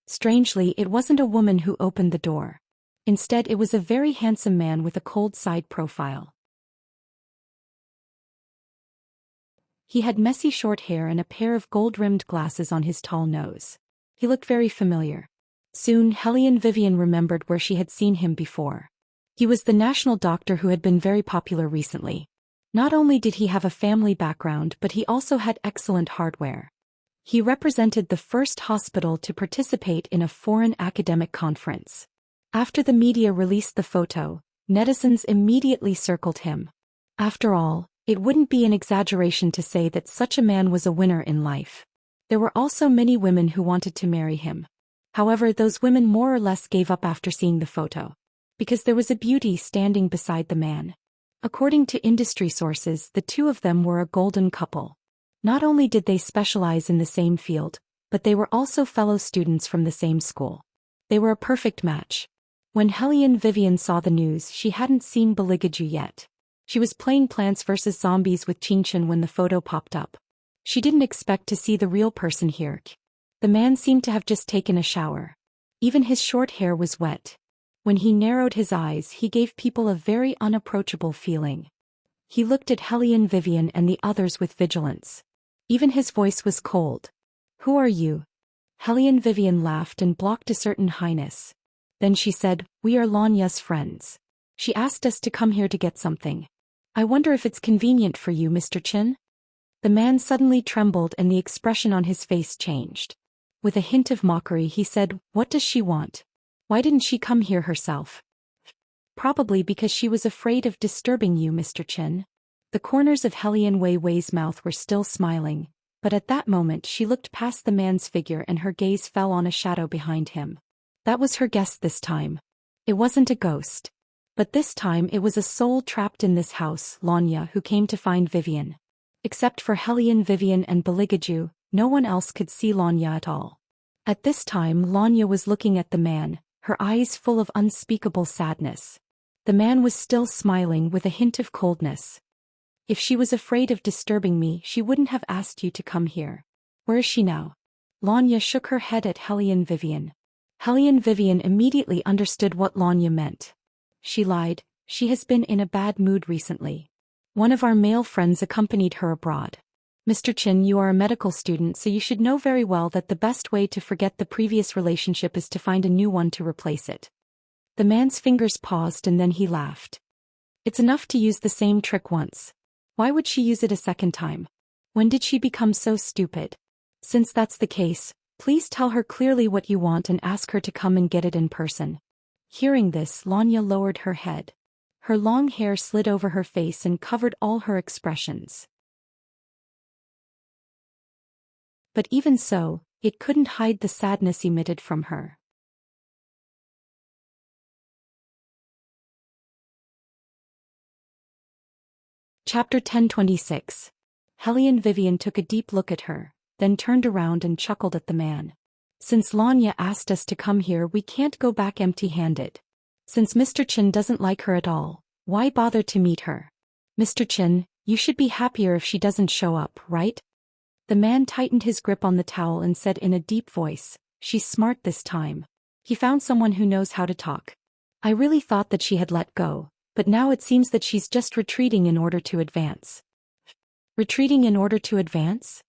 Strangely, it wasn't a woman who opened the door. Instead, it was a very handsome man with a cold side profile. He had messy short hair and a pair of gold-rimmed glasses on his tall nose. He looked very familiar. Soon, Hellion Vivian remembered where she had seen him before. He was the national doctor who had been very popular recently. Not only did he have a family background, but he also had excellent hardware. He represented the first hospital to participate in a foreign academic conference. After the media released the photo, netizens immediately circled him. After all, it wouldn't be an exaggeration to say that such a man was a winner in life. There were also many women who wanted to marry him. However, those women more or less gave up after seeing the photo. Because there was a beauty standing beside the man. According to industry sources, the two of them were a golden couple. Not only did they specialize in the same field, but they were also fellow students from the same school. They were a perfect match. When Hellion Vivian saw the news, she hadn't seen Baligaju yet. She was playing Plants vs. Zombies with Chinchin when the photo popped up. She didn't expect to see the real person here. The man seemed to have just taken a shower. Even his short hair was wet. When he narrowed his eyes, he gave people a very unapproachable feeling. He looked at Hellion Vivian and the others with vigilance. Even his voice was cold. Who are you? Hellion Vivian laughed and blocked a certain highness. Then she said, we are Lanya's friends. She asked us to come here to get something. I wonder if it's convenient for you, Mr. Chin? The man suddenly trembled and the expression on his face changed. With a hint of mockery he said, what does she want? Why didn't she come here herself? Probably because she was afraid of disturbing you, Mr. Chin. The corners of Hellion Wei's mouth were still smiling, but at that moment she looked past the man's figure and her gaze fell on a shadow behind him. That was her guess this time. It wasn't a ghost. But this time it was a soul trapped in this house, Lanya, who came to find Vivian. Except for Hellion Vivian and Baligaju, no one else could see Lanya at all. At this time Lanya was looking at the man, her eyes full of unspeakable sadness. The man was still smiling with a hint of coldness. If she was afraid of disturbing me, she wouldn't have asked you to come here. Where is she now? Lanya shook her head at Hellion Vivian. Hellion Vivian immediately understood what Lanya meant. She lied, she has been in a bad mood recently. One of our male friends accompanied her abroad. Mr. Chin, you are a medical student, so you should know very well that the best way to forget the previous relationship is to find a new one to replace it. The man's fingers paused and then he laughed. It's enough to use the same trick once. Why would she use it a second time? When did she become so stupid? Since that's the case, please tell her clearly what you want and ask her to come and get it in person. Hearing this, Lanya lowered her head. Her long hair slid over her face and covered all her expressions. But even so, it couldn't hide the sadness emitted from her. Chapter 1026. Hellion Vivian took a deep look at her, then turned around and chuckled at the man. Since Lanya asked us to come here, we can't go back empty-handed. Since Mr. Chin doesn't like her at all, why bother to meet her? Mr. Chin, you should be happier if she doesn't show up, right? The man tightened his grip on the towel and said in a deep voice, she's smart this time. He found someone who knows how to talk. I really thought that she had let go, but now it seems that she's just retreating in order to advance. Retreating in order to advance?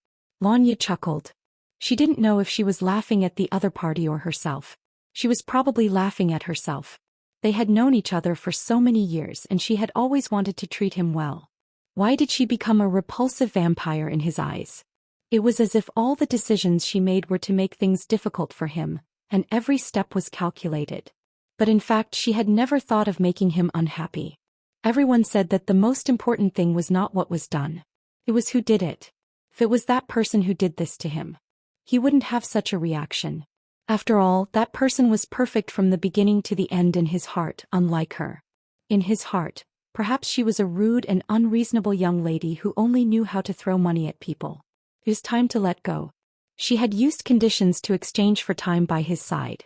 Lanya chuckled. She didn't know if she was laughing at the other party or herself. She was probably laughing at herself. They had known each other for so many years and she had always wanted to treat him well. Why did she become a repulsive vampire in his eyes? It was as if all the decisions she made were to make things difficult for him, and every step was calculated. But in fact she had never thought of making him unhappy. Everyone said that the most important thing was not what was done. It was who did it. If it was that person who did this to him, he wouldn't have such a reaction. After all, that person was perfect from the beginning to the end in his heart, unlike her. In his heart, perhaps she was a rude and unreasonable young lady who only knew how to throw money at people. It was time to let go. She had used conditions to exchange for time by his side.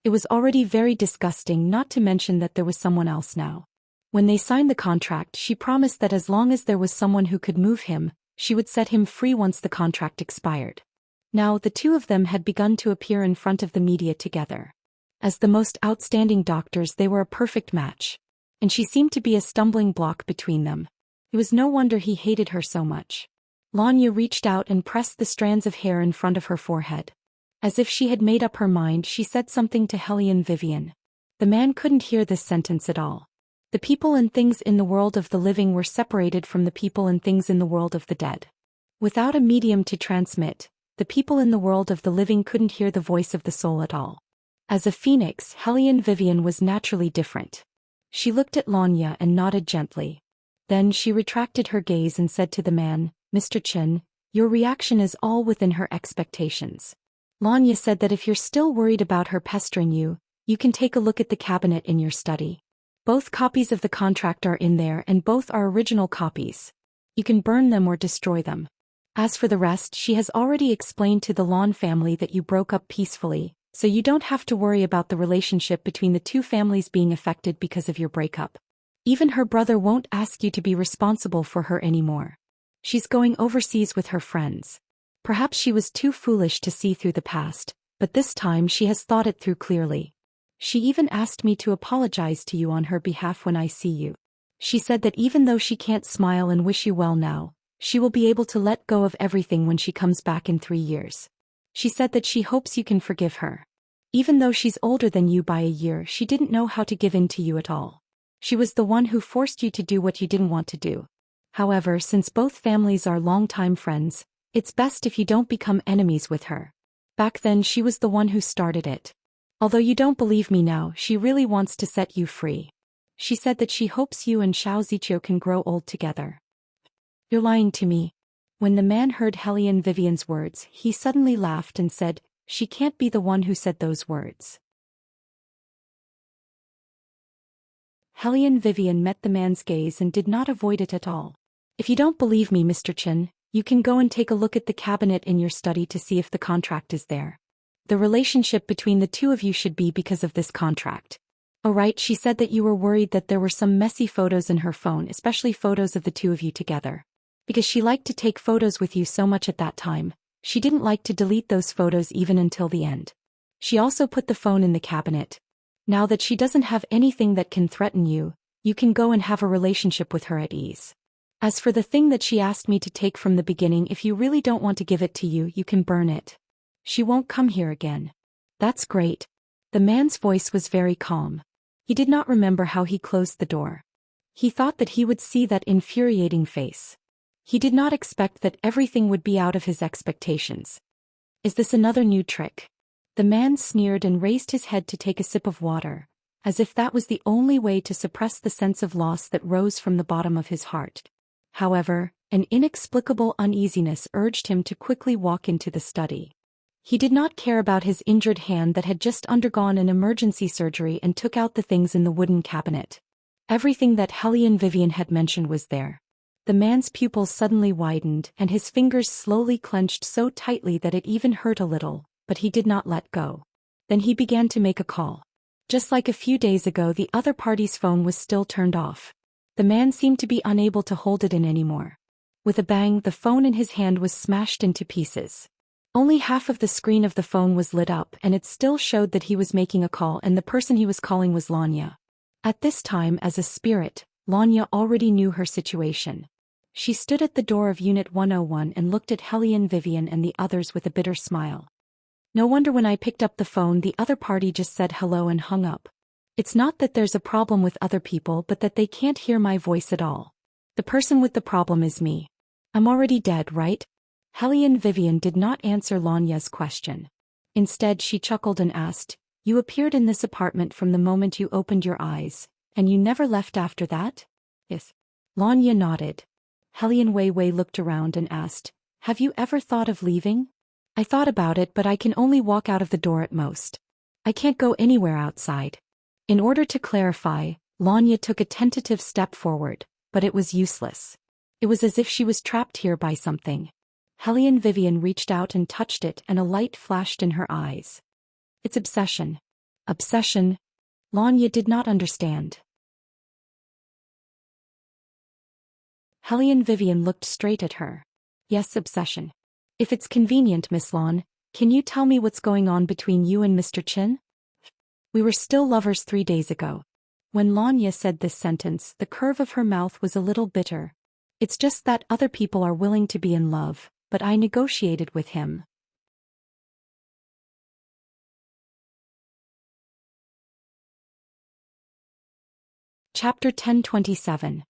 It was already very disgusting, not to mention that there was someone else now. When they signed the contract, she promised that as long as there was someone who could move him, she would set him free once the contract expired. Now the two of them had begun to appear in front of the media together. As the most outstanding doctors, they were a perfect match. And she seemed to be a stumbling block between them. It was no wonder he hated her so much. Lanya reached out and pressed the strands of hair in front of her forehead. As if she had made up her mind, she said something to Hellion Vivian. The man couldn't hear this sentence at all. The people and things in the world of the living were separated from the people and things in the world of the dead. Without a medium to transmit, the people in the world of the living couldn't hear the voice of the soul at all. As a phoenix, Hellion Vivian was naturally different. She looked at Lanya and nodded gently. Then she retracted her gaze and said to the man, Mr. Chin, your reaction is all within her expectations. Lanya said that if you're still worried about her pestering you, you can take a look at the cabinet in your study. Both copies of the contract are in there and both are original copies. You can burn them or destroy them. As for the rest, she has already explained to the Lon family that you broke up peacefully, so you don't have to worry about the relationship between the two families being affected because of your breakup. Even her brother won't ask you to be responsible for her anymore. She's going overseas with her friends. Perhaps she was too foolish to see through the past, but this time she has thought it through clearly. She even asked me to apologize to you on her behalf when I see you. She said that even though she can't smile and wish you well now, she will be able to let go of everything when she comes back in 3 years. She said that she hopes you can forgive her. Even though she's older than you by a year, she didn't know how to give in to you at all. She was the one who forced you to do what you didn't want to do. However, since both families are longtime friends, it's best if you don't become enemies with her. Back then she was the one who started it. Although you don't believe me now, she really wants to set you free. She said that she hopes you and Xiao Ziqiu can grow old together. You're lying to me. When the man heard Hellion Vivian's words, he suddenly laughed and said, she can't be the one who said those words. Hellion Vivian met the man's gaze and did not avoid it at all. If you don't believe me, Mr. Chin, you can go and take a look at the cabinet in your study to see if the contract is there. The relationship between the two of you should be because of this contract. Oh right, she said that you were worried that there were some messy photos in her phone, especially photos of the two of you together. Because she liked to take photos with you so much at that time, she didn't like to delete those photos even until the end. She also put the phone in the cabinet. Now that she doesn't have anything that can threaten you, you can go and have a relationship with her at ease. As for the thing that she asked me to take from the beginning, if you really don't want to give it to you, you can burn it. She won't come here again. That's great. The man's voice was very calm. He did not remember how he closed the door. He thought that he would see that infuriating face. He did not expect that everything would be out of his expectations. Is this another new trick? The man sneered and raised his head to take a sip of water, as if that was the only way to suppress the sense of loss that rose from the bottom of his heart. However, an inexplicable uneasiness urged him to quickly walk into the study. He did not care about his injured hand that had just undergone an emergency surgery and took out the things in the wooden cabinet. Everything that Hellion Vivian had mentioned was there. The man's pupils suddenly widened and his fingers slowly clenched so tightly that it even hurt a little, but he did not let go. Then he began to make a call. Just like a few days ago, the other party's phone was still turned off. The man seemed to be unable to hold it in anymore. With a bang, the phone in his hand was smashed into pieces. Only half of the screen of the phone was lit up and it still showed that he was making a call and the person he was calling was Lanya. At this time, as a spirit, Lanya already knew her situation. She stood at the door of Unit 101 and looked at Hellion Vivian and the others with a bitter smile. No wonder when I picked up the phone the other party just said hello and hung up. It's not that there's a problem with other people but that they can't hear my voice at all. The person with the problem is me. I'm already dead, right? Hellion Vivian did not answer Lanya's question. Instead she chuckled and asked, "You appeared in this apartment from the moment you opened your eyes, and you never left after that?" "Yes." Lanya nodded. Hellion Wei looked around and asked, "Have you ever thought of leaving?" "I thought about it but I can only walk out of the door at most. I can't go anywhere outside." In order to clarify, Lanya took a tentative step forward, but it was useless. It was as if she was trapped here by something. Hellion Vivian reached out and touched it and a light flashed in her eyes. "It's obsession." "Obsession?" Lanya did not understand. Hellion Vivian looked straight at her. "Yes, obsession. If it's convenient, Miss Lon, can you tell me what's going on between you and Mr. Chin?" "We were still lovers 3 days ago." When Lanya said this sentence, the curve of her mouth was a little bitter. "It's just that other people are willing to be in love, but I negotiated with him." Chapter 1027.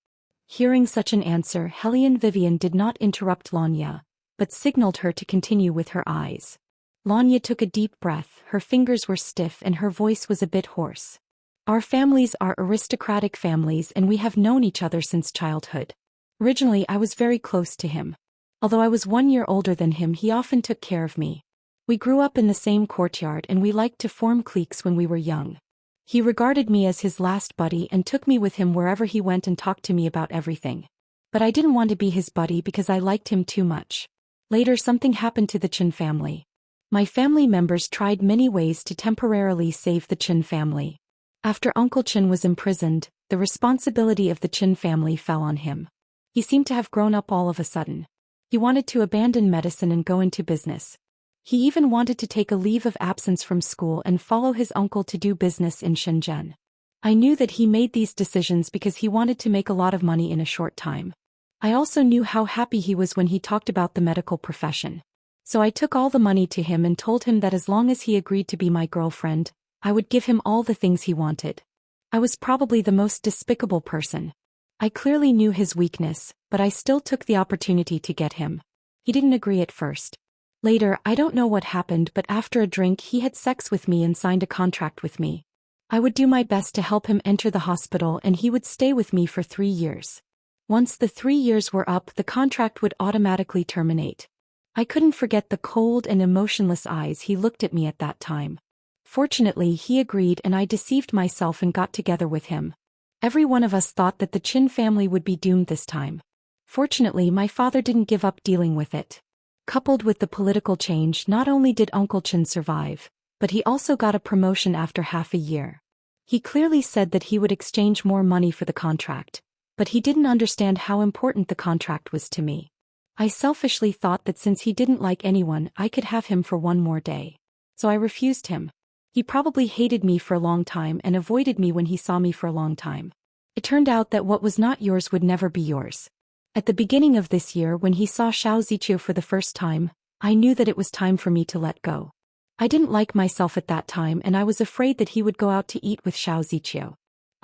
Hearing such an answer, Hellion Vivian did not interrupt Lanya, but signaled her to continue with her eyes. Lanya took a deep breath, her fingers were stiff and her voice was a bit hoarse. "Our families are aristocratic families and we have known each other since childhood. Originally I was very close to him. Although I was 1 year older than him, he often took care of me. We grew up in the same courtyard and we liked to form cliques when we were young. He regarded me as his last buddy and took me with him wherever he went and talked to me about everything. But I didn't want to be his buddy because I liked him too much. Later something happened to the Chin family. My family members tried many ways to temporarily save the Chin family. After Uncle Chin was imprisoned, the responsibility of the Chin family fell on him. He seemed to have grown up all of a sudden. He wanted to abandon medicine and go into business. He even wanted to take a leave of absence from school and follow his uncle to do business in Shenzhen. I knew that he made these decisions because he wanted to make a lot of money in a short time. I also knew how happy he was when he talked about the medical profession. So I took all the money to him and told him that as long as he agreed to be my girlfriend, I would give him all the things he wanted. I was probably the most despicable person. I clearly knew his weakness, but I still took the opportunity to get him. He didn't agree at first. Later, I don't know what happened, but after a drink he had sex with me and signed a contract with me. I would do my best to help him enter the hospital and he would stay with me for 3 years. Once the 3 years were up, the contract would automatically terminate. I couldn't forget the cold and emotionless eyes he looked at me at that time. Fortunately, he agreed and I deceived myself and got together with him. Every one of us thought that the Chin family would be doomed this time. Fortunately, my father didn't give up dealing with it. Coupled with the political change, not only did Uncle Chin survive, but he also got a promotion after half a year. He clearly said that he would exchange more money for the contract, but he didn't understand how important the contract was to me. I selfishly thought that since he didn't like anyone, I could have him for 1 more day. So I refused him. He probably hated me for a long time and avoided me when he saw me for a long time. It turned out that what was not yours would never be yours. At the beginning of this year, when he saw Xiao Ziqiu for the first time, I knew that it was time for me to let go. I didn't like myself at that time and I was afraid that he would go out to eat with Xiao Ziqiu.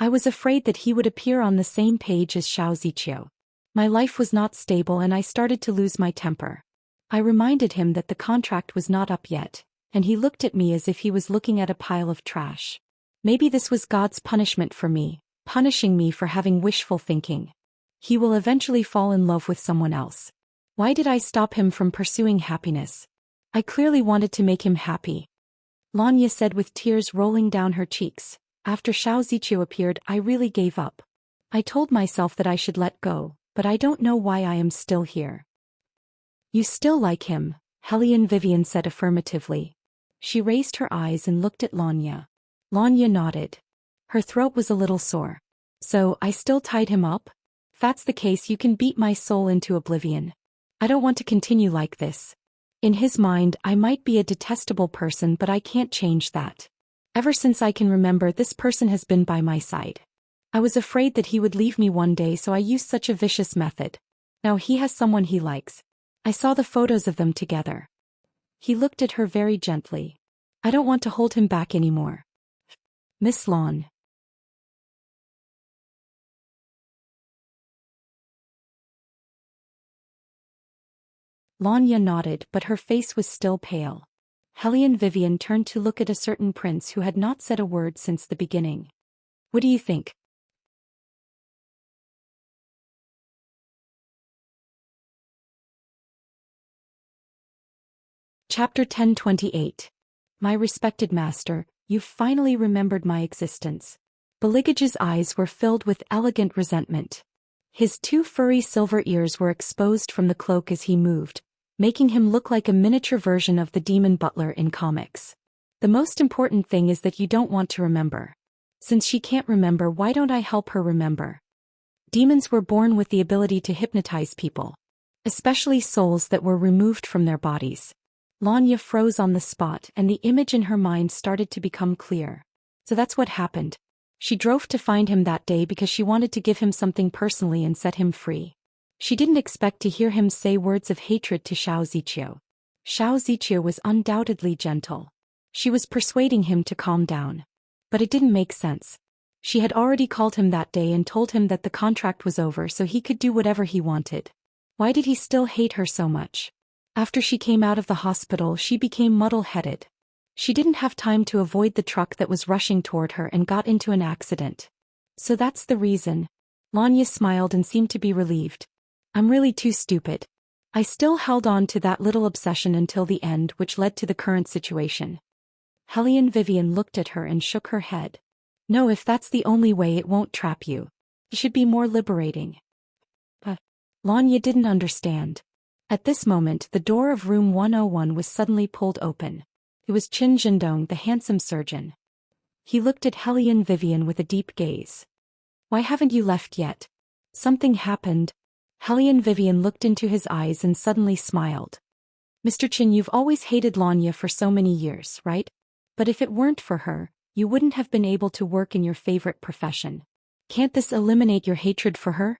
I was afraid that he would appear on the same page as Xiao Ziqiu. My life was not stable and I started to lose my temper. I reminded him that the contract was not up yet, and he looked at me as if he was looking at a pile of trash. Maybe this was God's punishment for me, punishing me for having wishful thinking. He will eventually fall in love with someone else. Why did I stop him from pursuing happiness? I clearly wanted to make him happy. Lanya said with tears rolling down her cheeks. After Xiao Ziqiu appeared, I really gave up. I told myself that I should let go, but I don't know why I am still here. You still like him, Hellion Vivian said affirmatively. She raised her eyes and looked at Lanya. Lanya nodded. Her throat was a little sore. So, I still tied him up? If that's the case, you can beat my soul into oblivion. I don't want to continue like this. In his mind, I might be a detestable person, but I can't change that. Ever since I can remember, this person has been by my side. I was afraid that he would leave me one day, so I used such a vicious method. Now he has someone he likes. I saw the photos of them together. He looked at her very gently. I don't want to hold him back anymore. Miss Lawn. Lanya nodded, but her face was still pale. Hellion Vivian turned to look at a certain prince who had not said a word since the beginning. What do you think? Chapter 1028. My respected master, you've finally remembered my existence. Beligage's eyes were filled with elegant resentment. His two furry silver ears were exposed from the cloak as he moved, making him look like a miniature version of the demon butler in comics. The most important thing is that you don't want to remember. Since she can't remember, why don't I help her remember? Demons were born with the ability to hypnotize people, especially souls that were removed from their bodies. Lanya froze on the spot and the image in her mind started to become clear. So that's what happened. She drove to find him that day because she wanted to give him something personally and set him free. She didn't expect to hear him say words of hatred to Xiao Ziqiu. Xiao Ziqiu was undoubtedly gentle. She was persuading him to calm down. But it didn't make sense. She had already called him that day and told him that the contract was over so he could do whatever he wanted. Why did he still hate her so much? After she came out of the hospital, she became muddle-headed. She didn't have time to avoid the truck that was rushing toward her and got into an accident. So that's the reason. Lanya smiled and seemed to be relieved. I'm really too stupid. I still held on to that little obsession until the end, which led to the current situation. Hellion Vivian looked at her and shook her head. No, if that's the only way, it won't trap you. It should be more liberating. But Lanya didn't understand. At this moment, the door of room 101 was suddenly pulled open. It was Qin Zhendong, the handsome surgeon. He looked at Hellion Vivian with a deep gaze. Why haven't you left yet? Something happened. Hellion Vivian looked into his eyes and suddenly smiled. Mr. Qin, you've always hated Lanya for so many years, right? But if it weren't for her, you wouldn't have been able to work in your favorite profession. Can't this eliminate your hatred for her?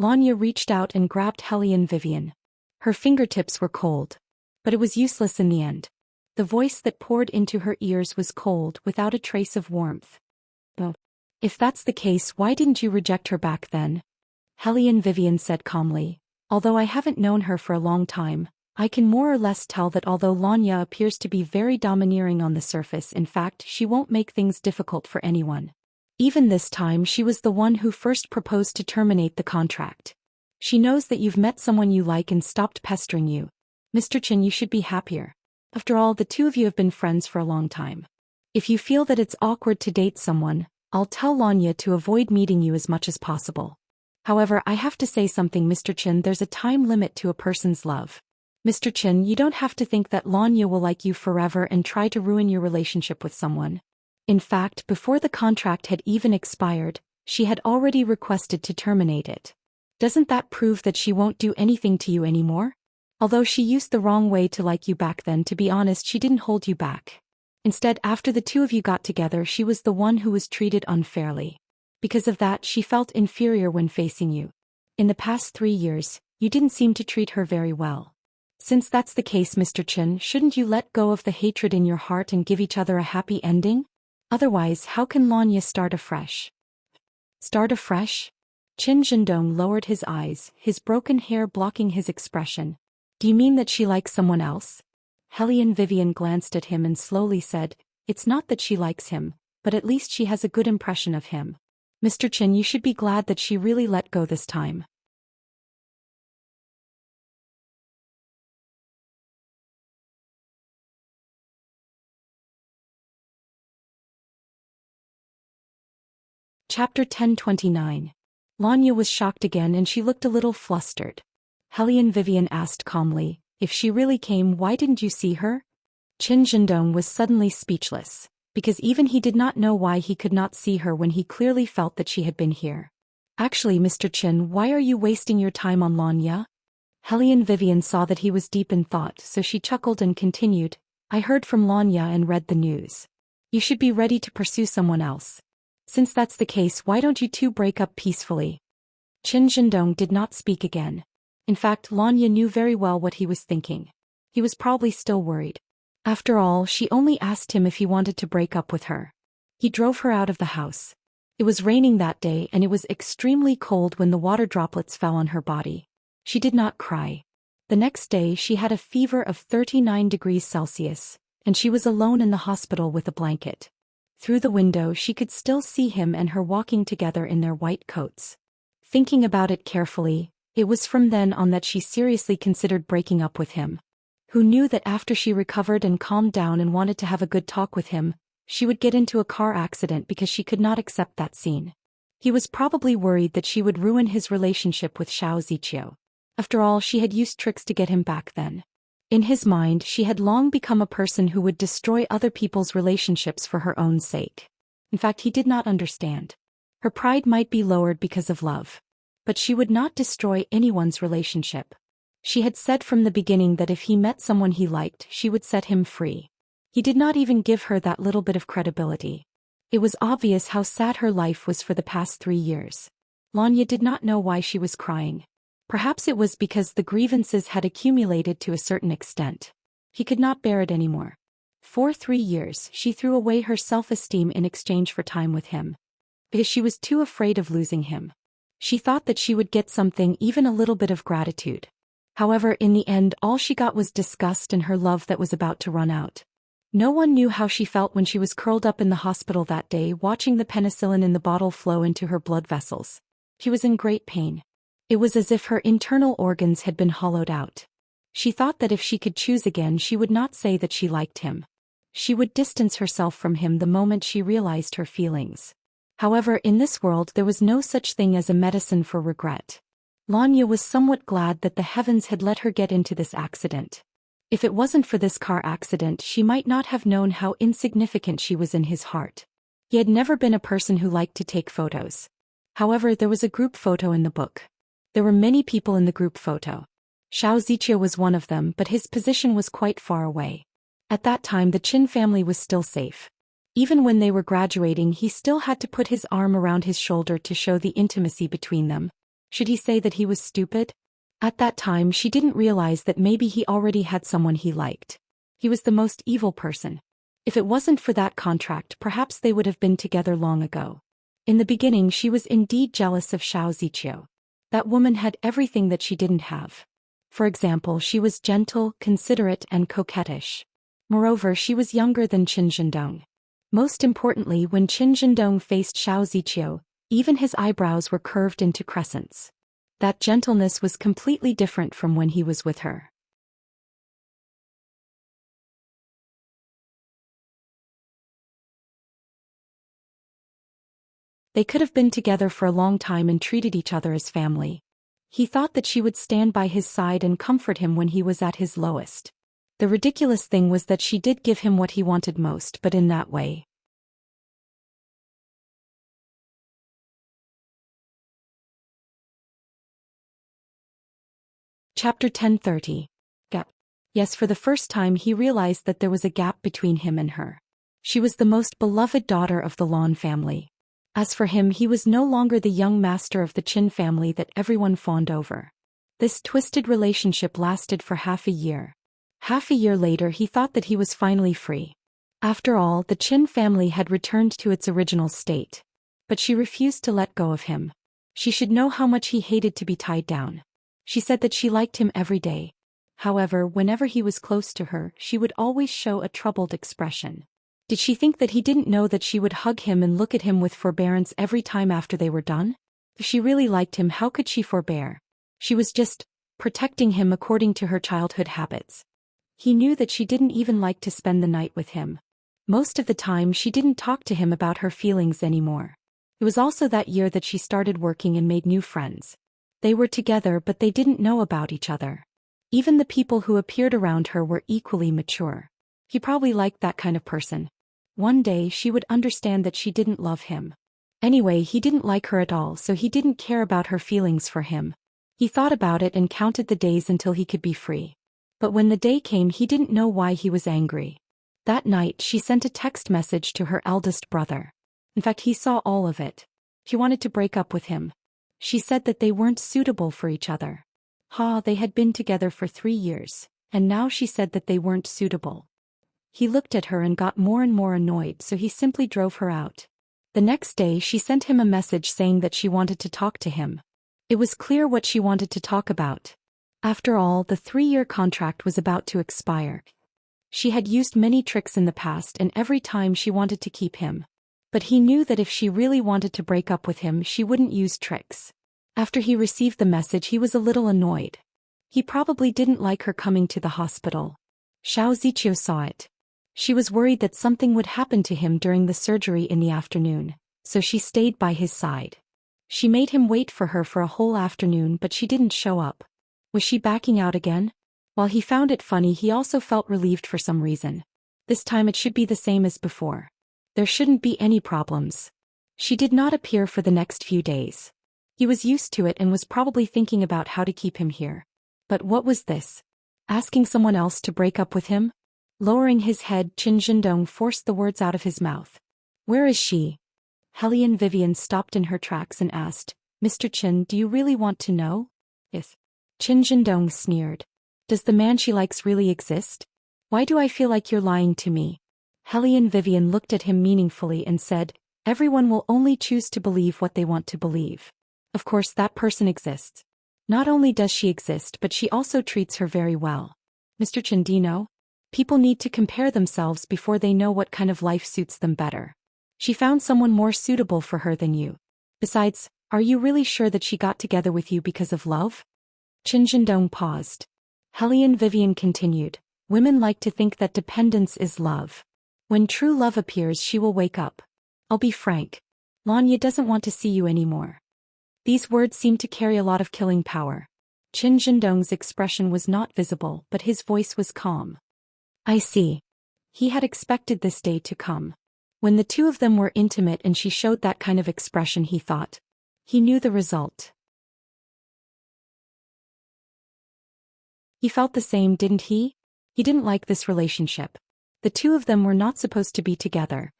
Lanya reached out and grabbed Hellion Vivian. Her fingertips were cold. But it was useless in the end. The voice that poured into her ears was cold, without a trace of warmth. Oh. If that's the case, why didn't you reject her back then? Hellion Vivian said calmly. Although I haven't known her for a long time, I can more or less tell that although Lanya appears to be very domineering on the surface, in fact, she won't make things difficult for anyone. Even this time, she was the one who first proposed to terminate the contract. She knows that you've met someone you like and stopped pestering you. Mr. Qin, you should be happier. After all, the two of you have been friends for a long time. If you feel that it's awkward to date someone, I'll tell Lanya to avoid meeting you as much as possible. However, I have to say something, Mr. Qin, there's a time limit to a person's love. Mr. Qin, you don't have to think that Lanya will like you forever and try to ruin your relationship with someone. In fact, before the contract had even expired, she had already requested to terminate it. Doesn't that prove that she won't do anything to you anymore? Although she used the wrong way to like you back then, to be honest, she didn't hold you back. Instead, after the two of you got together, she was the one who was treated unfairly. Because of that, she felt inferior when facing you. In the past 3 years, you didn't seem to treat her very well. Since that's the case, Mr. Qin, shouldn't you let go of the hatred in your heart and give each other a happy ending? Otherwise, how can Lanya start afresh? Start afresh? Qin Zhendong lowered his eyes, his broken hair blocking his expression. Do you mean that she likes someone else? Hellion Vivian glanced at him and slowly said, it's not that she likes him, but at least she has a good impression of him. Mr. Qin, you should be glad that she really let go this time. Chapter 1029. Lanya was shocked again and she looked a little flustered. Hellion Vivian asked calmly, if she really came, why didn't you see her? Qin Zhendong was suddenly speechless, because even he did not know why he could not see her when he clearly felt that she had been here. Actually, Mr. Qin, why are you wasting your time on Lanya? Hellion Vivian saw that he was deep in thought, so she chuckled and continued, I heard from Lanya and read the news. You should be ready to pursue someone else. Since that's the case, why don't you two break up peacefully? Qin Zhendong did not speak again. In fact, Lanya knew very well what he was thinking. He was probably still worried. After all, she only asked him if he wanted to break up with her. He drove her out of the house. It was raining that day and it was extremely cold when the water droplets fell on her body. She did not cry. The next day she had a fever of 39 degrees Celsius, and she was alone in the hospital with a blanket. Through the window she could still see him and her walking together in their white coats. Thinking about it carefully, it was from then on that she seriously considered breaking up with him. Who knew that after she recovered and calmed down and wanted to have a good talk with him, she would get into a car accident because she could not accept that scene. He was probably worried that she would ruin his relationship with Xiao Ziqiu. After all, she had used tricks to get him back then. In his mind, she had long become a person who would destroy other people's relationships for her own sake. In fact, he did not understand. Her pride might be lowered because of love. But she would not destroy anyone's relationship. She had said from the beginning that if he met someone he liked, she would set him free. He did not even give her that little bit of credibility. It was obvious how sad her life was for the past 3 years. Lanya did not know why she was crying. Perhaps it was because the grievances had accumulated to a certain extent. He could not bear it anymore. For 3 years, she threw away her self-esteem in exchange for time with him. Because she was too afraid of losing him. She thought that she would get something, even a little bit of gratitude. However, in the end, all she got was disgust and her love that was about to run out. No one knew how she felt when she was curled up in the hospital that day, watching the penicillin in the bottle flow into her blood vessels. She was in great pain. It was as if her internal organs had been hollowed out. She thought that if she could choose again, she would not say that she liked him. She would distance herself from him the moment she realized her feelings. However, in this world there was no such thing as a medicine for regret. Lanya was somewhat glad that the heavens had let her get into this accident. If it wasn't for this car accident, she might not have known how insignificant she was in his heart. He had never been a person who liked to take photos. However, there was a group photo in the book. There were many people in the group photo. Xiao Ziqiu was one of them, but his position was quite far away. At that time the Qin family was still safe. Even when they were graduating, he still had to put his arm around his shoulder to show the intimacy between them. Should he say that he was stupid? At that time she didn't realize that maybe he already had someone he liked. He was the most evil person. If it wasn't for that contract, perhaps they would have been together long ago. In the beginning she was indeed jealous of Xiao Ziqiu. That woman had everything that she didn't have. For example, she was gentle, considerate, and coquettish. Moreover, she was younger than Qin Zhendong. Most importantly, when Qin Zhendong faced Xiao Ziqiu, even his eyebrows were curved into crescents. That gentleness was completely different from when he was with her. They could have been together for a long time and treated each other as family. He thought that she would stand by his side and comfort him when he was at his lowest. The ridiculous thing was that she did give him what he wanted most, but in that way. Chapter 1030. Gap. Yes, for the first time he realized that there was a gap between him and her. She was the most beloved daughter of the Lan family. As for him, he was no longer the young master of the Qin family that everyone fawned over. This twisted relationship lasted for half a year. Half a year later he thought that he was finally free. After all, the Qin family had returned to its original state. But she refused to let go of him. She should know how much he hated to be tied down. She said that she liked him every day. However, whenever he was close to her, she would always show a troubled expression. Did she think that he didn't know that she would hug him and look at him with forbearance every time after they were done? If she really liked him, how could she forbear? She was just protecting him according to her childhood habits. He knew that she didn't even like to spend the night with him. Most of the time she didn't talk to him about her feelings anymore. It was also that year that she started working and made new friends. They were together but they didn't know about each other. Even the people who appeared around her were equally mature. He probably liked that kind of person. One day she would understand that she didn't love him. Anyway, he didn't like her at all, so he didn't care about her feelings for him. He thought about it and counted the days until he could be free. But when the day came, he didn't know why he was angry. That night she sent a text message to her eldest brother. In fact, he saw all of it. She wanted to break up with him. She said that they weren't suitable for each other. They had been together for 3 years, and now she said that they weren't suitable. He looked at her and got more and more annoyed, so he simply drove her out. The next day she sent him a message saying that she wanted to talk to him. It was clear what she wanted to talk about. After all, the 3-year contract was about to expire. She had used many tricks in the past and every time she wanted to keep him. But he knew that if she really wanted to break up with him, she wouldn't use tricks. After he received the message, he was a little annoyed. He probably didn't like her coming to the hospital. Xiao Ziqiu saw it. She was worried that something would happen to him during the surgery in the afternoon, so she stayed by his side. She made him wait for her for a whole afternoon, but she didn't show up. Was she backing out again? While he found it funny, he also felt relieved for some reason. This time it should be the same as before. There shouldn't be any problems. She did not appear for the next few days. He was used to it and was probably thinking about how to keep him here. But what was this? Asking someone else to break up with him? Lowering his head, Qin Zhendong forced the words out of his mouth. Where is she? Hellion Vivian stopped in her tracks and asked, Mr. Qin, do you really want to know? Yes. Qin Zhendong sneered. Does the man she likes really exist? Why do I feel like you're lying to me? Hellion Vivian looked at him meaningfully and said, everyone will only choose to believe what they want to believe. Of course that person exists. Not only does she exist, but she also treats her very well. Mr. Qin, do you know? People need to compare themselves before they know what kind of life suits them better. She found someone more suitable for her than you. Besides, are you really sure that she got together with you because of love? Qin Zhendong paused. Hellion Vivian continued, women like to think that dependence is love. When true love appears, she will wake up. I'll be frank. Lanya doesn't want to see you anymore. These words seemed to carry a lot of killing power. Qin Zhendong's expression was not visible, but his voice was calm. I see. He had expected this day to come. When the two of them were intimate and she showed that kind of expression, he thought. He knew the result. He felt the same, didn't he? He didn't like this relationship. The two of them were not supposed to be together.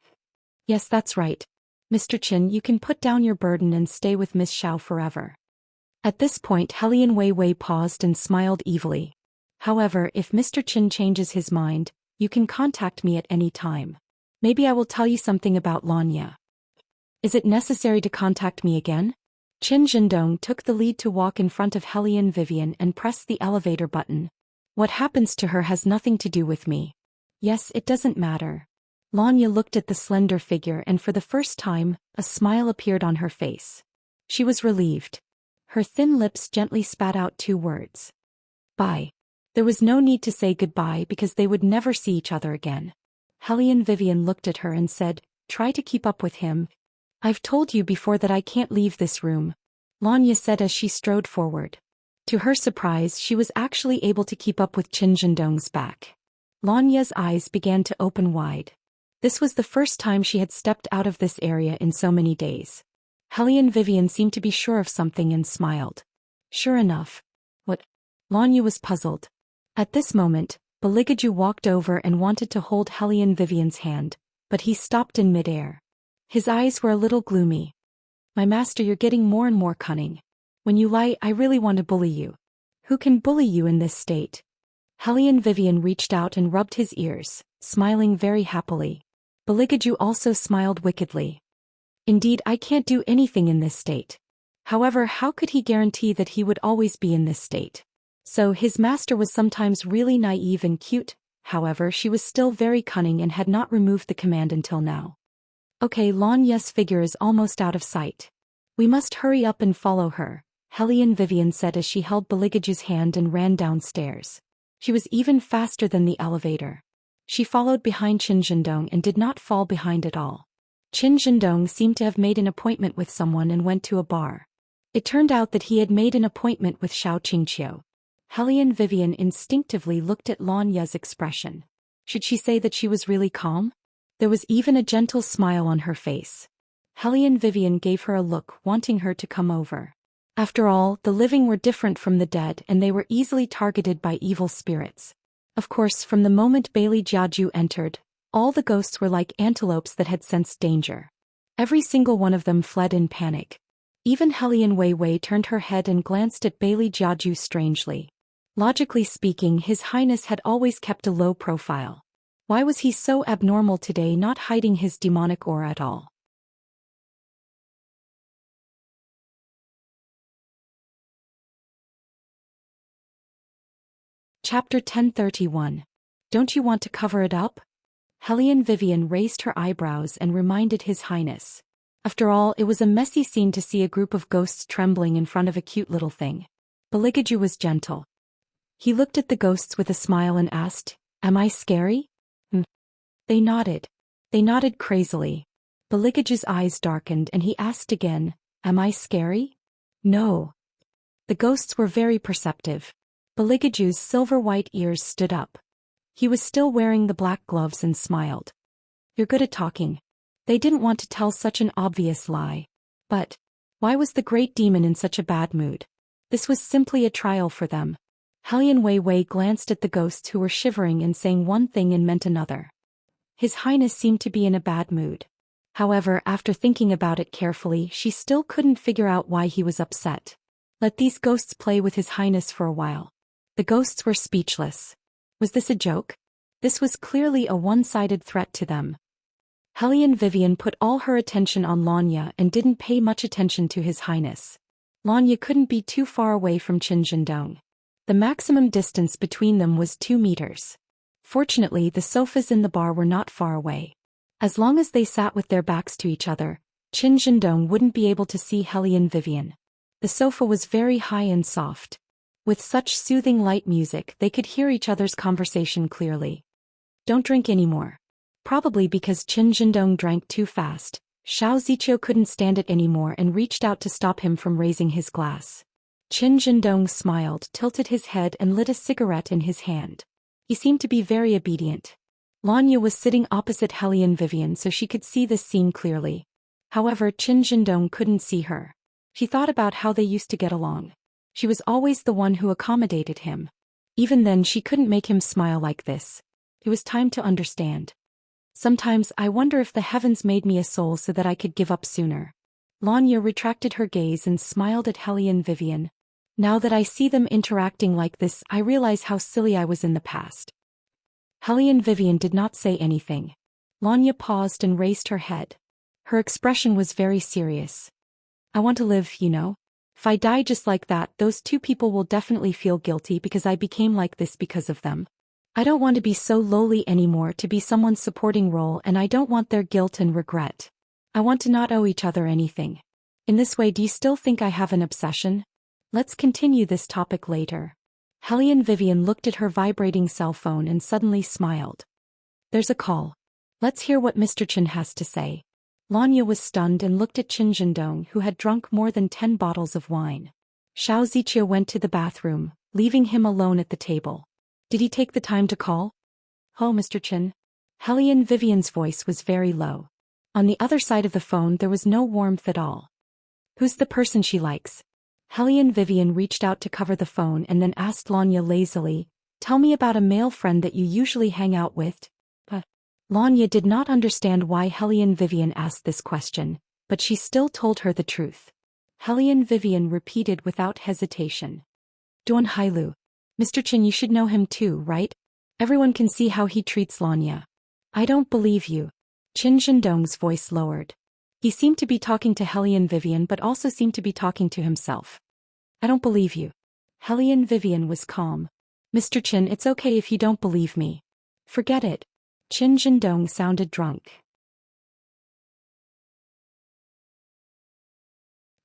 Yes, that's right. Mr. Qin, you can put down your burden and stay with Miss Xiao forever. At this point, Hellion Wei paused and smiled evilly. However, if Mr. Qin changes his mind, you can contact me at any time. Maybe I will tell you something about Lanya. Is it necessary to contact me again? Qin Zhendong took the lead to walk in front of Hellion Vivian and press the elevator button. What happens to her has nothing to do with me. Yes, it doesn't matter. Lanya looked at the slender figure and for the first time, a smile appeared on her face. She was relieved. Her thin lips gently spat out 2 words. Bye. There was no need to say goodbye because they would never see each other again. Hellion Vivian looked at her and said, try to keep up with him. I've told you before that I can't leave this room. Lanya said as she strode forward. To her surprise, she was actually able to keep up with Qin Zhendong's back. Lanya's eyes began to open wide. This was the first time she had stepped out of this area in so many days. Hellion Vivian seemed to be sure of something and smiled. Sure enough. What? Lanya was puzzled. At this moment, Beligaju walked over and wanted to hold Hellion Vivian's hand, but he stopped in midair. His eyes were a little gloomy. My master, you're getting more and more cunning. When you lie, I really want to bully you. Who can bully you in this state? Hellion Vivian reached out and rubbed his ears, smiling very happily. Beligaju also smiled wickedly. Indeed, I can't do anything in this state. However, how could he guarantee that he would always be in this state? So his master was sometimes really naive and cute, however she was still very cunning and had not removed the command until now. Okay, Lanya's figure is almost out of sight. We must hurry up and follow her, Hellion Vivian said as she held Beligage's hand and ran downstairs. She was even faster than the elevator. She followed behind Qin Zhendong and did not fall behind at all. Qin Zhendong seemed to have made an appointment with someone and went to a bar. It turned out that he had made an appointment with Xiao Qingqiu. Hellion Vivian instinctively looked at Lanya's expression. Should she say that she was really calm? There was even a gentle smile on her face. Hellion Vivian gave her a look, wanting her to come over. After all, the living were different from the dead and they were easily targeted by evil spirits. Of course, from the moment Bailey Jiaju entered, all the ghosts were like antelopes that had sensed danger. Every single one of them fled in panic. Even Hellion Wei Wei turned her head and glanced at Bailey Jiaju strangely. Logically speaking, His Highness had always kept a low profile. Why was he so abnormal today, not hiding his demonic aura at all? Chapter 1031. Don't you want to cover it up? Hellion Vivian raised her eyebrows and reminded His Highness. After all, it was a messy scene to see a group of ghosts trembling in front of a cute little thing. Beligaju was gentle. He looked at the ghosts with a smile and asked, "Am I scary?" They nodded. They nodded crazily. Beligaju's eyes darkened and he asked again, "Am I scary?" "No." The ghosts were very perceptive. Beligaju's silver-white ears stood up. He was still wearing the black gloves and smiled. "You're good at talking." They didn't want to tell such an obvious lie. But why was the great demon in such a bad mood? This was simply a trial for them. Hellion Wei Wei glanced at the ghosts who were shivering and saying one thing and meant another. His Highness seemed to be in a bad mood. However, after thinking about it carefully, she still couldn't figure out why he was upset. Let these ghosts play with His Highness for a while. The ghosts were speechless. Was this a joke? This was clearly a one-sided threat to them. Hellion Vivian put all her attention on Lanya and didn't pay much attention to His Highness. Lanya couldn't be too far away from Qin Zhendong. The maximum distance between them was 2 meters. Fortunately, the sofas in the bar were not far away. As long as they sat with their backs to each other, Qin Zhendong wouldn't be able to see Hellion Vivian. The sofa was very high and soft. With such soothing light music, they could hear each other's conversation clearly. "Don't drink anymore." Probably because Qin Zhendong drank too fast, Xiao Ziqiu couldn't stand it anymore and reached out to stop him from raising his glass. Qin Zhendong smiled, tilted his head and lit a cigarette in his hand. He seemed to be very obedient. Lanya was sitting opposite Hellion Vivian so she could see this scene clearly. However, Qin Zhendong couldn't see her. She thought about how they used to get along. She was always the one who accommodated him. Even then she couldn't make him smile like this. It was time to understand. Sometimes I wonder if the heavens made me a soul so that I could give up sooner. Lanya retracted her gaze and smiled at Hellion Vivian. Now that I see them interacting like this, I realize how silly I was in the past. Hellion Vivian did not say anything. Lanya paused and raised her head. Her expression was very serious. "I want to live, you know. If I die just like that, those 2 people will definitely feel guilty because I became like this because of them. I don't want to be so lowly anymore, to be someone's supporting role, and I don't want their guilt and regret. I want to not owe each other anything. In this way, do you still think I have an obsession? Let's continue this topic later." Hellion Vivian looked at her vibrating cell phone and suddenly smiled. "There's a call. Let's hear what Mr. Chen has to say." Lanya was stunned and looked at Qin Zhendong, who had drunk more than 10 bottles of wine. Xiao Ziqiu went to the bathroom, leaving him alone at the table. "Did he take the time to call?" "Oh, Mr. Chen." Hellion Vivian's voice was very low. On the other side of the phone there was no warmth at all. "Who's the person she likes?" Hellion Vivian reached out to cover the phone and then asked Lanya lazily, "Tell me about a male friend that you usually hang out with." Lanya did not understand why Hellion Vivian asked this question, but she still told her the truth. Hellion Vivian repeated without hesitation. "Duan Hailu. Mr. Chen, you should know him too, right? Everyone can see how he treats Lanya." "I don't believe you." Qin Zhendong's voice lowered. He seemed to be talking to Hellion Vivian but also seemed to be talking to himself. I don't believe you. Hellion Vivian was calm. Mr. Qin, it's okay if you don't believe me. Forget it. Qin Zhendong sounded drunk.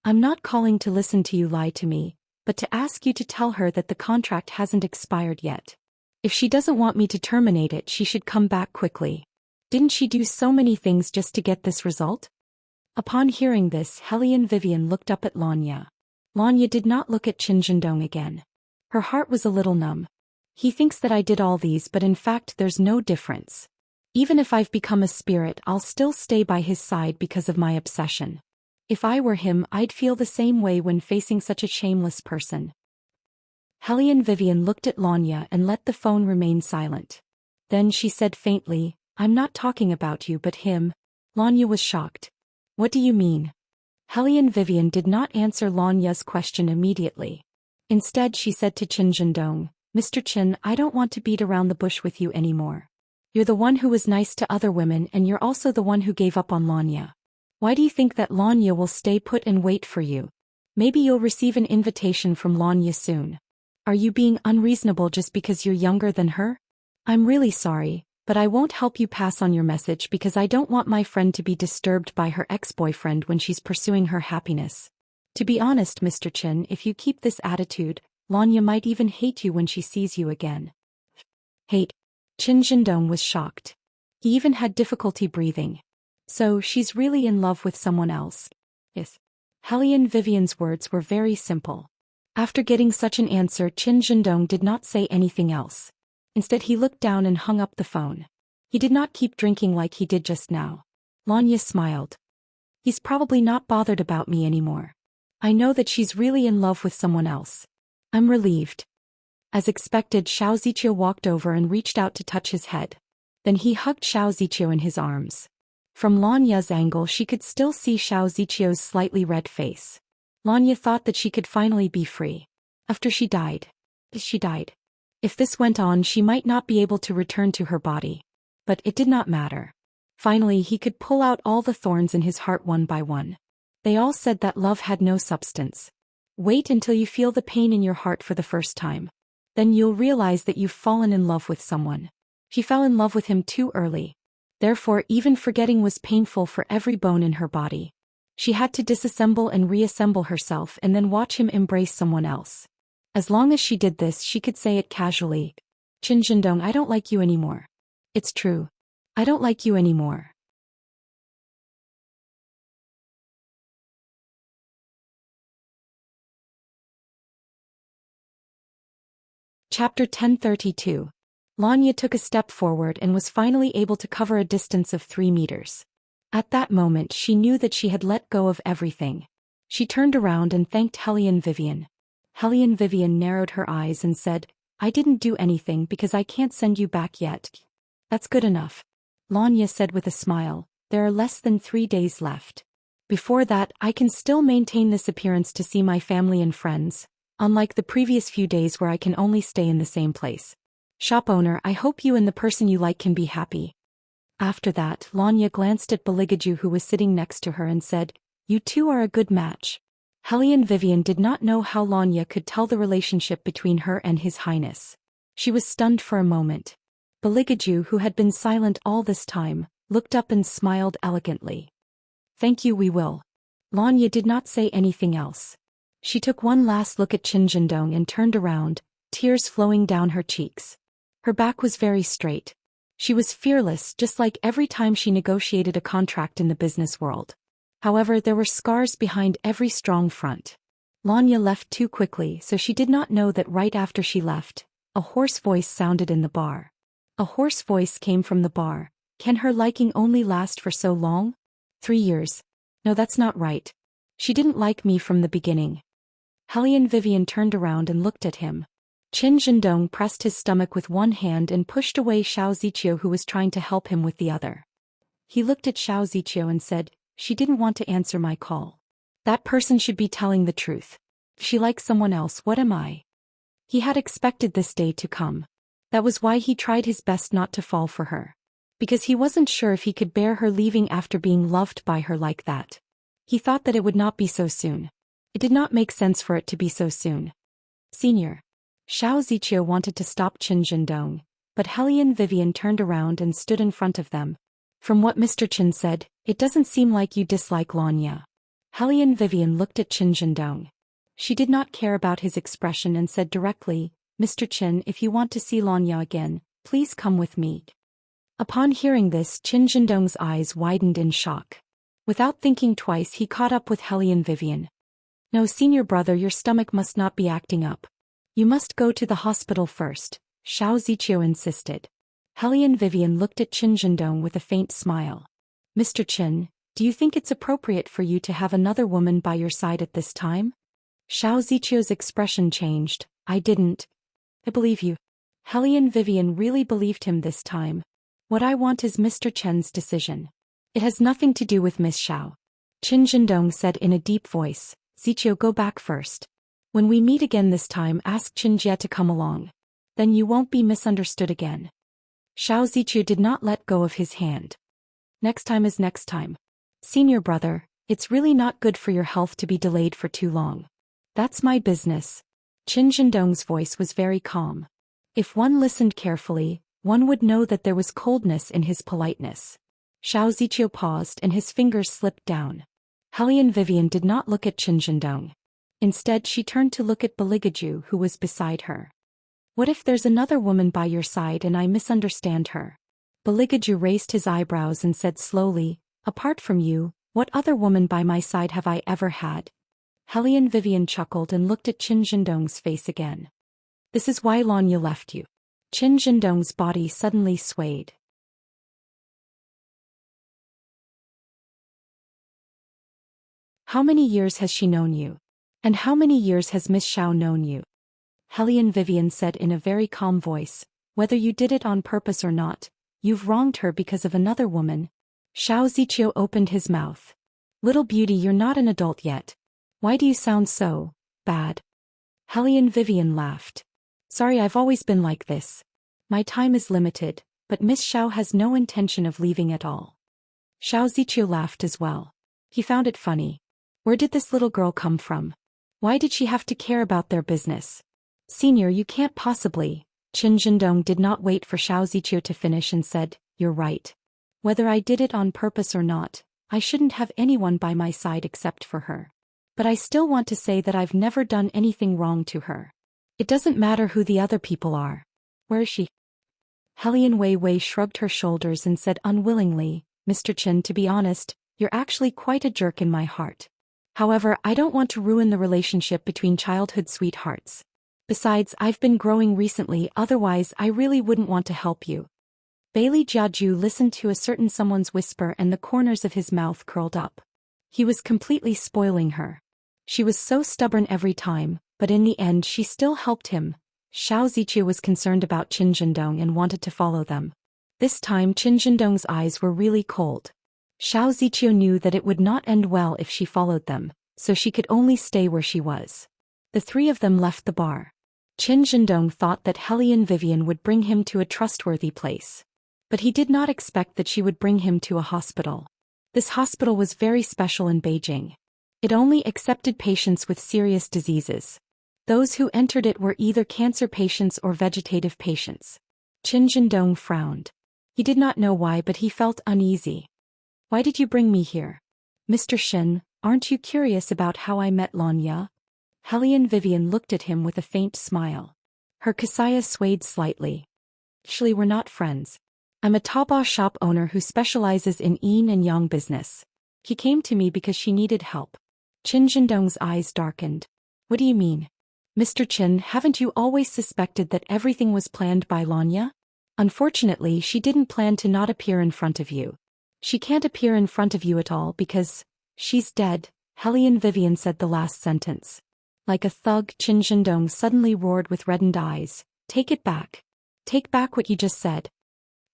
I'm not calling to listen to you lie to me, but to ask you to tell her that the contract hasn't expired yet. If she doesn't want me to terminate it, she should come back quickly. Didn't she do so many things just to get this result? Upon hearing this, Hellion Vivian looked up at Lanya. Lanya did not look at Qin Zhendong again. Her heart was a little numb. He thinks that I did all these, but in fact there's no difference. Even if I've become a spirit, I'll still stay by his side because of my obsession. If I were him, I'd feel the same way when facing such a shameless person. Hellion Vivian looked at Lanya and let the phone remain silent. Then she said faintly, I'm not talking about you but him. Lanya was shocked. What do you mean? Hellion Vivian did not answer Lanya's question immediately. Instead she said to Qin Zhendong, Mr. Qin, I don't want to beat around the bush with you anymore. You're the one who was nice to other women and you're also the one who gave up on Lanya. Why do you think that Lanya will stay put and wait for you? Maybe you'll receive an invitation from Lanya soon. Are you being unreasonable just because you're younger than her? I'm really sorry, but I won't help you pass on your message because I don't want my friend to be disturbed by her ex-boyfriend when she's pursuing her happiness. To be honest, Mr. Qin, if you keep this attitude, Lanya might even hate you when she sees you again. Hate? Qin Zhendong was shocked. He even had difficulty breathing. So, she's really in love with someone else? Yes. Hellion Vivian's words were very simple. After getting such an answer, Qin Zhendong did not say anything else. Instead he looked down and hung up the phone. He did not keep drinking like he did just now. Lanya smiled. He's probably not bothered about me anymore. I know that she's really in love with someone else. I'm relieved. As expected, Xiao Ziqiu walked over and reached out to touch his head. Then he hugged Xiao Ziqiu in his arms. From Lanya's angle she could still see Xiao Ziqiu's slightly red face. Lanya thought that she could finally be free. After she died. If this went on, she might not be able to return to her body. But it did not matter. Finally he could pull out all the thorns in his heart one by one. They all said that love had no substance. Wait until you feel the pain in your heart for the first time. Then you'll realize that you've fallen in love with someone. She fell in love with him too early. Therefore even forgetting was painful for every bone in her body. She had to disassemble and reassemble herself and then watch him embrace someone else. As long as she did this, she could say it casually. Qin Zhendong, I don't like you anymore. It's true. I don't like you anymore. Chapter 1032. Lanya took a step forward and was finally able to cover a distance of 3 meters. At that moment she knew that she had let go of everything. She turned around and thanked Hellion Vivian. Hellion Vivian narrowed her eyes and said, I didn't do anything because I can't send you back yet. That's good enough. Lanya said with a smile, there are less than 3 days left. Before that, I can still maintain this appearance to see my family and friends, unlike the previous few days where I can only stay in the same place. Shop owner, I hope you and the person you like can be happy. After that, Lanya glanced at Beligaju who was sitting next to her and said, you two are a good match. Hellion Vivian did not know how Lanya could tell the relationship between her and His Highness. She was stunned for a moment. Beligaju, who had been silent all this time, looked up and smiled elegantly. Thank you, we will. Lanya did not say anything else. She took one last look at Qin Zhendong and turned around, tears flowing down her cheeks. Her back was very straight. She was fearless, just like every time she negotiated a contract in the business world. However, there were scars behind every strong front. Lanya left too quickly, so she did not know that right after she left, a hoarse voice sounded in the bar. A hoarse voice came from the bar. Can her liking only last for so long? 3 years. No, that's not right. She didn't like me from the beginning. Hellion Vivian turned around and looked at him. Qin Zhendong pressed his stomach with one hand and pushed away Xiao Ziqiu who was trying to help him with the other. He looked at Xiao Ziqiu and said, she didn't want to answer my call. That person should be telling the truth. If she likes someone else, what am I? He had expected this day to come. That was why he tried his best not to fall for her. because he wasn't sure if he could bear her leaving after being loved by her like that. He thought that it would not be so soon. It did not make sense for it to be so soon. Senior. Xiao Ziqiu wanted to stop Qin Zhendong, but Hellion Vivian turned around and stood in front of them. From what Mr. Qin said, it doesn't seem like you dislike Lanya. Hellion Vivian looked at Qin Zhendong. She did not care about his expression and said directly, Mr. Qin, if you want to see Lanya again, please come with me. Upon hearing this, Qin Zhendong's eyes widened in shock. Without thinking twice, he caught up with Hellion Vivian. No, senior brother, your stomach must not be acting up. You must go to the hospital first, Xiao Ziqiu insisted. Hellion Vivian looked at Qin Zhendong with a faint smile. Mr. Qin, do you think it's appropriate for you to have another woman by your side at this time? Xiao Ziqiu's expression changed. I didn't. I believe you. Hellion Vivian really believed him this time. What I want is Mr. Chen's decision. It has nothing to do with Miss Xiao. Qin Zhendong said in a deep voice. Ziqiu, go back first. When we meet again this time, ask Qin Jie to come along. Then you won't be misunderstood again. Xiao Ziqiu did not let go of his hand. Next time is next time. Senior brother, it's really not good for your health to be delayed for too long. That's my business. Qin Zhendong's voice was very calm. If one listened carefully, one would know that there was coldness in his politeness. Xiao Ziqiu paused and his fingers slipped down. Hellion Vivian did not look at Qin Zhendong. Instead, she turned to look at Beligaju, who was beside her. What if there's another woman by your side and I misunderstand her? Beligaju raised his eyebrows and said slowly, apart from you, what other woman by my side have I ever had? Hellion Vivian chuckled and looked at Qin Zhendong's face again. This is why Lanya left you. Qin Zhendong's body suddenly swayed. How many years has she known you? And how many years has Miss Xiao known you? Hellion Vivian said in a very calm voice, whether you did it on purpose or not, you've wronged her because of another woman. Xiao Ziqiu opened his mouth. Little beauty, you're not an adult yet. Why do you sound so bad? Hellion Vivian laughed. Sorry, I've always been like this. My time is limited, but Miss Xiao has no intention of leaving at all. Xiao Ziqiu laughed as well. He found it funny. Where did this little girl come from? Why did she have to care about their business? Senior, you can't possibly. Qin Zhendong did not wait for Xiao Ziqiu to finish and said, you're right. Whether I did it on purpose or not, I shouldn't have anyone by my side except for her. But I still want to say that I've never done anything wrong to her. It doesn't matter who the other people are. Where is she? Hellion Wei shrugged her shoulders and said unwillingly, Mr. Qin, to be honest, you're actually quite a jerk in my heart. However, I don't want to ruin the relationship between childhood sweethearts. Besides, I've been growing recently, otherwise I really wouldn't want to help you. Bailey Jiaju listened to a certain someone's whisper and the corners of his mouth curled up. He was completely spoiling her. She was so stubborn every time, but in the end she still helped him. Xiao Ziqiu was concerned about Qin Zhendong and wanted to follow them. This time Qin Zhendong's eyes were really cold. Xiao Ziqiu knew that it would not end well if she followed them, so she could only stay where she was. The three of them left the bar. Qin Zhendong thought that Hellion Vivian would bring him to a trustworthy place. But he did not expect that she would bring him to a hospital. This hospital was very special in Beijing. It only accepted patients with serious diseases. Those who entered it were either cancer patients or vegetative patients. Qin Zhendong frowned. He did not know why, but he felt uneasy. Why did you bring me here? Mr. Shin, aren't you curious about how I met Lanya? Hellion Vivian looked at him with a faint smile. Her kasaya swayed slightly. Actually, we're not friends. I'm a Taobao shop owner who specializes in yin and yang business. He came to me because she needed help. Qin Zhendong's eyes darkened. What do you mean? Mr. Qin, haven't you always suspected that everything was planned by Lanya? Unfortunately, she didn't plan to not appear in front of you. She can't appear in front of you at all because she's dead, Hellion Vivian said the last sentence. Like a thug, Qin Zhendong suddenly roared with reddened eyes. Take it back. Take back what you just said.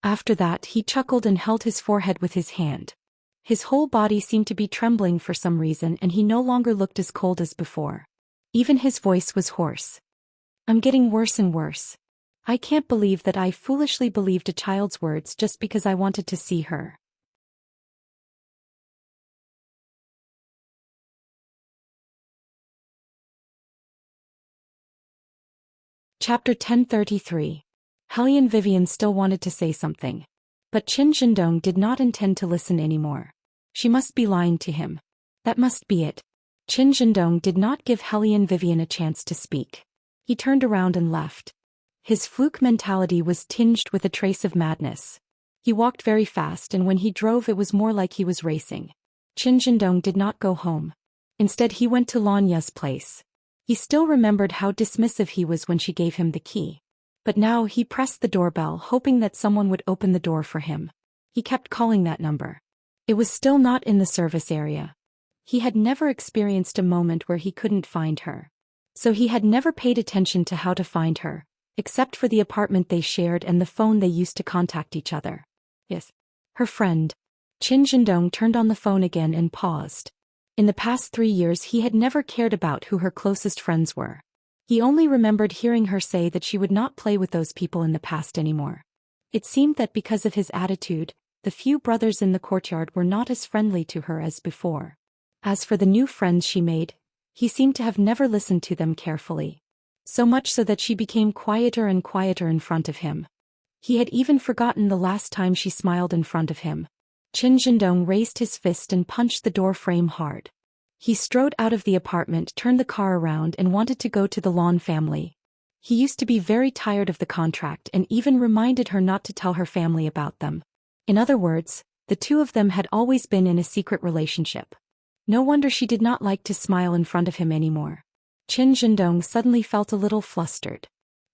After that, he chuckled and held his forehead with his hand. His whole body seemed to be trembling for some reason and he no longer looked as cold as before. Even his voice was hoarse. I'm getting worse and worse. I can't believe that I foolishly believed a child's words just because I wanted to see her. Chapter 1033. Hellion Vivian still wanted to say something. But Qin Zhendong did not intend to listen anymore. She must be lying to him. That must be it. Qin Zhendong did not give Hellion Vivian a chance to speak. He turned around and left. His fluke mentality was tinged with a trace of madness. He walked very fast, and when he drove it was more like he was racing. Qin Zhendong did not go home. Instead he went to Lanya's place. He still remembered how dismissive he was when she gave him the key. But now he pressed the doorbell hoping that someone would open the door for him. He kept calling that number. It was still not in the service area. He had never experienced a moment where he couldn't find her. So he had never paid attention to how to find her, except for the apartment they shared and the phone they used to contact each other. Yes. Her friend. Qin Zhendong turned on the phone again and paused. In the past 3 years he had never cared about who her closest friends were. He only remembered hearing her say that she would not play with those people in the past anymore. It seemed that because of his attitude, the few brothers in the courtyard were not as friendly to her as before. As for the new friends she made, he seemed to have never listened to them carefully. So much so that she became quieter and quieter in front of him. He had even forgotten the last time she smiled in front of him. Qin Zhendong raised his fist and punched the door frame hard. He strode out of the apartment, turned the car around and wanted to go to the Lan family. He used to be very tired of the contract and even reminded her not to tell her family about them. In other words, the two of them had always been in a secret relationship. No wonder she did not like to smile in front of him anymore. Qin Zhendong suddenly felt a little flustered.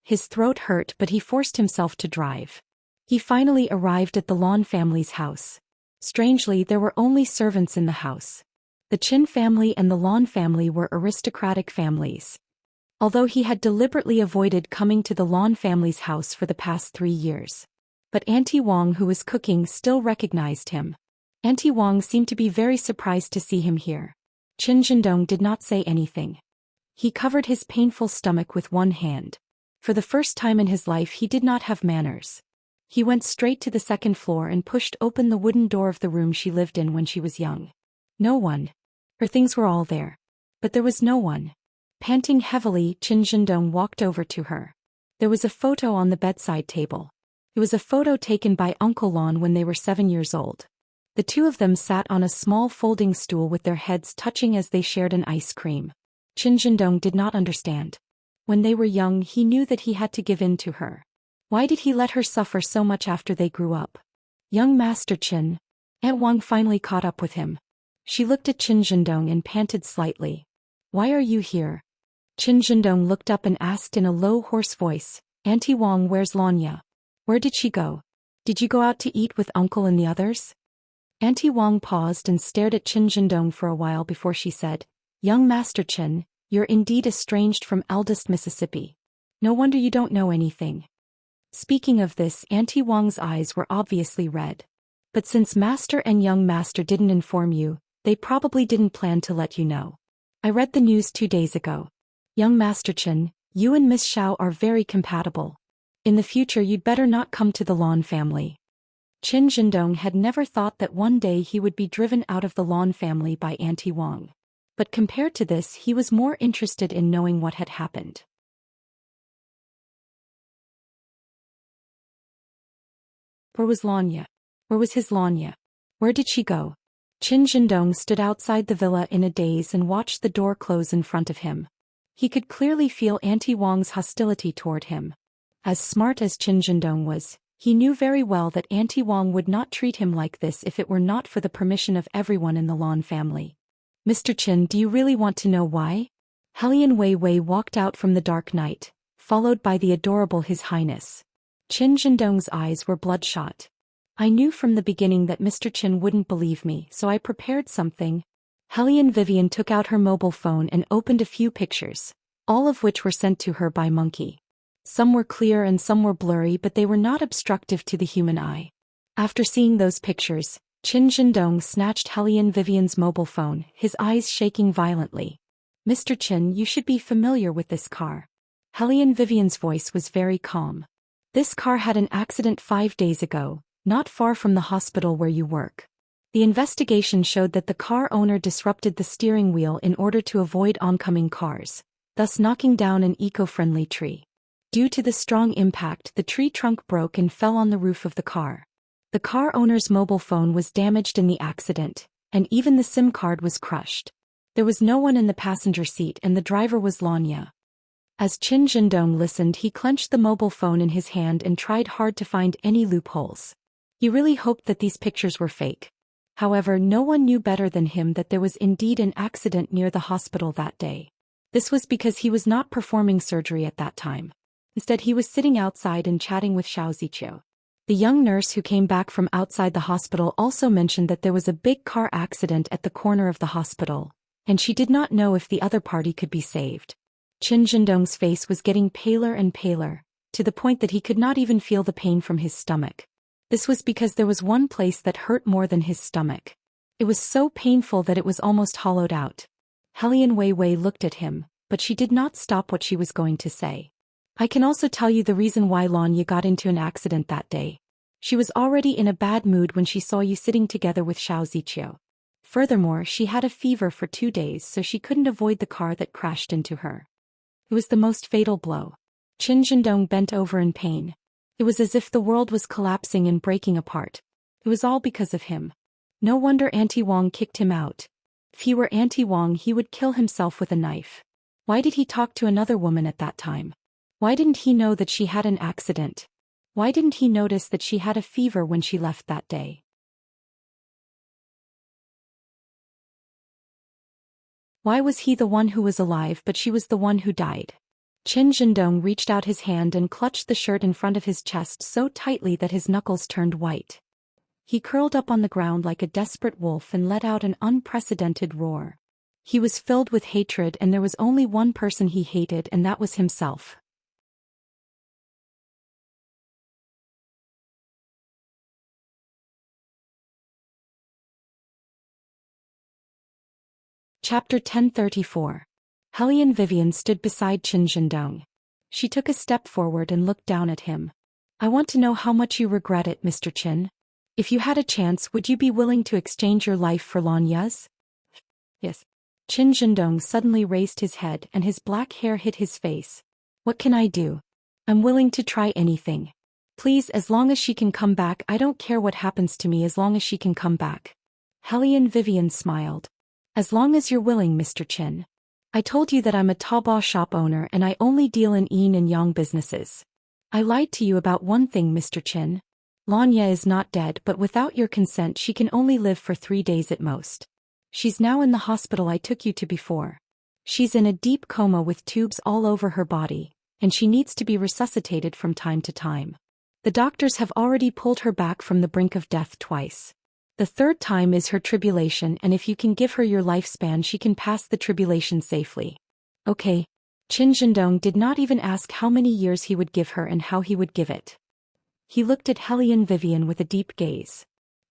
His throat hurt, but he forced himself to drive. He finally arrived at the Lan family's house. Strangely, there were only servants in the house. The Qin family and the Lan family were aristocratic families. Although he had deliberately avoided coming to the Lan family's house for the past 3 years. But Auntie Wang, who was cooking, still recognized him. Auntie Wang seemed to be very surprised to see him here. Qin Zhendong did not say anything. He covered his painful stomach with one hand. For the first time in his life he did not have manners. He went straight to the second floor and pushed open the wooden door of the room she lived in when she was young. No one. Her things were all there. But there was no one. Panting heavily, Qin Zhendong walked over to her. There was a photo on the bedside table. It was a photo taken by Uncle Lan when they were 7 years old. The two of them sat on a small folding stool with their heads touching as they shared an ice cream. Qin Zhendong did not understand. When they were young he knew that he had to give in to her. Why did he let her suffer so much after they grew up? Young Master Qin. Aunt Wang finally caught up with him. She looked at Qin Zhendong and panted slightly. Why are you here? Qin Zhendong looked up and asked in a low, hoarse voice, Auntie Wang, where's Lanya? Where did she go? Did you go out to eat with Uncle and the others? Auntie Wang paused and stared at Qin Zhendong for a while before she said, Young Master Qin, you're indeed estranged from eldest Mississippi. No wonder you don't know anything. Speaking of this, Auntie Wang's eyes were obviously red. But since Master and Young Master didn't inform you, they probably didn't plan to let you know. I read the news 2 days ago. Young Master Qin, you and Miss Xiao are very compatible. In the future you'd better not come to the Lan family. Qin Zhendong had never thought that one day he would be driven out of the Lan family by Auntie Wang. But compared to this he was more interested in knowing what had happened. Where was Lanya? Where was his Lanya? Where did she go? Qin Zhendong stood outside the villa in a daze and watched the door close in front of him. He could clearly feel Auntie Wang's hostility toward him. As smart as Qin Zhendong was, he knew very well that Auntie Wang would not treat him like this if it were not for the permission of everyone in the Lan family. Mr. Qin, do you really want to know why? Hellion Wei Wei walked out from the dark night, followed by the adorable His Highness. Qin Zhendong's eyes were bloodshot. I knew from the beginning that Mr. Qin wouldn't believe me, so I prepared something. Hellion Vivian took out her mobile phone and opened a few pictures, all of which were sent to her by Monkey. Some were clear and some were blurry, but they were not obstructive to the human eye. After seeing those pictures, Qin Zhendong snatched Hellion Vivian's mobile phone, his eyes shaking violently. Mr. Qin, you should be familiar with this car. Hellion Vivian's voice was very calm. This car had an accident 5 days ago, not far from the hospital where you work. The investigation showed that the car owner disrupted the steering wheel in order to avoid oncoming cars, thus knocking down an eco-friendly tree. Due to the strong impact, the tree trunk broke and fell on the roof of the car. The car owner's mobile phone was damaged in the accident, and even the SIM card was crushed. There was no one in the passenger seat and the driver was Lanya. As Qin Zhendong listened, he clenched the mobile phone in his hand and tried hard to find any loopholes. He really hoped that these pictures were fake. However, no one knew better than him that there was indeed an accident near the hospital that day. This was because he was not performing surgery at that time. Instead, he was sitting outside and chatting with Xiao Ziqiu. The young nurse who came back from outside the hospital also mentioned that there was a big car accident at the corner of the hospital, and she did not know if the other party could be saved. Qin Zhendong's face was getting paler and paler, to the point that he could not even feel the pain from his stomach. This was because there was one place that hurt more than his stomach. It was so painful that it was almost hollowed out. Helian Weiwei looked at him, but she did not stop what she was going to say. I can also tell you the reason why Lanya got into an accident that day. She was already in a bad mood when she saw you sitting together with Xiao Ziqiu. Furthermore, she had a fever for 2 days, so she couldn't avoid the car that crashed into her. It was the most fatal blow. Qin Zhendong bent over in pain. It was as if the world was collapsing and breaking apart. It was all because of him. No wonder Auntie Wang kicked him out. If he were Auntie Wang, he would kill himself with a knife. Why did he talk to another woman at that time? Why didn't he know that she had an accident? Why didn't he notice that she had a fever when she left that day? Why was he the one who was alive but she was the one who died? Qin Zhendong reached out his hand and clutched the shirt in front of his chest so tightly that his knuckles turned white. He curled up on the ground like a desperate wolf and let out an unprecedented roar. He was filled with hatred, and there was only one person he hated, and that was himself. Chapter 1034. Helian Vivian stood beside Qin Zhendong. She took a step forward and looked down at him. I want to know how much you regret it, Mr. Qin. If you had a chance, would you be willing to exchange your life for Lanya's? Yes. Qin Zhendong suddenly raised his head and his black hair hit his face. What can I do? I'm willing to try anything. Please, as long as she can come back, I don't care what happens to me as long as she can come back. Helian Vivian smiled. As long as you're willing, Mr. Qin. I told you that I'm a Taobao shop owner and I only deal in yin and yang businesses. I lied to you about one thing, Mr. Qin. Lanya is not dead, but without your consent she can only live for 3 days at most. She's now in the hospital I took you to before. She's in a deep coma with tubes all over her body, and she needs to be resuscitated from time to time. The doctors have already pulled her back from the brink of death twice. The third time is her tribulation, and if you can give her your lifespan she can pass the tribulation safely. Okay. Qin Zhendong did not even ask how many years he would give her and how he would give it. He looked at Helian Vivian with a deep gaze.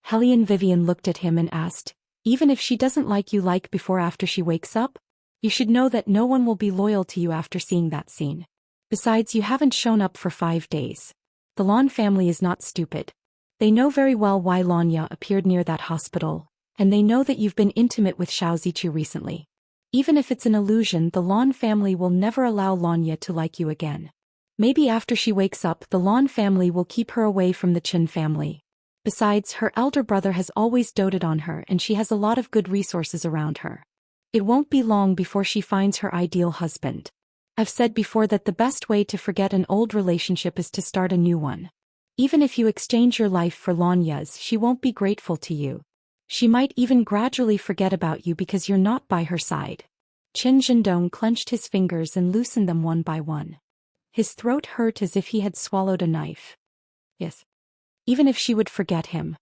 Helian Vivian looked at him and asked, even if she doesn't like you like before after she wakes up? You should know that no one will be loyal to you after seeing that scene. Besides, you haven't shown up for 5 days. The Lan family is not stupid. They know very well why Lanya appeared near that hospital, and they know that you've been intimate with Xiao Ziqiu recently. Even if it's an illusion, the Lan family will never allow Lanya to like you again. Maybe after she wakes up, the Lan family will keep her away from the Qin family. Besides, her elder brother has always doted on her and she has a lot of good resources around her. It won't be long before she finds her ideal husband. I've said before that the best way to forget an old relationship is to start a new one. Even if you exchange your life for Lanya's, she won't be grateful to you. She might even gradually forget about you because you're not by her side. Qin Zhendong clenched his fingers and loosened them one by one. His throat hurt as if he had swallowed a knife. Yes. Even if she would forget him.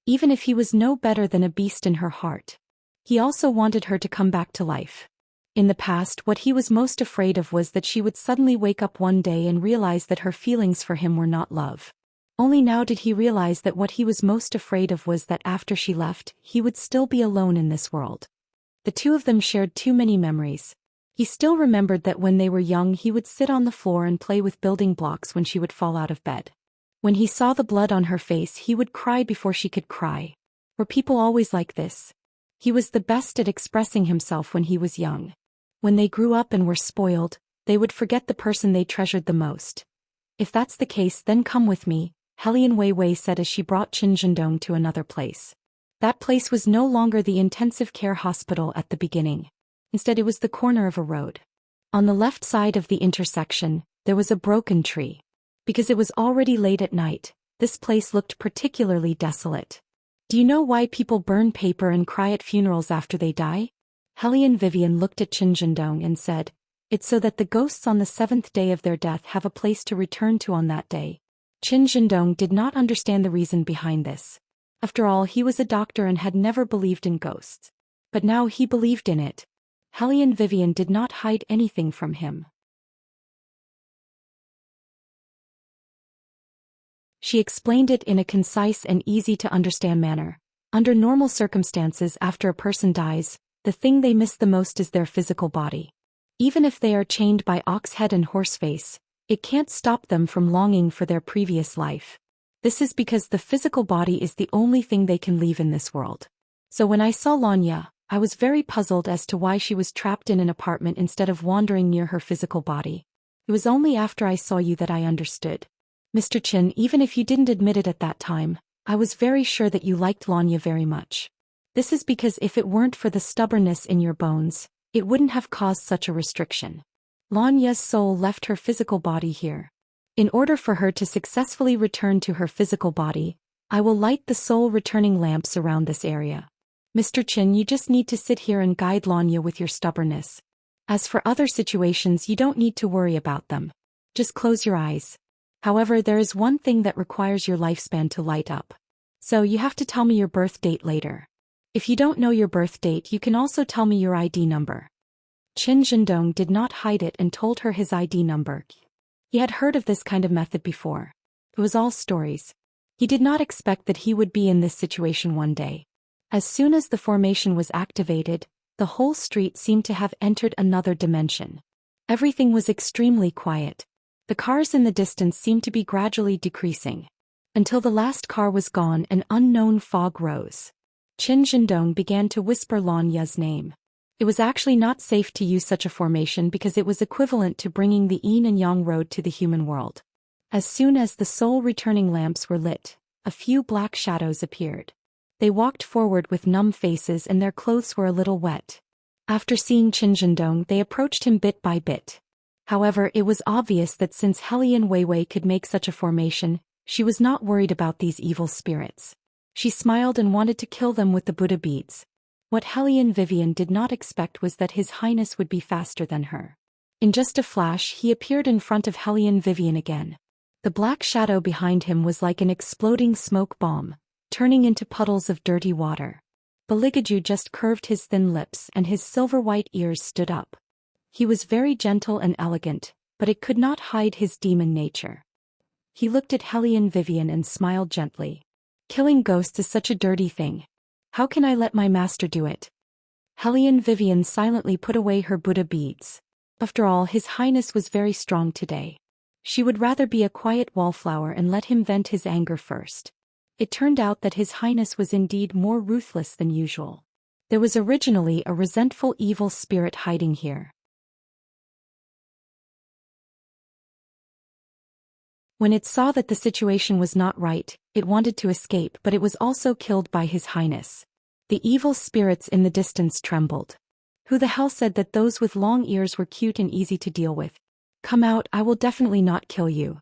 Even if he was no better than a beast in her heart. He also wanted her to come back to life. In the past, what he was most afraid of was that she would suddenly wake up one day and realize that her feelings for him were not love. Only now did he realize that what he was most afraid of was that after she left, he would still be alone in this world. The two of them shared too many memories. He still remembered that when they were young he would sit on the floor and play with building blocks when she would fall out of bed. When he saw the blood on her face he would cry before she could cry. Were people always like this? He was the best at expressing himself when he was young. When they grew up and were spoiled, they would forget the person they treasured the most. If that's the case, then come with me, Hellion Wei Wei said as she brought Qin Zhendong to another place. That place was no longer the intensive care hospital at the beginning. Instead it was the corner of a road. On the left side of the intersection, there was a broken tree. Because it was already late at night, this place looked particularly desolate. Do you know why people burn paper and cry at funerals after they die? Hellion Vivian looked at Qin Zhendong and said, it's so that the ghosts on the 7th day of their death have a place to return to on that day. Qin Zhendong did not understand the reason behind this. After all, he was a doctor and had never believed in ghosts. But now he believed in it. Hellion Vivian did not hide anything from him. She explained it in a concise and easy-to-understand manner. Under normal circumstances, after a person dies, the thing they miss the most is their physical body. Even if they are chained by ox head and horse face, it can't stop them from longing for their previous life. This is because the physical body is the only thing they can leave in this world. So when I saw Lanya, I was very puzzled as to why she was trapped in an apartment instead of wandering near her physical body. It was only after I saw you that I understood. Mr. Qin, even if you didn't admit it at that time, I was very sure that you liked Lanya very much. This is because if it weren't for the stubbornness in your bones, it wouldn't have caused such a restriction. Lanya's soul left her physical body here. In order for her to successfully return to her physical body, I will light the soul-returning lamps around this area. Mr. Qin, you just need to sit here and guide Lanya with your stubbornness. As for other situations, you don't need to worry about them. Just close your eyes. However, there is one thing that requires your lifespan to light up. So you have to tell me your birth date later. If you don't know your birth date, you can also tell me your ID number. Qin Zhendong did not hide it and told her his ID number. He had heard of this kind of method before. It was all stories. He did not expect that he would be in this situation one day. As soon as the formation was activated, the whole street seemed to have entered another dimension. Everything was extremely quiet. The cars in the distance seemed to be gradually decreasing. Until the last car was gone, an unknown fog rose. Qin Zhendong began to whisper Lanya's name. It was actually not safe to use such a formation because it was equivalent to bringing the yin and yang road to the human world. As soon as the soul-returning lamps were lit, a few black shadows appeared. They walked forward with numb faces and their clothes were a little wet. After seeing Qin Zhendong, they approached him bit by bit. However, it was obvious that since Hellion Wei Wei could make such a formation, she was not worried about these evil spirits. She smiled and wanted to kill them with the Buddha beads. What Hellion Vivian did not expect was that His Highness would be faster than her. In just a flash, he appeared in front of Hellion Vivian again. The black shadow behind him was like an exploding smoke bomb, turning into puddles of dirty water. Baligaju just curved his thin lips and his silver-white ears stood up. He was very gentle and elegant, but it could not hide his demon nature. He looked at Hellion Vivian and smiled gently. Killing ghosts is such a dirty thing. How can I let my master do it? Hellion Vivian silently put away her Buddha beads. After all, His Highness was very strong today. She would rather be a quiet wallflower and let him vent his anger first. It turned out that His Highness was indeed more ruthless than usual. There was originally a resentful evil spirit hiding here. When it saw that the situation was not right, it wanted to escape, but it was also killed by His Highness. The evil spirits in the distance trembled. Who the hell said that those with long ears were cute and easy to deal with? Come out, I will definitely not kill you.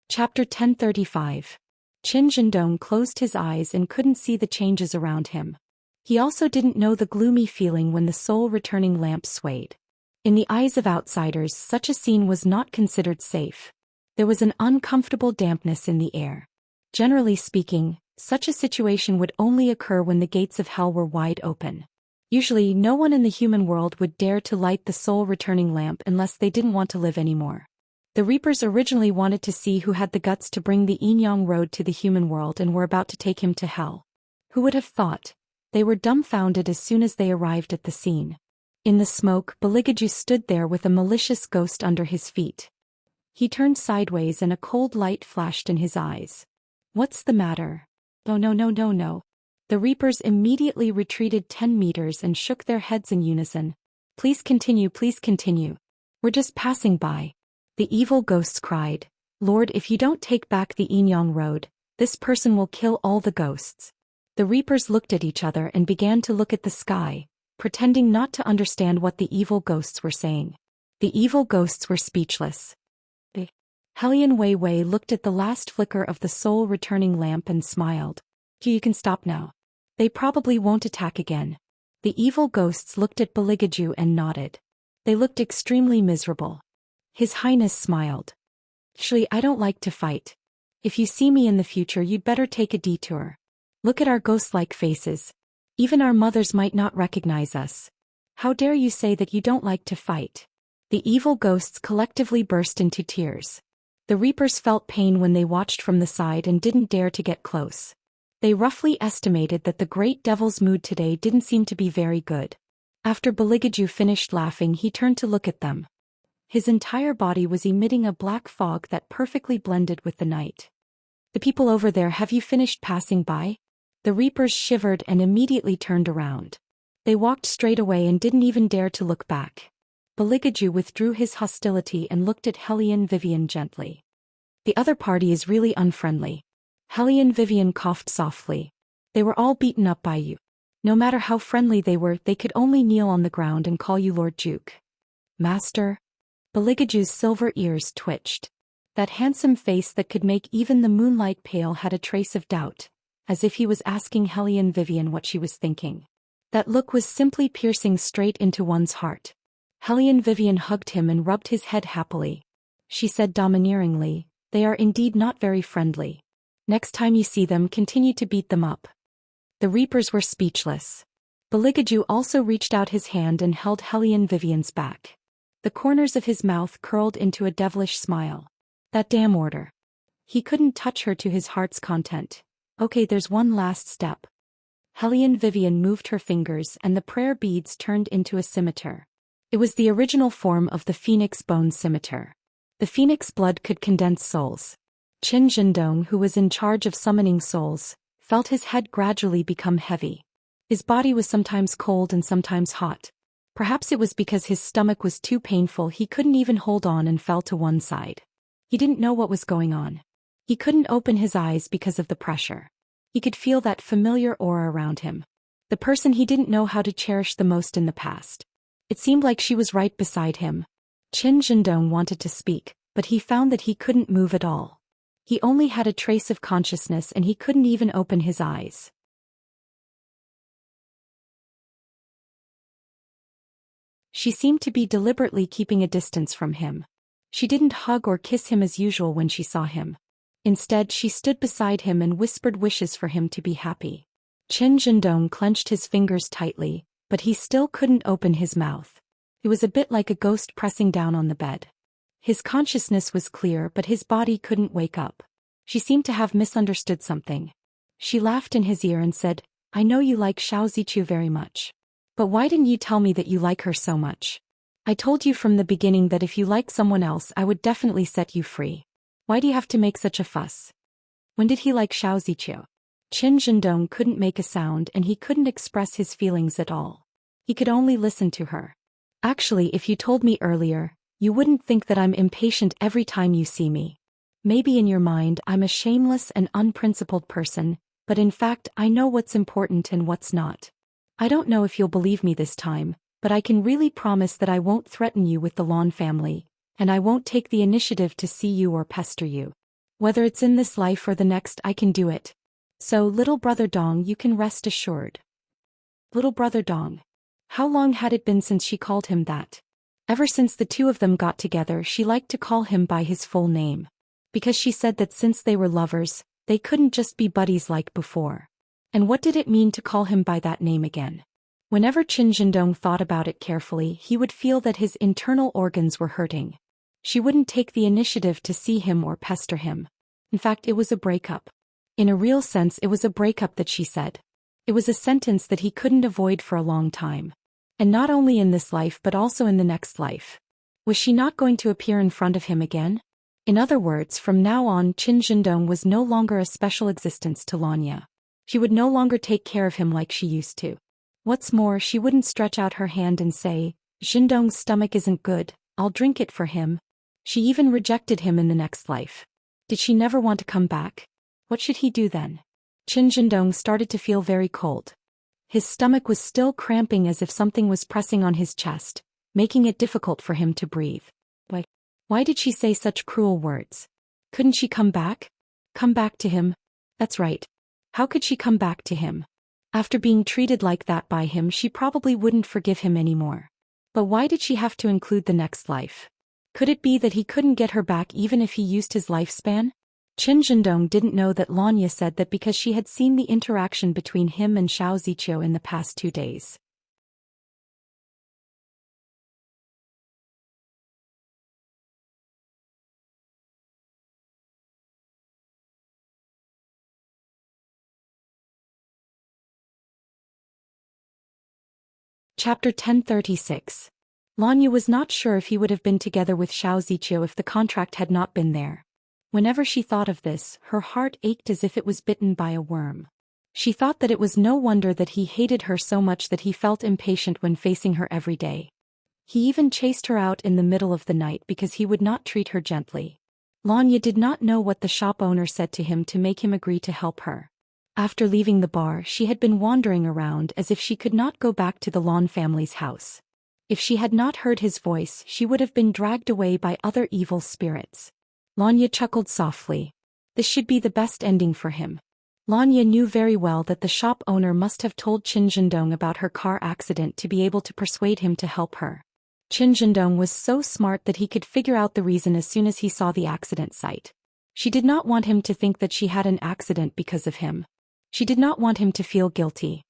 Chapter 1035. Qin Zhendong closed his eyes and couldn't see the changes around him. He also didn't know the gloomy feeling when the soul-returning lamp swayed. In the eyes of outsiders, such a scene was not considered safe. There was an uncomfortable dampness in the air. Generally speaking, such a situation would only occur when the gates of hell were wide open. Usually, no one in the human world would dare to light the soul-returning lamp unless they didn't want to live anymore. The Reapers originally wanted to see who had the guts to bring the Enyang road to the human world and were about to take him to hell. Who would have thought? They were dumbfounded as soon as they arrived at the scene. In the smoke, Beligaju stood there with a malicious ghost under his feet. He turned sideways and a cold light flashed in his eyes. "What's the matter?" "Oh no no no no." The Reapers immediately retreated 10 meters and shook their heads in unison. Please continue, we're just passing by." The evil ghosts cried, "Lord, if you don't take back the Enyang road, this person will kill all the ghosts." The Reapers looked at each other and began to look at the sky, pretending not to understand what the evil ghosts were saying. The evil ghosts were speechless. Hellion Wei Wei looked at the last flicker of the soul-returning lamp and smiled. "You can stop now. They probably won't attack again." The evil ghosts looked at Beligaju and nodded. They looked extremely miserable. His Highness smiled. "Actually, I don't like to fight. If you see me in the future, you'd better take a detour. Look at our ghost-like faces. Even our mothers might not recognize us. How dare you say that you don't like to fight?" The evil ghosts collectively burst into tears. The Reapers felt pain when they watched from the side and didn't dare to get close. They roughly estimated that the Great Devil's mood today didn't seem to be very good. After Beligaju finished laughing, he turned to look at them. His entire body was emitting a black fog that perfectly blended with the night. "The people over there, have you finished passing by?" The Reapers shivered and immediately turned around. They walked straight away and didn't even dare to look back. Beligaju withdrew his hostility and looked at Hellion Vivian gently. "The other party is really unfriendly." Hellion Vivian coughed softly. "They were all beaten up by you. No matter how friendly they were, they could only kneel on the ground and call you Lord Duke." "Master?" Beligaju's silver ears twitched. That handsome face that could make even the moonlight pale had a trace of doubt, as if he was asking Hellion Vivian what she was thinking. That look was simply piercing straight into one's heart. Hellion Vivian hugged him and rubbed his head happily. She said domineeringly, "They are indeed not very friendly. Next time you see them, continue to beat them up." The Reapers were speechless. Beligaju also reached out his hand and held Hellion Vivian's back. The corners of his mouth curled into a devilish smile. That damn order. He couldn't touch her to his heart's content. "Okay, there's one last step." Hellion Vivian moved her fingers and the prayer beads turned into a scimitar. It was the original form of the phoenix bone scimitar. The phoenix blood could condense souls. Qin Zhendong, who was in charge of summoning souls, felt his head gradually become heavy. His body was sometimes cold and sometimes hot. Perhaps it was because his stomach was too painful he couldn't even hold on and fell to one side. He didn't know what was going on. He couldn't open his eyes because of the pressure. He could feel that familiar aura around him. The person he didn't know how to cherish the most in the past. It seemed like she was right beside him. Qin Zhendong wanted to speak, but he found that he couldn't move at all. He only had a trace of consciousness and he couldn't even open his eyes. She seemed to be deliberately keeping a distance from him. She didn't hug or kiss him as usual when she saw him. Instead, she stood beside him and whispered wishes for him to be happy. Qin Zhendong clenched his fingers tightly, but he still couldn't open his mouth. It was a bit like a ghost pressing down on the bed. His consciousness was clear, but his body couldn't wake up. She seemed to have misunderstood something. She laughed in his ear and said, "I know you like Xiao Zichu very much. But why didn't you tell me that you like her so much? I told you from the beginning that if you like someone else, I would definitely set you free. Why do you have to make such a fuss?" When did he like Xiao Zichu? Qin Zhendong couldn't make a sound and he couldn't express his feelings at all. He could only listen to her. "Actually, if you told me earlier, you wouldn't think that I'm impatient every time you see me. Maybe in your mind I'm a shameless and unprincipled person, but in fact I know what's important and what's not. I don't know if you'll believe me this time, but I can really promise that I won't threaten you with the Lan family, and I won't take the initiative to see you or pester you. Whether it's in this life or the next, I can do it. So, little brother Dong, you can rest assured." Little brother Dong. How long had it been since she called him that? Ever since the two of them got together, she liked to call him by his full name. Because she said that since they were lovers, they couldn't just be buddies like before. And what did it mean to call him by that name again? Whenever Qin Zhendong thought about it carefully, he would feel that his internal organs were hurting. She wouldn't take the initiative to see him or pester him. In fact, it was a breakup. In a real sense, it was a breakup that she said. It was a sentence that he couldn't avoid for a long time. And not only in this life but also in the next life. Was she not going to appear in front of him again? In other words, from now on, Qin Zhendong was no longer a special existence to Lanya. She would no longer take care of him like she used to. What's more, she wouldn't stretch out her hand and say, Zhendong's stomach isn't good, I'll drink it for him. She even rejected him in the next life. Did she never want to come back? What should he do then? Qin Zhendong started to feel very cold. His stomach was still cramping as if something was pressing on his chest, making it difficult for him to breathe. Why did she say such cruel words? Couldn't she come back? Come back to him? That's right. How could she come back to him? After being treated like that by him, she probably wouldn't forgive him anymore. But why did she have to include the next life? Could it be that he couldn't get her back even if he used his lifespan? Qin Zhendong didn't know that Lanya said that because she had seen the interaction between him and Xiao Ziqiu in the past 2 days. Chapter 1036. Lanya was not sure if he would have been together with Xiao Ziqiu if the contract had not been there. Whenever she thought of this, her heart ached as if it was bitten by a worm. She thought that it was no wonder that he hated her so much that he felt impatient when facing her every day. He even chased her out in the middle of the night because he would not treat her gently. Lanya did not know what the shop owner said to him to make him agree to help her. After leaving the bar, she had been wandering around as if she could not go back to the Lan family's house. If she had not heard his voice, she would have been dragged away by other evil spirits. Lanya chuckled softly. This should be the best ending for him. Lanya knew very well that the shop owner must have told Qin Zhendong about her car accident to be able to persuade him to help her. Qin Zhendong was so smart that he could figure out the reason as soon as he saw the accident site. She did not want him to think that she had an accident because of him. She did not want him to feel guilty.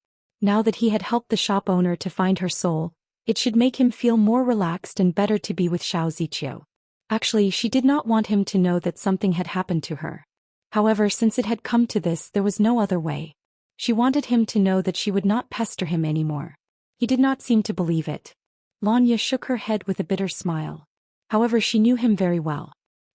Now that he had helped the shop owner to find her soul, it should make him feel more relaxed and better to be with Xiao Ziqiu. Actually, she did not want him to know that something had happened to her. However, since it had come to this, there was no other way. She wanted him to know that she would not pester him anymore. He did not seem to believe it. Lanya shook her head with a bitter smile. However, she knew him very well.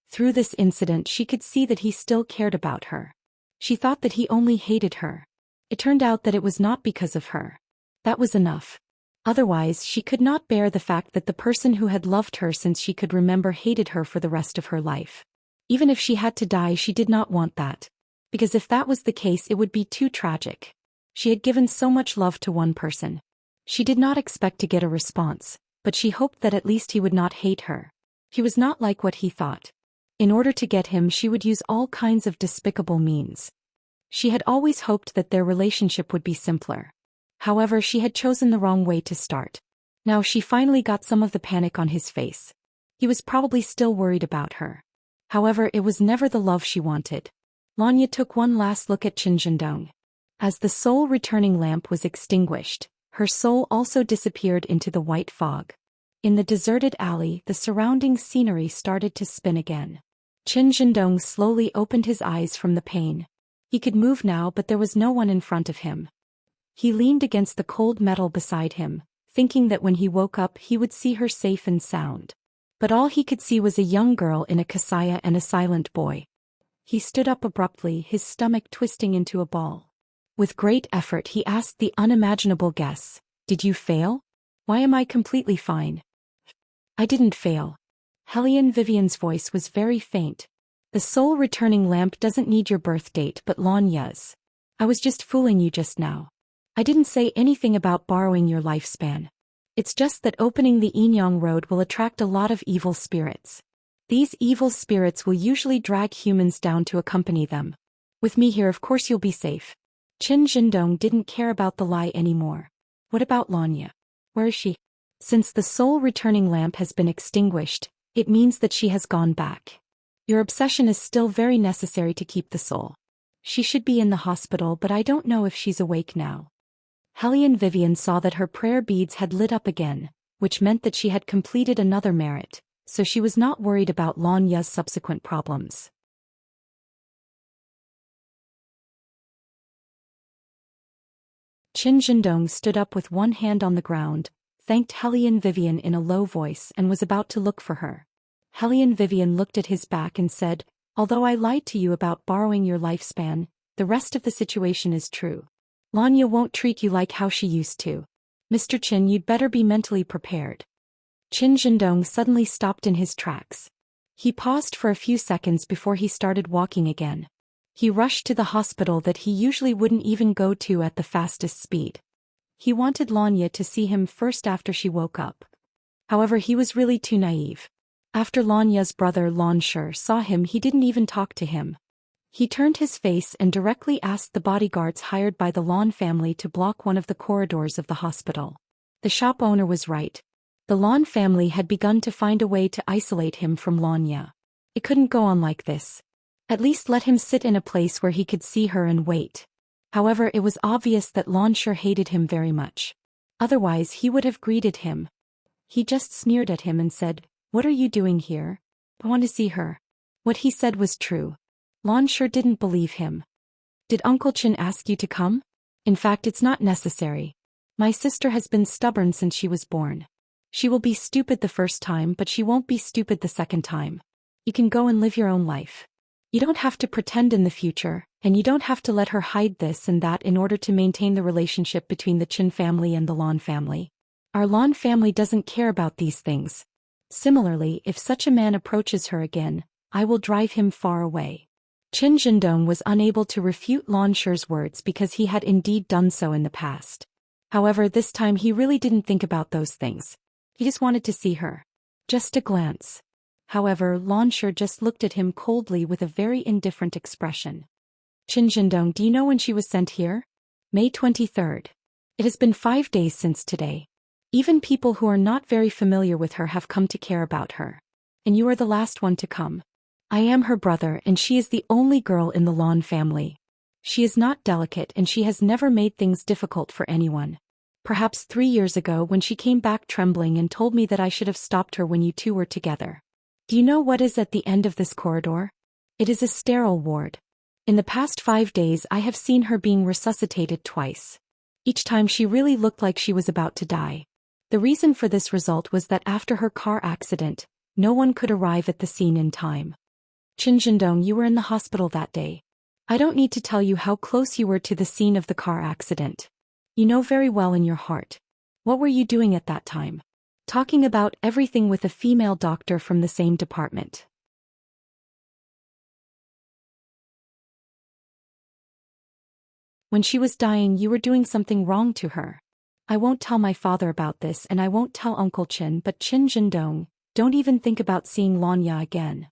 Through this incident, she could see that he still cared about her. She thought that he only hated her. It turned out that it was not because of her. That was enough. Otherwise, she could not bear the fact that the person who had loved her since she could remember hated her for the rest of her life. Even if she had to die, she did not want that. Because if that was the case, it would be too tragic. She had given so much love to one person. She did not expect to get a response, but she hoped that at least he would not hate her. He was not like what he thought. In order to get him, she would use all kinds of despicable means. She had always hoped that their relationship would be simpler. However, she had chosen the wrong way to start. Now she finally got some of the panic on his face. He was probably still worried about her. However, it was never the love she wanted. Lanya took one last look at Qin Zhendong. As the soul-returning lamp was extinguished, her soul also disappeared into the white fog. In the deserted alley, the surrounding scenery started to spin again. Qin Zhendong slowly opened his eyes from the pain. He could move now, but there was no one in front of him. He leaned against the cold metal beside him, thinking that when he woke up he would see her safe and sound. But all he could see was a young girl in a kasaya and a silent boy. He stood up abruptly, his stomach twisting into a ball. With great effort he asked the unimaginable guess, "Did you fail? Why am I completely fine?" "I didn't fail." Hellion Vivian's voice was very faint. "The soul-returning lamp doesn't need your birth date, but Lanya's. I was just fooling you just now. I didn't say anything about borrowing your lifespan. It's just that opening the Enyang Road will attract a lot of evil spirits. These evil spirits will usually drag humans down to accompany them. With me here, of course you'll be safe." Qin Zhendong didn't care about the lie anymore. What about Lanya? Where is she? Since the soul-returning lamp has been extinguished, it means that she has gone back. Your obsession is still very necessary to keep the soul. She should be in the hospital, but I don't know if she's awake now. Hellion Vivian saw that her prayer beads had lit up again, which meant that she had completed another merit. so she was not worried about Lanya's subsequent problems. Qin Zhendong stood up with one hand on the ground, thanked Hellion Vivian in a low voice and was about to look for her. Hellion Vivian looked at his back and said, "Although I lied to you about borrowing your lifespan, the rest of the situation is true. Lanya won't treat you like how she used to. Mr. Qin, you'd better be mentally prepared." Qin Zhendong suddenly stopped in his tracks. He paused for a few seconds before he started walking again. He rushed to the hospital that he usually wouldn't even go to at the fastest speed. He wanted Lanya to see him first after she woke up. However, he was really too naive. After Lanya's brother Lan Shi saw him, he didn't even talk to him. He turned his face and directly asked the bodyguards hired by the Lan family to block one of the corridors of the hospital. The shop owner was right. The Lan family had begun to find a way to isolate him from Lanya. It couldn't go on like this. At least let him sit in a place where he could see her and wait. However, it was obvious that Lan Shi hated him very much. Otherwise, he would have greeted him. He just sneered at him and said, "What are you doing here?" "I want to see her." What he said was true. Lan Shi didn't believe him. "Did Uncle Qin ask you to come?" "In fact, it's not necessary. My sister has been stubborn since she was born. She will be stupid the first time, but she won't be stupid the second time. You can go and live your own life. You don't have to pretend in the future, and you don't have to let her hide this and that in order to maintain the relationship between the Qin family and the Lan family. Our Lan family doesn't care about these things. Similarly, if such a man approaches her again, I will drive him far away." Qin Zhendong was unable to refute Lan Shi's words because he had indeed done so in the past. However, this time he really didn't think about those things. He just wanted to see her. Just a glance. However, Lan Shi just looked at him coldly with a very indifferent expression. "Qin Zhendong, do you know when she was sent here?" "May 23rd. It has been 5 days since today. Even people who are not very familiar with her have come to care about her. And you are the last one to come. I am her brother and she is the only girl in the Lan family. She is not delicate and she has never made things difficult for anyone. Perhaps 3 years ago when she came back trembling and told me that I should have stopped her when you two were together. Do you know what is at the end of this corridor? It is a sterile ward. In the past 5 days I have seen her being resuscitated twice. Each time she really looked like she was about to die. The reason for this result was that after her car accident, no one could arrive at the scene in time. Qin Zhendong, you were in the hospital that day. I don't need to tell you how close you were to the scene of the car accident. You know very well in your heart. What were you doing at that time? Talking about everything with a female doctor from the same department. When she was dying, you were doing something wrong to her. I won't tell my father about this and I won't tell Uncle Qin, but Qin Zhendong, don't even think about seeing Lanya again.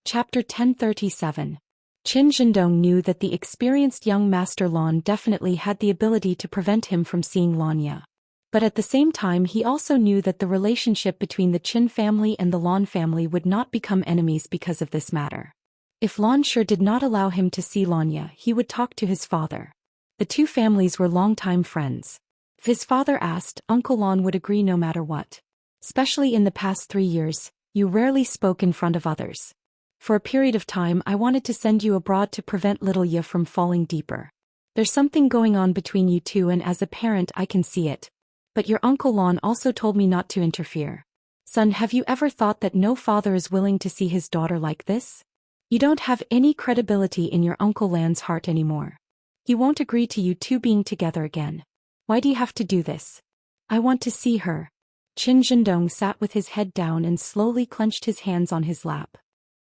Chapter 1037. Qin Zhendong knew that the experienced young Master Lan definitely had the ability to prevent him from seeing Lanya. But at the same time he also knew that the relationship between the Qin family and the Lan family would not become enemies because of this matter. If Lan Shi did not allow him to see Lanya, he would talk to his father. The two families were longtime friends. If his father asked, Uncle Lan would agree no matter what. Especially in the past 3 years, you rarely spoke in front of others. For a period of time I wanted to send you abroad to prevent little Yi from falling deeper. There's something going on between you two and as a parent I can see it. But your Uncle Lan also told me not to interfere. Son, have you ever thought that no father is willing to see his daughter like this? You don't have any credibility in your Uncle Lan's heart anymore. He won't agree to you two being together again. Why do you have to do this? I want to see her. Qin Zhendong sat with his head down and slowly clenched his hands on his lap.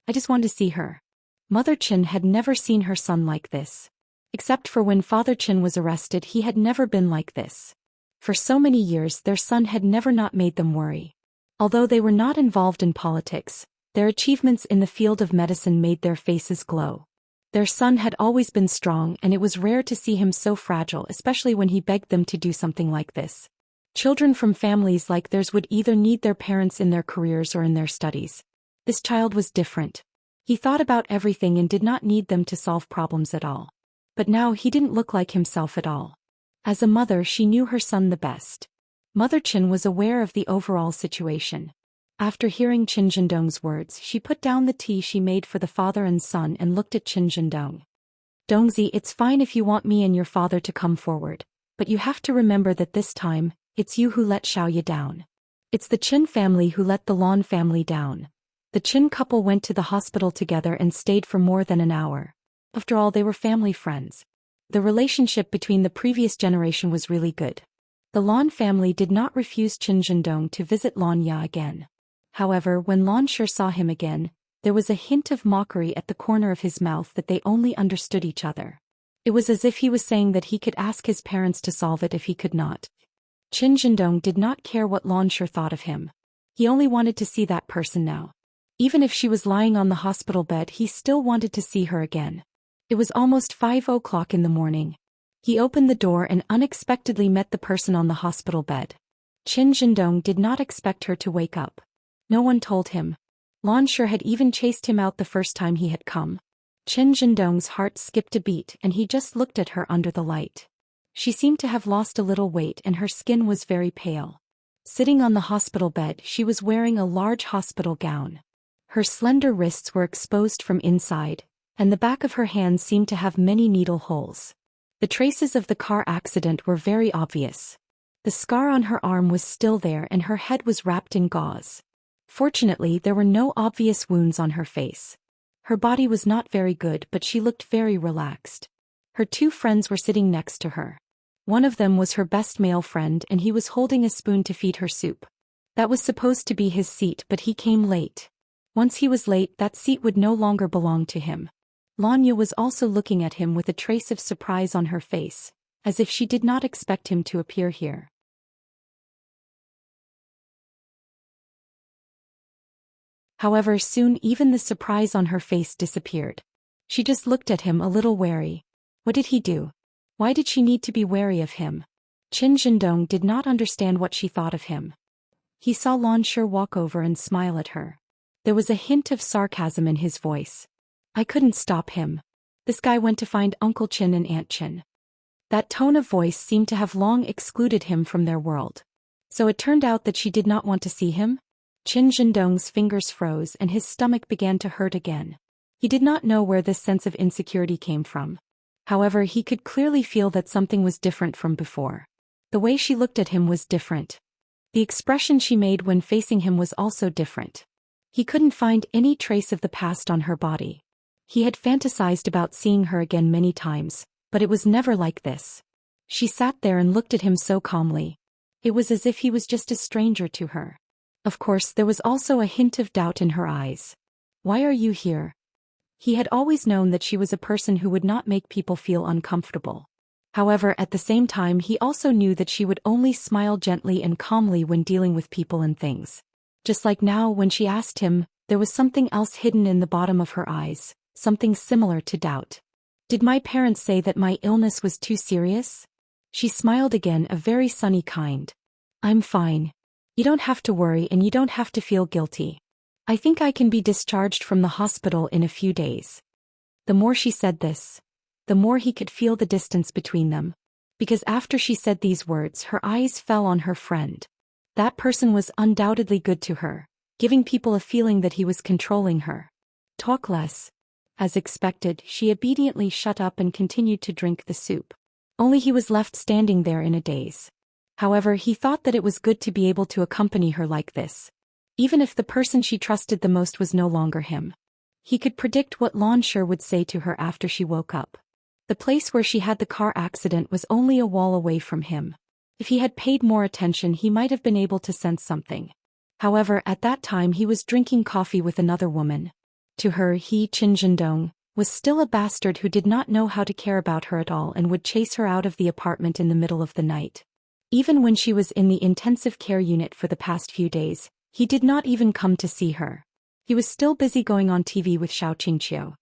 I just want to see her. Mother Qin had never seen her son like this. Except for when Father Qin was arrested, he had never been like this. For so many years their son had never not made them worry. Although they were not involved in politics, their achievements in the field of medicine made their faces glow. Their son had always been strong and it was rare to see him so fragile, especially when he begged them to do something like this. Children from families like theirs would either need their parents in their careers or in their studies. This child was different. He thought about everything and did not need them to solve problems at all. But now he didn't look like himself at all. As a mother, she knew her son the best. Mother Chin was aware of the overall situation. After hearing Qin Zhendong's words, she put down the tea she made for the father and son and looked at Qin Zhendong. Dongzi, it's fine if you want me and your father to come forward, but you have to remember that this time, it's you who let Xiaoye down. It's the Qin family who let the Lan family down. The Qin couple went to the hospital together and stayed for more than an hour. After all, they were family friends. The relationship between the previous generation was really good. The Lan family did not refuse Qin Zhendong to visit Lan Ya again. However, when Lan Shi saw him again, there was a hint of mockery at the corner of his mouth that they only understood each other. It was as if he was saying that he could ask his parents to solve it if he could not. Qin Zhendong did not care what Lan Shi thought of him. He only wanted to see that person now. Even if she was lying on the hospital bed, he still wanted to see her again. It was almost 5 o'clock in the morning. He opened the door and unexpectedly met the person on the hospital bed. Qin Zhendong did not expect her to wake up. No one told him. Lan Shi had even chased him out the first time he had come. Qin Zhendong's heart skipped a beat and he just looked at her under the light. She seemed to have lost a little weight and her skin was very pale. Sitting on the hospital bed, she was wearing a large hospital gown. Her slender wrists were exposed from inside, and the back of her hands seemed to have many needle holes. The traces of the car accident were very obvious. The scar on her arm was still there and her head was wrapped in gauze. Fortunately, there were no obvious wounds on her face. Her body was not very good, but she looked very relaxed. Her two friends were sitting next to her. One of them was her best male friend and he was holding a spoon to feed her soup. That was supposed to be his seat, but he came late. Once he was late, that seat would no longer belong to him. Lan Yu was also looking at him with a trace of surprise on her face, as if she did not expect him to appear here. However, soon even the surprise on her face disappeared. She just looked at him a little wary. What did he do? Why did she need to be wary of him? Qin Zhendong did not understand what she thought of him. He saw Lan Shi walk over and smile at her. There was a hint of sarcasm in his voice. I couldn't stop him. This guy went to find Uncle Qin and Aunt Qin. That tone of voice seemed to have long excluded him from their world. So it turned out that she did not want to see him? Qin Zhendong's fingers froze and his stomach began to hurt again. He did not know where this sense of insecurity came from. However, he could clearly feel that something was different from before. The way she looked at him was different. The expression she made when facing him was also different. He couldn't find any trace of the past on her body. He had fantasized about seeing her again many times, but it was never like this. She sat there and looked at him so calmly. It was as if he was just a stranger to her. Of course, there was also a hint of doubt in her eyes. Why are you here? He had always known that she was a person who would not make people feel uncomfortable. However, at the same time, he also knew that she would only smile gently and calmly when dealing with people and things. Just like now, when she asked him, there was something else hidden in the bottom of her eyes, something similar to doubt. Did my parents say that my illness was too serious? She smiled again, a very sunny kind. I'm fine. You don't have to worry and you don't have to feel guilty. I think I can be discharged from the hospital in a few days. The more she said this, the more he could feel the distance between them. Because after she said these words, her eyes fell on her friend. That person was undoubtedly good to her, giving people a feeling that he was controlling her. Talk less. As expected, she obediently shut up and continued to drink the soup. Only he was left standing there in a daze. However, he thought that it was good to be able to accompany her like this. Even if the person she trusted the most was no longer him. He could predict what Lan Shi would say to her after she woke up. The place where she had the car accident was only a wall away from him. If he had paid more attention, he might have been able to sense something. However, at that time he was drinking coffee with another woman. To her, he, Qin Zhendong, was still a bastard who did not know how to care about her at all and would chase her out of the apartment in the middle of the night. Even when she was in the intensive care unit for the past few days, he did not even come to see her. He was still busy going on TV with Xiao Qingqiu.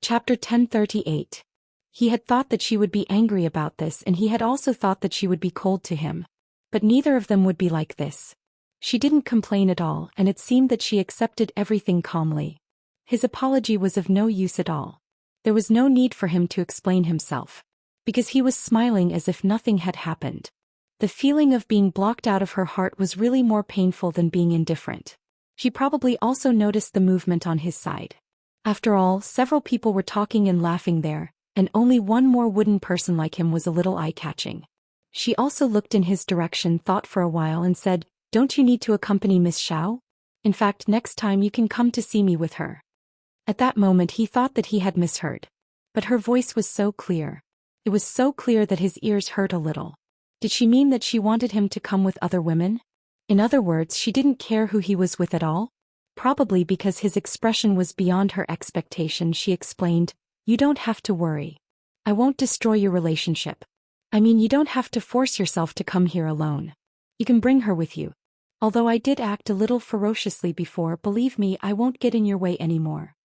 Chapter 1038. He had thought that she would be angry about this, and he had also thought that she would be cold to him. But neither of them would be like this. She didn't complain at all, and it seemed that she accepted everything calmly. His apology was of no use at all. There was no need for him to explain himself, because he was smiling as if nothing had happened. The feeling of being blocked out of her heart was really more painful than being indifferent. She probably also noticed the movement on his side. After all, several people were talking and laughing there, and only one more wooden person like him was a little eye-catching. She also looked in his direction, thought for a while, and said, "Don't you need to accompany Miss Xiao? In fact, next time you can come to see me with her." At that moment he thought that he had misheard. But her voice was so clear. It was so clear that his ears hurt a little. Did she mean that she wanted him to come with other women? In other words, she didn't care who he was with at all? Probably because his expression was beyond her expectation, she explained, "You don't have to worry. I won't destroy your relationship. I mean, you don't have to force yourself to come here alone. You can bring her with you. Although I did act a little ferociously before, believe me, I won't get in your way anymore."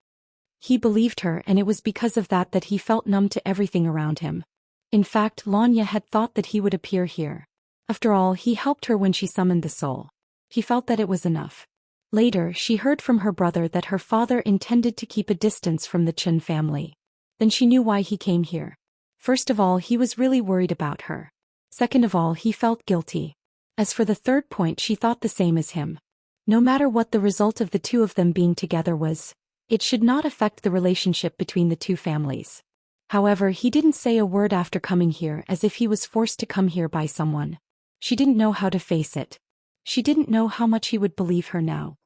He believed her, and it was because of that that he felt numb to everything around him. In fact, Lanya had thought that he would appear here. After all, he helped her when she summoned the soul. He felt that it was enough. Later, she heard from her brother that her father intended to keep a distance from the Chen family. Then she knew why he came here. First of all, he was really worried about her. Second of all, he felt guilty. As for the third point, she thought the same as him. No matter what the result of the two of them being together was, it should not affect the relationship between the two families. However, he didn't say a word after coming here, as if he was forced to come here by someone. She didn't know how to face it. She didn't know how much he would believe her now.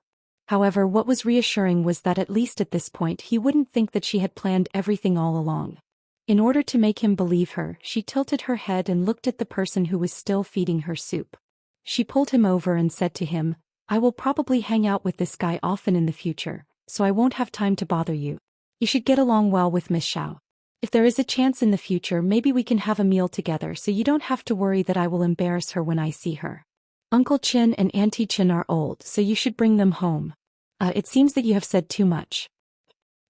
However, what was reassuring was that at least at this point he wouldn't think that she had planned everything all along. In order to make him believe her, she tilted her head and looked at the person who was still feeding her soup. She pulled him over and said to him, "I will probably hang out with this guy often in the future, so I won't have time to bother you. You should get along well with Miss Xiao. If there is a chance in the future, maybe we can have a meal together so you don't have to worry that I will embarrass her when I see her. Uncle Chin and Auntie Chin are old, so you should bring them home. It seems that you have said too much."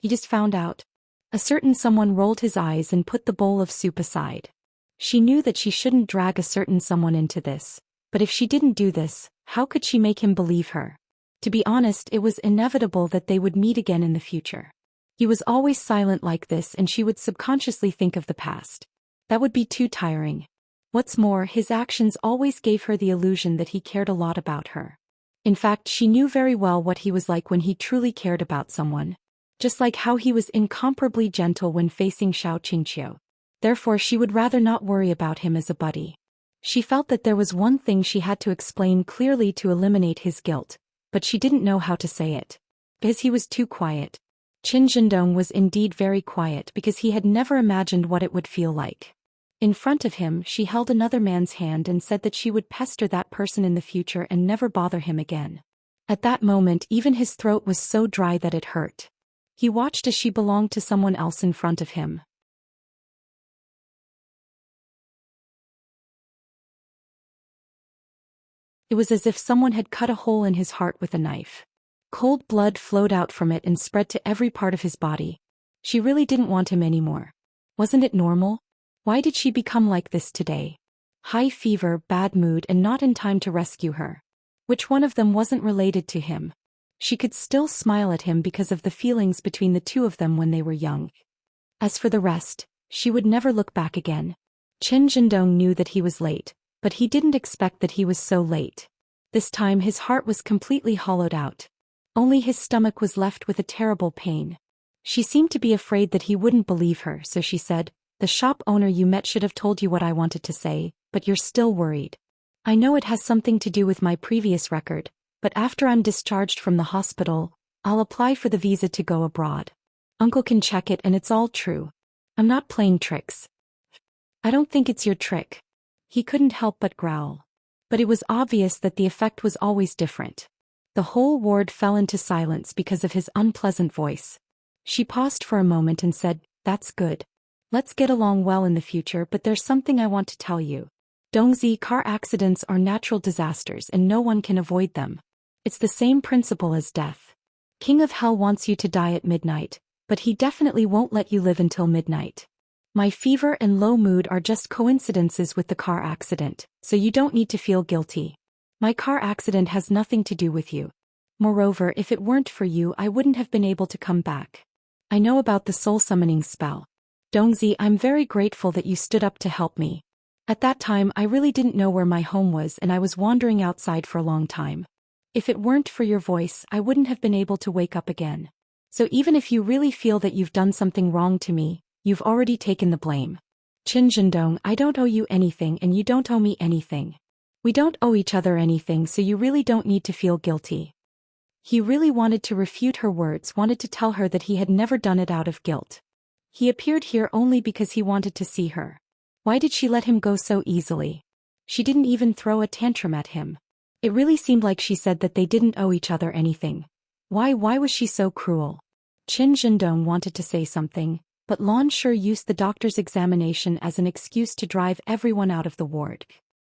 He just found out. A certain someone rolled his eyes and put the bowl of soup aside. She knew that she shouldn't drag a certain someone into this, but if she didn't do this, how could she make him believe her? To be honest, it was inevitable that they would meet again in the future. He was always silent like this, and she would subconsciously think of the past. That would be too tiring. What's more, his actions always gave her the illusion that he cared a lot about her. In fact, she knew very well what he was like when he truly cared about someone. Just like how he was incomparably gentle when facing Xiao Qingqiu. Therefore, she would rather not worry about him as a buddy. She felt that there was one thing she had to explain clearly to eliminate his guilt, but she didn't know how to say it. Because he was too quiet. Qin Zhendong was indeed very quiet because he had never imagined what it would feel like. In front of him, she held another man's hand and said that she would pester that person in the future and never bother him again. At that moment, even his throat was so dry that it hurt. He watched as she belonged to someone else in front of him. It was as if someone had cut a hole in his heart with a knife. Cold blood flowed out from it and spread to every part of his body. She really didn't want him anymore. Wasn't it normal? Why did she become like this today? High fever, bad mood, and not in time to rescue her. Which one of them wasn't related to him? She could still smile at him because of the feelings between the two of them when they were young. As for the rest, she would never look back again. Qin Zhendong knew that he was late, but he didn't expect that he was so late. This time his heart was completely hollowed out. Only his stomach was left with a terrible pain. She seemed to be afraid that he wouldn't believe her, so she said, "The shop owner you met should have told you what I wanted to say, but you're still worried. I know it has something to do with my previous record, but after I'm discharged from the hospital, I'll apply for the visa to go abroad. Uncle can check it and it's all true. I'm not playing tricks." "I don't think it's your trick." He couldn't help but growl. But it was obvious that the effect was always different. The whole ward fell into silence because of his unpleasant voice. She paused for a moment and said, "That's good. Let's get along well in the future, but there's something I want to tell you. Dongzi, car accidents are natural disasters and no one can avoid them. It's the same principle as death. King of Hell wants you to die at midnight, but he definitely won't let you live until midnight. My fever and low mood are just coincidences with the car accident, so you don't need to feel guilty. My car accident has nothing to do with you. Moreover, if it weren't for you, I wouldn't have been able to come back. I know about the soul summoning spell. Dongzi, I'm very grateful that you stood up to help me. At that time, I really didn't know where my home was and I was wandering outside for a long time. If it weren't for your voice, I wouldn't have been able to wake up again. So even if you really feel that you've done something wrong to me, you've already taken the blame. Qin Zhendong, I don't owe you anything and you don't owe me anything. We don't owe each other anything, so you really don't need to feel guilty. He really wanted to refute her words, wanted to tell her that he had never done it out of guilt. He appeared here only because he wanted to see her. Why did she let him go so easily? She didn't even throw a tantrum at him. It really seemed like she said that they didn't owe each other anything. Why was she so cruel? Qin Zhendong wanted to say something, but Lan Shi used the doctor's examination as an excuse to drive everyone out of the ward.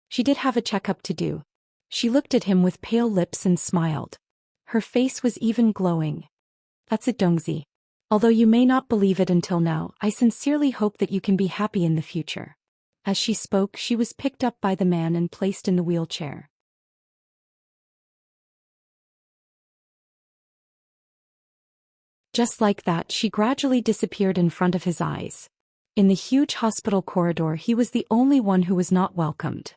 She did have a checkup to do. She looked at him with pale lips and smiled. Her face was even glowing. That's it, Dongzi. Although you may not believe it until now, I sincerely hope that you can be happy in the future. As she spoke, she was picked up by the man and placed in the wheelchair. Just like that, she gradually disappeared in front of his eyes. In the huge hospital corridor, he was the only one who was not welcomed.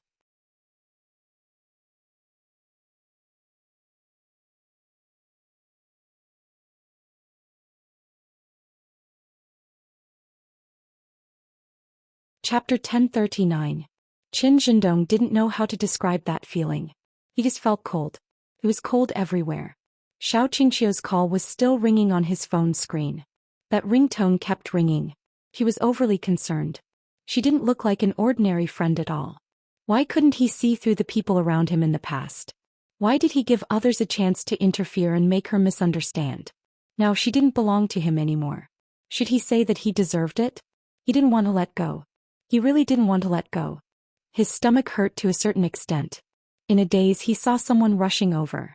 Chapter 1039. Qin Zhendong didn't know how to describe that feeling. He just felt cold. It was cold everywhere. Xiao Qingqiu's call was still ringing on his phone screen. That ringtone kept ringing. He was overly concerned. She didn't look like an ordinary friend at all. Why couldn't he see through the people around him in the past? Why did he give others a chance to interfere and make her misunderstand? Now she didn't belong to him anymore. Should he say that he deserved it? He didn't want to let go. He really didn't want to let go. His stomach hurt to a certain extent. In a daze, he saw someone rushing over.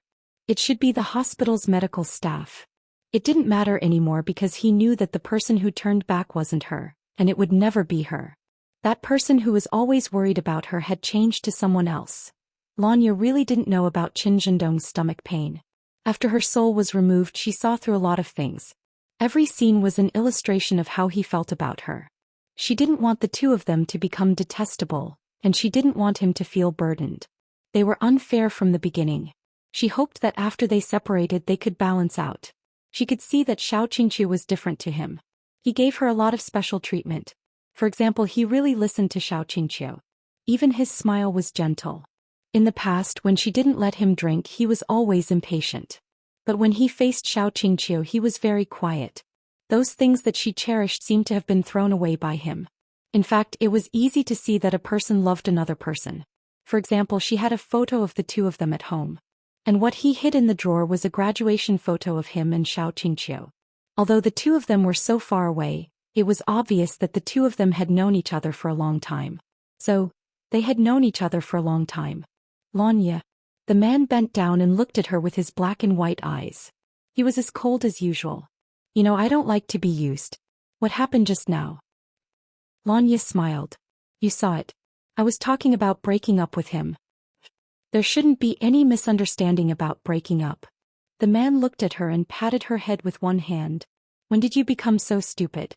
It should be the hospital's medical staff. It didn't matter anymore because he knew that the person who turned back wasn't her, and it would never be her. That person who was always worried about her had changed to someone else. Lanya really didn't know about Qin Zhendong's stomach pain. After her soul was removed, she saw through a lot of things. Every scene was an illustration of how he felt about her. She didn't want the two of them to become detestable, and she didn't want him to feel burdened. They were unfair from the beginning. She hoped that after they separated they could balance out. She could see that Xiao Qingqiu was different to him. He gave her a lot of special treatment. For example, he really listened to Xiao Qingqiu. Even his smile was gentle. In the past, when she didn't let him drink, he was always impatient. But when he faced Xiao Qingqiu, he was very quiet. Those things that she cherished seemed to have been thrown away by him. In fact, it was easy to see that a person loved another person. For example, she had a photo of the two of them at home. And what he hid in the drawer was a graduation photo of him and Xiao Qingqiu. Although the two of them were so far away, it was obvious that the two of them had known each other for a long time. So, they had known each other for a long time. Lanya. The man bent down and looked at her with his black and white eyes. He was as cold as usual. You know, I don't like to be used. What happened just now? Lanya smiled. You saw it. I was talking about breaking up with him. There shouldn't be any misunderstanding about breaking up. The man looked at her and patted her head with one hand. When did you become so stupid?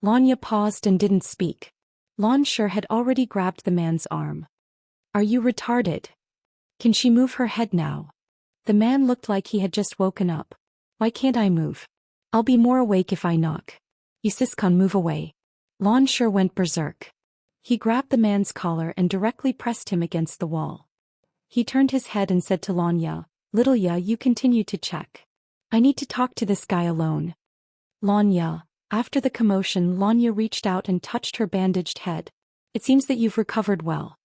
Lanya paused and didn't speak. Lan Shi had already grabbed the man's arm. Are you retarded? Can she move her head now? The man looked like he had just woken up. Why can't I move? I'll be more awake if I knock. Yusiskan, move away. Lan Shi went berserk. He grabbed the man's collar and directly pressed him against the wall. He turned his head and said to Lanya, Little Ya, you continue to check. I need to talk to this guy alone. Lanya. After the commotion, Lanya reached out and touched her bandaged head. It seems that you've recovered well.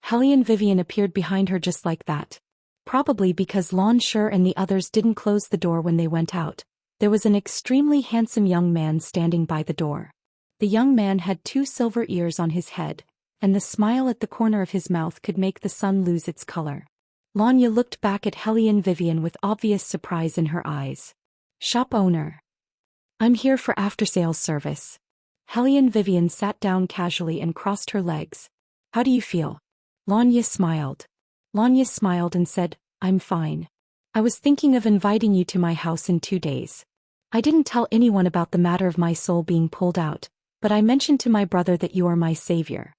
Hellion Vivian appeared behind her just like that. Probably because Lan Shi and the others didn't close the door when they went out. There was an extremely handsome young man standing by the door. The young man had 2 silver ears on his head, and the smile at the corner of his mouth could make the sun lose its color. Lanya looked back at Hellion Vivian with obvious surprise in her eyes. Shop owner. I'm here for after-sales service. Hellion Vivian sat down casually and crossed her legs. How do you feel? Lanya smiled. Lanya smiled and said, I'm fine. I was thinking of inviting you to my house in 2 days. I didn't tell anyone about the matter of my soul being pulled out, but I mentioned to my brother that you are my savior.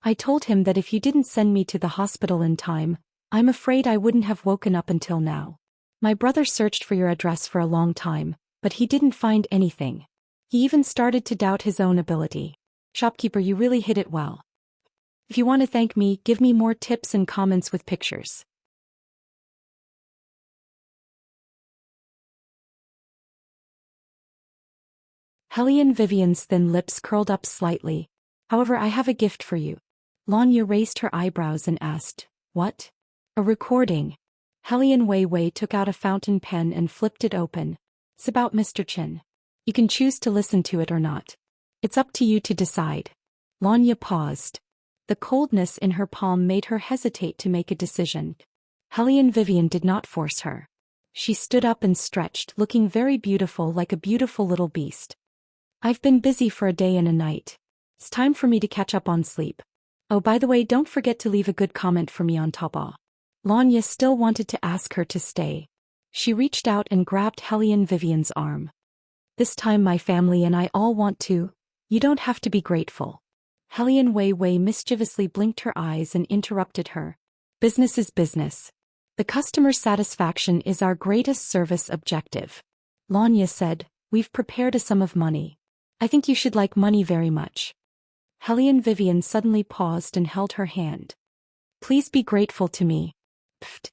I told him that if you didn't send me to the hospital in time, I'm afraid I wouldn't have woken up until now. My brother searched for your address for a long time, but he didn't find anything. He even started to doubt his own ability. Shopkeeper, you really hit it well. If you want to thank me, give me more tips and comments with pictures. Hellion Vivian's thin lips curled up slightly. However, I have a gift for you. Lanya raised her eyebrows and asked, What? A recording. Hellion Wei Wei took out a fountain pen and flipped it open. It's about Mr. Chen. You can choose to listen to it or not. It's up to you to decide. Lanya paused. The coldness in her palm made her hesitate to make a decision. Hellion Vivian did not force her. She stood up and stretched, looking very beautiful, like a beautiful little beast. I've been busy for a day and a night. It's time for me to catch up on sleep. Oh, by the way, don't forget to leave a good comment for me on Taobao. Lanya still wanted to ask her to stay. She reached out and grabbed Hellion Vivian's arm. This time my family and I all want to. You don't have to be grateful. Hellion Wei Wei mischievously blinked her eyes and interrupted her. Business is business. The customer's satisfaction is our greatest service objective. Lanya said, We've prepared a sum of money. I think you should like money very much. Hellion Vivian suddenly paused and held her hand. Please be grateful to me. Pfft.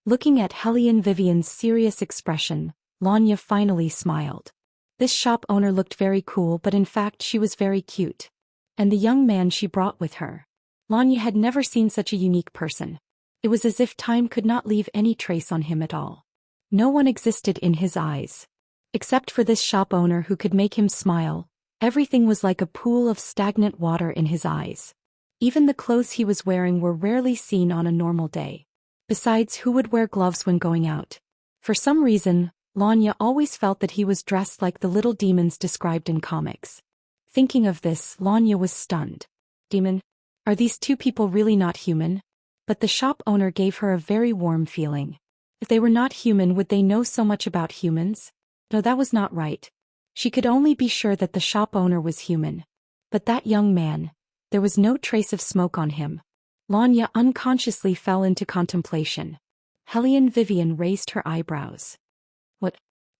Looking at Hellion Vivian's serious expression, Lanya finally smiled. This shop owner looked very cool, but in fact she was very cute. And the young man she brought with her. Lanya had never seen such a unique person. It was as if time could not leave any trace on him at all. No one existed in his eyes. Except for this shop owner who could make him smile, everything was like a pool of stagnant water in his eyes. Even the clothes he was wearing were rarely seen on a normal day. Besides, who would wear gloves when going out? For some reason, Lanya always felt that he was dressed like the little demons described in comics. Thinking of this, Lanya was stunned. Demon? Are these two people really not human? But the shop owner gave her a very warm feeling. If they were not human, would they know so much about humans? No, that was not right. She could only be sure that the shop owner was human. But that young man, there was no trace of smoke on him. Lanya unconsciously fell into contemplation. Hellion Vivian raised her eyebrows. What?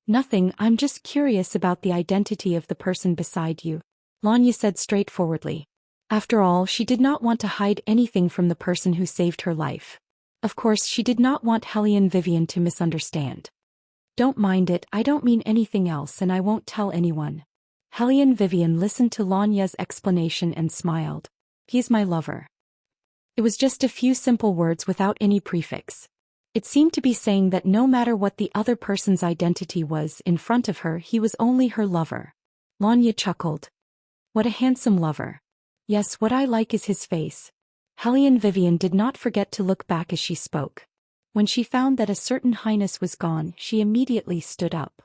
Nothing, I'm just curious about the identity of the person beside you, Lanya said straightforwardly. After all, she did not want to hide anything from the person who saved her life. Of course, she did not want Hellion Vivian to misunderstand. Don't mind it, I don't mean anything else and I won't tell anyone. Hellion Vivian listened to Lanya's explanation and smiled. He's my lover. It was just a few simple words without any prefix. It seemed to be saying that no matter what the other person's identity was in front of her, he was only her lover. Lanya chuckled. What a handsome lover. Yes, what I like is his face. Hellion Vivian did not forget to look back as she spoke. When she found that a certain highness was gone, she immediately stood up.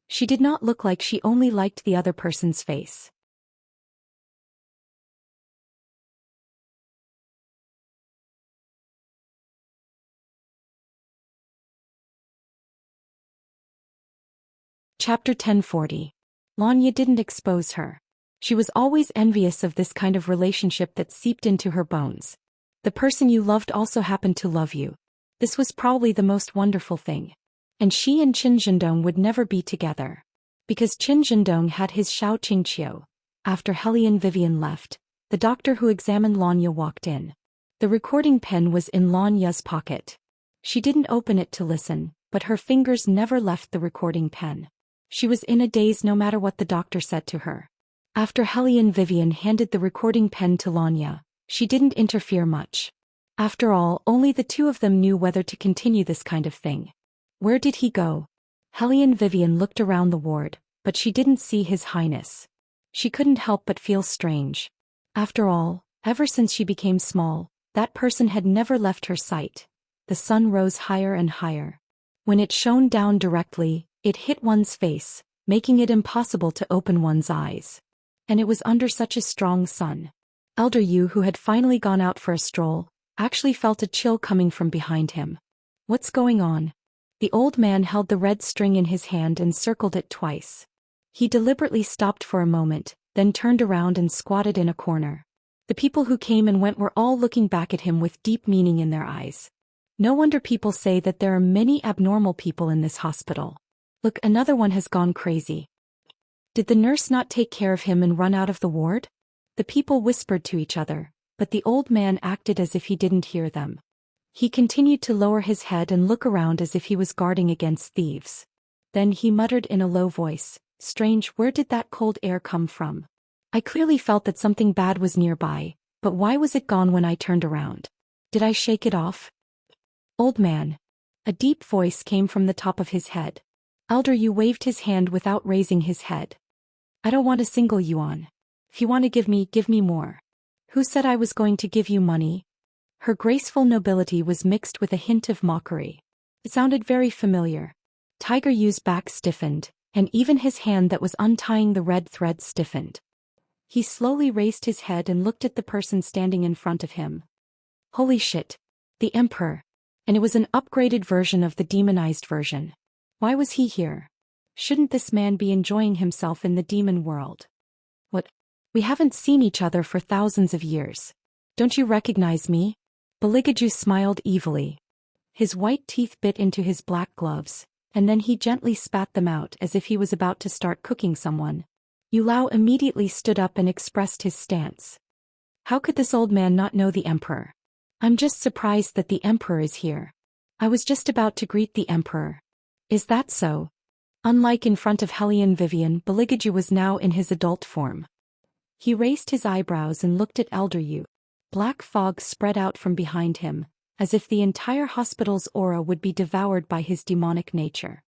She did not look like she only liked the other person's face. Chapter 1040. Lanya didn't expose her. She was always envious of this kind of relationship that seeped into her bones. The person you loved also happened to love you. This was probably the most wonderful thing. And she and Qin Zhendong would never be together. Because Qin Zhendong had his Xiao Qingqiu. After Hellion Vivian left, the doctor who examined Lanya walked in. The recording pen was in Lanya's pocket. She didn't open it to listen, but her fingers never left the recording pen. She was in a daze no matter what the doctor said to her. After Hellion Vivian handed the recording pen to Lanya, she didn't interfere much. After all, only the two of them knew whether to continue this kind of thing. Where did he go? Hellion Vivian looked around the ward, but she didn't see His Highness. She couldn't help but feel strange. After all, ever since she became small, that person had never left her sight. The sun rose higher and higher. When it shone down directly, it hit one's face, making it impossible to open one's eyes. And it was under such a strong sun. Elder Yu, who had finally gone out for a stroll, actually felt a chill coming from behind him. What's going on? The old man held the red string in his hand and circled it twice. He deliberately stopped for a moment, then turned around and squatted in a corner. The people who came and went were all looking back at him with deep meaning in their eyes. No wonder people say that there are many abnormal people in this hospital. Look, another one has gone crazy. Did the nurse not take care of him and run out of the ward? The people whispered to each other, but the old man acted as if he didn't hear them. He continued to lower his head and look around as if he was guarding against thieves. Then he muttered in a low voice, "Strange, where did that cold air come from? I clearly felt that something bad was nearby, but why was it gone when I turned around? Did I shake it off?" "Old man." A deep voice came from the top of his head. Elder Yu waved his hand without raising his head. "I don't want a single yuan. If you want to give me more." "Who said I was going to give you money?" Her graceful nobility was mixed with a hint of mockery. It sounded very familiar. Tiger Yu's back stiffened, and even his hand that was untying the red thread stiffened. He slowly raised his head and looked at the person standing in front of him. Holy shit. The Emperor. And it was an upgraded version of the demonized version. Why was he here? Shouldn't this man be enjoying himself in the demon world? What? We haven't seen each other for thousands of years. Don't you recognize me? Beligaju smiled evilly. His white teeth bit into his black gloves, and then he gently spat them out as if he was about to start cooking someone. Yu Lao immediately stood up and expressed his stance. How could this old man not know the Emperor? I'm just surprised that the Emperor is here. I was just about to greet the Emperor. Is that so? Unlike in front of Hellion Vivian, Beligaju was now in his adult form. He raised his eyebrows and looked at Elder Yu. Black fog spread out from behind him, as if the entire hospital's aura would be devoured by his demonic nature.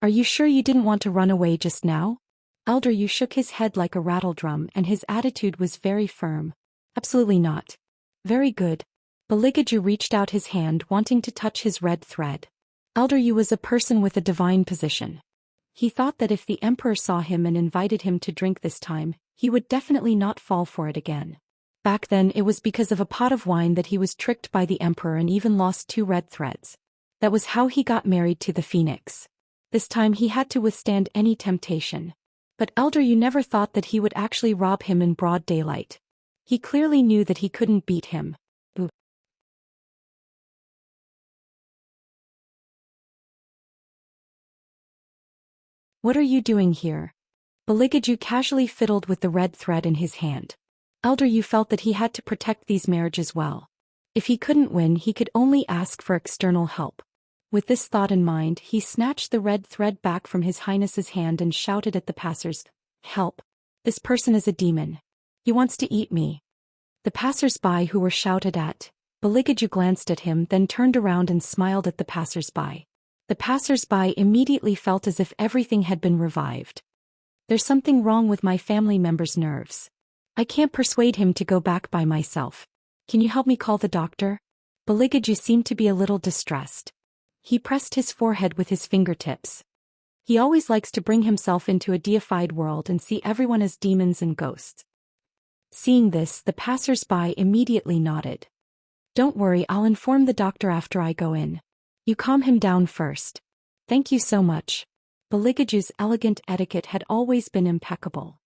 Are you sure you didn't want to run away just now? Elder Yu shook his head like a rattledrum and his attitude was very firm. Absolutely not. Very good. Beligaju reached out his hand wanting to touch his red thread. Elder Yu was a person with a divine position. He thought that if the Emperor saw him and invited him to drink this time, he would definitely not fall for it again. Back then it was because of a pot of wine that he was tricked by the Emperor and even lost 2 red threads. That was how he got married to the Phoenix. This time he had to withstand any temptation. But Elder Yu never thought that he would actually rob him in broad daylight. He clearly knew that he couldn't beat him. Boo. What are you doing here? Beligaju casually fiddled with the red thread in his hand. Elder Yu felt that he had to protect these marriages well. If he couldn't win, he could only ask for external help. With this thought in mind, he snatched the red thread back from His Highness's hand and shouted at the passers, "Help! This person is a demon. He wants to eat me." The passers-by who were shouted at, Beligaju glanced at him, then turned around and smiled at the passers-by. The passers-by immediately felt as if everything had been revived. There's something wrong with my family member's nerves. I can't persuade him to go back by myself. Can you help me call the doctor? Beligaju seemed to be a little distressed. He pressed his forehead with his fingertips. He always likes to bring himself into a deified world and see everyone as demons and ghosts. Seeing this, the passers-by immediately nodded. Don't worry, I'll inform the doctor after I go in. You calm him down first. Thank you so much. Beligaju's elegant etiquette had always been impeccable.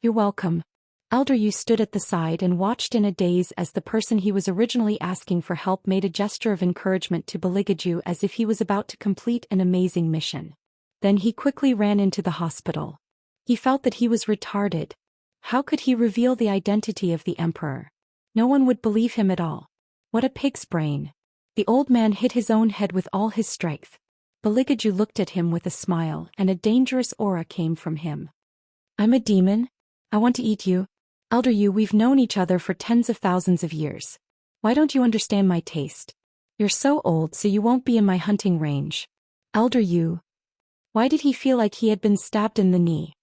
You're welcome. Elder Yu stood at the side and watched in a daze as the person he was originally asking for help made a gesture of encouragement to Beligaju as if he was about to complete an amazing mission. Then he quickly ran into the hospital. He felt that he was retarded. How could he reveal the identity of the Emperor? No one would believe him at all. What a pig's brain. The old man hit his own head with all his strength. Beligaju looked at him with a smile and a dangerous aura came from him. I'm a demon? I want to eat you. Elder Yu, we've known each other for tens of thousands of years. Why don't you understand my taste? You're so old so you won't be in my hunting range. Elder Yu. Why did he feel like he had been stabbed in the knee?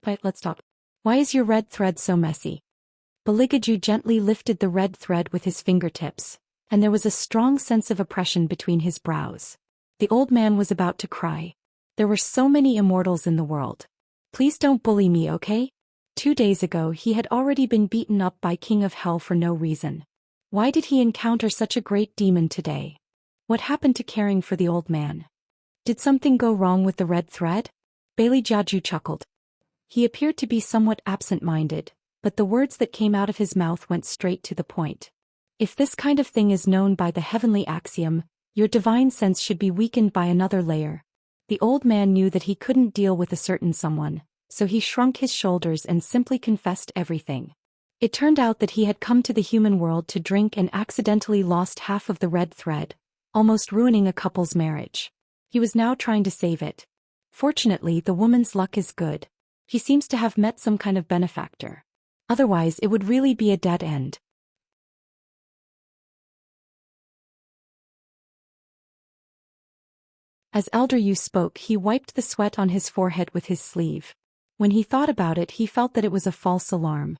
But let's talk. Why is your red thread so messy? Beligaju gently lifted the red thread with his fingertips, and there was a strong sense of oppression between his brows. The old man was about to cry. There were so many immortals in the world. Please don't bully me, okay? 2 days ago he had already been beaten up by King of Hell for no reason. Why did he encounter such a great demon today? What happened to caring for the old man? Did something go wrong with the red thread? Bailey Jiaju chuckled. He appeared to be somewhat absent-minded, but the words that came out of his mouth went straight to the point. If this kind of thing is known by the heavenly axiom, your divine sense should be weakened by another layer. The old man knew that he couldn't deal with a certain someone, so he shrunk his shoulders and simply confessed everything. It turned out that he had come to the human world to drink and accidentally lost half of the red thread, almost ruining a couple's marriage. He was now trying to save it. Fortunately, the woman's luck is good. He seems to have met some kind of benefactor. Otherwise, it would really be a dead end. As Elder Yu spoke, he wiped the sweat on his forehead with his sleeve. When he thought about it, he felt that it was a false alarm.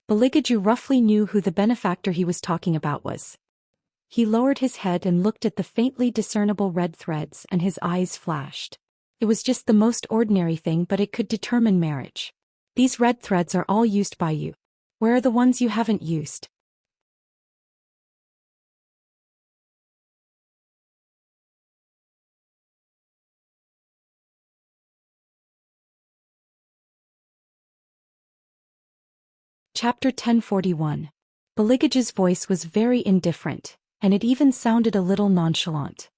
Baligaju roughly knew who the benefactor he was talking about was. He lowered his head and looked at the faintly discernible red threads, and his eyes flashed. It was just the most ordinary thing, but it could determine marriage. These red threads are all used by you. Where are the ones you haven't used? Chapter 1041. Baligage's voice was very indifferent, and it even sounded a little nonchalant.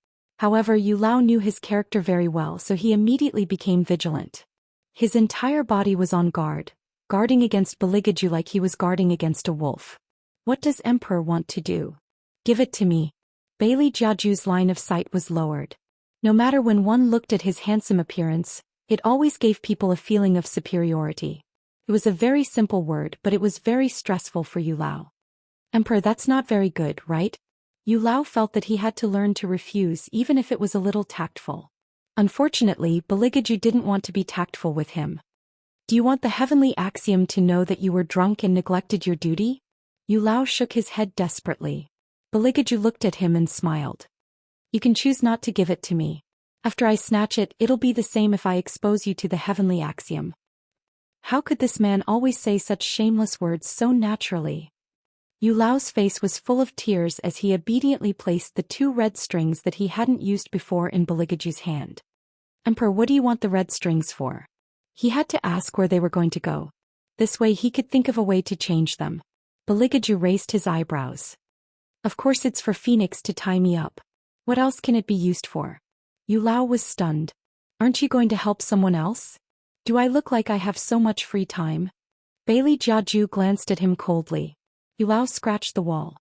However, Yu Lao knew his character very well, so he immediately became vigilant. His entire body was on guard, guarding against Baligaju like he was guarding against a wolf. What does Emperor want to do? Give it to me. Bailey Jiaju's line of sight was lowered. No matter when one looked at his handsome appearance, it always gave people a feeling of superiority. It was a very simple word, but it was very stressful for Yu Lao. Emperor, that's not very good, right? Yu Lao felt that he had to learn to refuse even if it was a little tactful. Unfortunately, Baligaju didn't want to be tactful with him. Do you want the heavenly axiom to know that you were drunk and neglected your duty? Yu Lao shook his head desperately. Baligaju looked at him and smiled. You can choose not to give it to me. After I snatch it, it'll be the same if I expose you to the heavenly axiom. How could this man always say such shameless words so naturally? Yu Lao's face was full of tears as he obediently placed the 2 red strings that he hadn't used before in Baligaju's hand. Emperor, what do you want the red strings for? He had to ask where they were going to go. This way he could think of a way to change them. Baligaju raised his eyebrows. Of course it's for Phoenix to tie me up. What else can it be used for? Yu Lao was stunned. Aren't you going to help someone else? Do I look like I have so much free time? Bailey Jiaju glanced at him coldly. Yu Lao scratched the wall.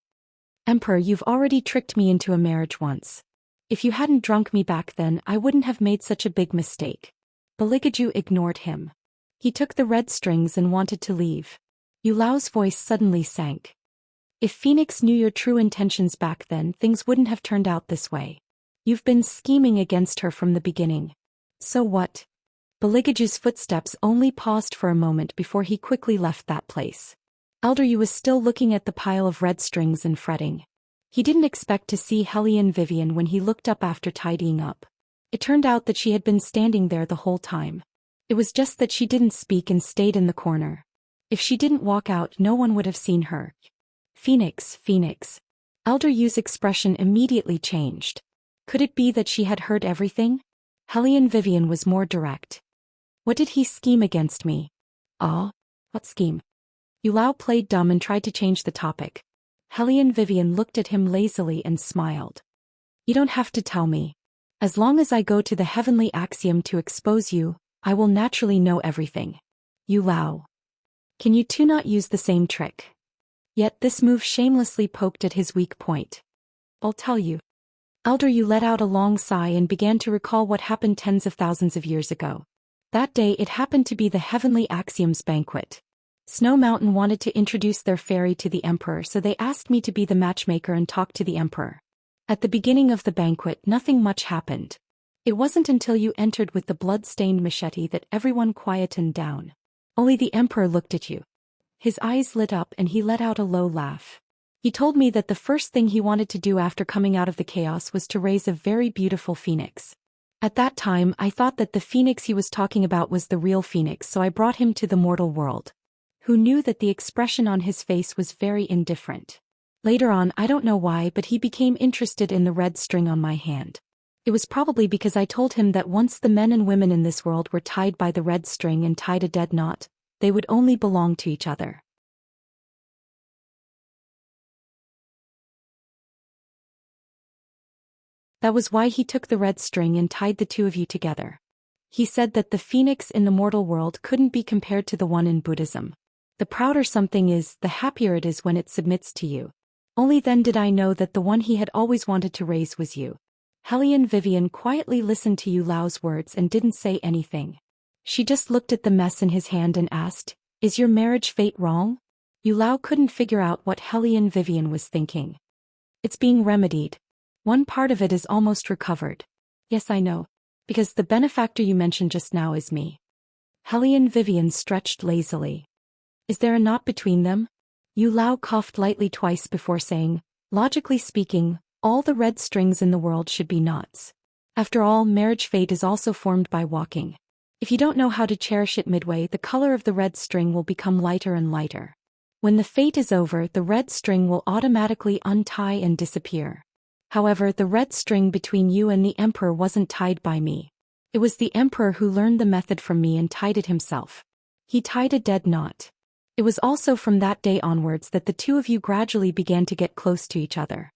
Emperor, you've already tricked me into a marriage once. If you hadn't drunk me back then, I wouldn't have made such a big mistake. Baligaju ignored him. He took the red strings and wanted to leave. Yu Lao's voice suddenly sank. If Phoenix knew your true intentions back then, things wouldn't have turned out this way. You've been scheming against her from the beginning. So what? Baligaju's footsteps only paused for a moment before he quickly left that place. Elder Yu was still looking at the pile of red strings and fretting. He didn't expect to see Hellion Vivian when he looked up after tidying up. It turned out that she had been standing there the whole time. It was just that she didn't speak and stayed in the corner. If she didn't walk out, no one would have seen her. Phoenix, Phoenix. Elder Yu's expression immediately changed. Could it be that she had heard everything? Hellion Vivian was more direct. What did he scheme against me? Ah? What scheme? Yu Lao played dumb and tried to change the topic. Hellion Vivian looked at him lazily and smiled. You don't have to tell me. As long as I go to the heavenly axiom to expose you, I will naturally know everything. Yu Lao. Can you two not use the same trick? Yet this move shamelessly poked at his weak point. I'll tell you. Elder Yu let out a long sigh and began to recall what happened tens of thousands of years ago. That day it happened to be the Heavenly Axioms banquet. Snow Mountain wanted to introduce their fairy to the Emperor, so they asked me to be the matchmaker and talk to the Emperor. At the beginning of the banquet, nothing much happened. It wasn't until you entered with the blood-stained machete that everyone quietened down. Only the Emperor looked at you. His eyes lit up and he let out a low laugh. He told me that the first thing he wanted to do after coming out of the chaos was to raise a very beautiful phoenix. At that time I thought that the phoenix he was talking about was the real phoenix, so I brought him to the mortal world. Who knew that the expression on his face was very indifferent. Later on, I don't know why, but he became interested in the red string on my hand. It was probably because I told him that once the men and women in this world were tied by the red string and tied a dead knot, they would only belong to each other. That was why he took the red string and tied the two of you together. He said that the phoenix in the mortal world couldn't be compared to the one in Buddhism. The prouder something is, the happier it is when it submits to you. Only then did I know that the one he had always wanted to raise was you. Hellion Vivian quietly listened to Yu Lao's words and didn't say anything. She just looked at the mess in his hand and asked, "Is your marriage fate wrong?" Yu Lao couldn't figure out what Hellion Vivian was thinking. "It's being remedied. One part of it is almost recovered." "Yes, I know. Because the benefactor you mentioned just now is me." Hellion Vivian stretched lazily. "Is there a knot between them?" Yu Lao coughed lightly twice before saying, "Logically speaking, all the red strings in the world should be knots. After all, marriage fate is also formed by walking. If you don't know how to cherish it midway, the color of the red string will become lighter and lighter. When the fate is over, the red string will automatically untie and disappear. However, the red string between you and the Emperor wasn't tied by me. It was the Emperor who learned the method from me and tied it himself. He tied a dead knot. It was also from that day onwards that the two of you gradually began to get close to each other."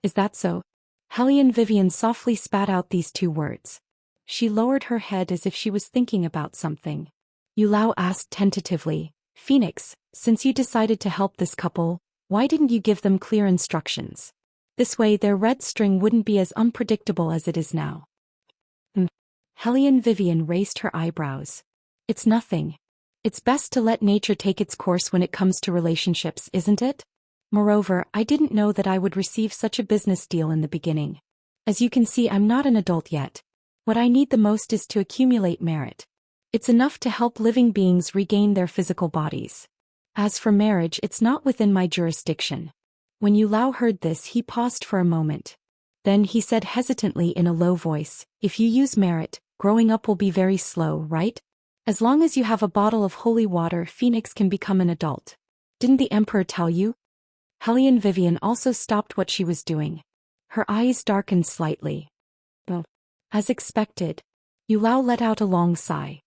"Is that so?" Hellion Vivian softly spat out these two words. She lowered her head as if she was thinking about something. Yu Lao asked tentatively, "Phoenix, since you decided to help this couple, why didn't you give them clear instructions? This way their red string wouldn't be as unpredictable as it is now." Hellion Vivian raised her eyebrows. "It's nothing. It's best to let nature take its course when it comes to relationships, isn't it? Moreover, I didn't know that I would receive such a business deal in the beginning. As you can see, I'm not an adult yet. What I need the most is to accumulate merit. It's enough to help living beings regain their physical bodies. As for marriage, it's not within my jurisdiction." When Yu Lao heard this, he paused for a moment. Then he said hesitantly in a low voice, "If you use merit, growing up will be very slow, right? As long as you have a bottle of holy water, Phoenix can become an adult. Didn't the Emperor tell you?" Hellion Vivian also stopped what she was doing. Her eyes darkened slightly. "Oh." As expected. Yu Lao let out a long sigh.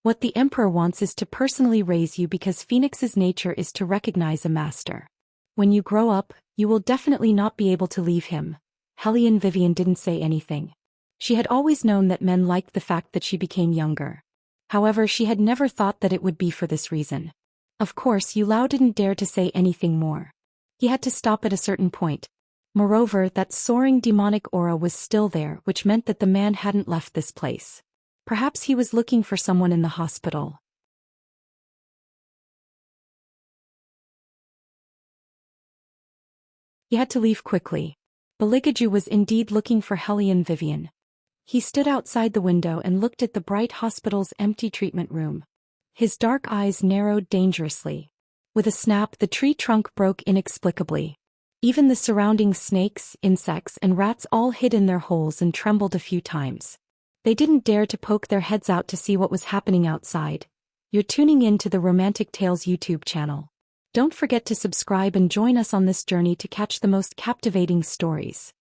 "What the Emperor wants is to personally raise you because Phoenix's nature is to recognize a master. When you grow up, you will definitely not be able to leave him." Hellion Vivian didn't say anything. She had always known that men liked the fact that she became younger. However, she had never thought that it would be for this reason. Of course, Yu Lao didn't dare to say anything more. He had to stop at a certain point. Moreover, that soaring demonic aura was still there, which meant that the man hadn't left this place. Perhaps he was looking for someone in the hospital. He had to leave quickly. Baligaju was indeed looking for Hellion Vivian. He stood outside the window and looked at the bright hospital's empty treatment room. His dark eyes narrowed dangerously. With a snap, the tree trunk broke inexplicably. Even the surrounding snakes, insects, and rats all hid in their holes and trembled a few times. They didn't dare to poke their heads out to see what was happening outside. You're tuning in to the Romantic Tales YouTube channel. Don't forget to subscribe and join us on this journey to catch the most captivating stories.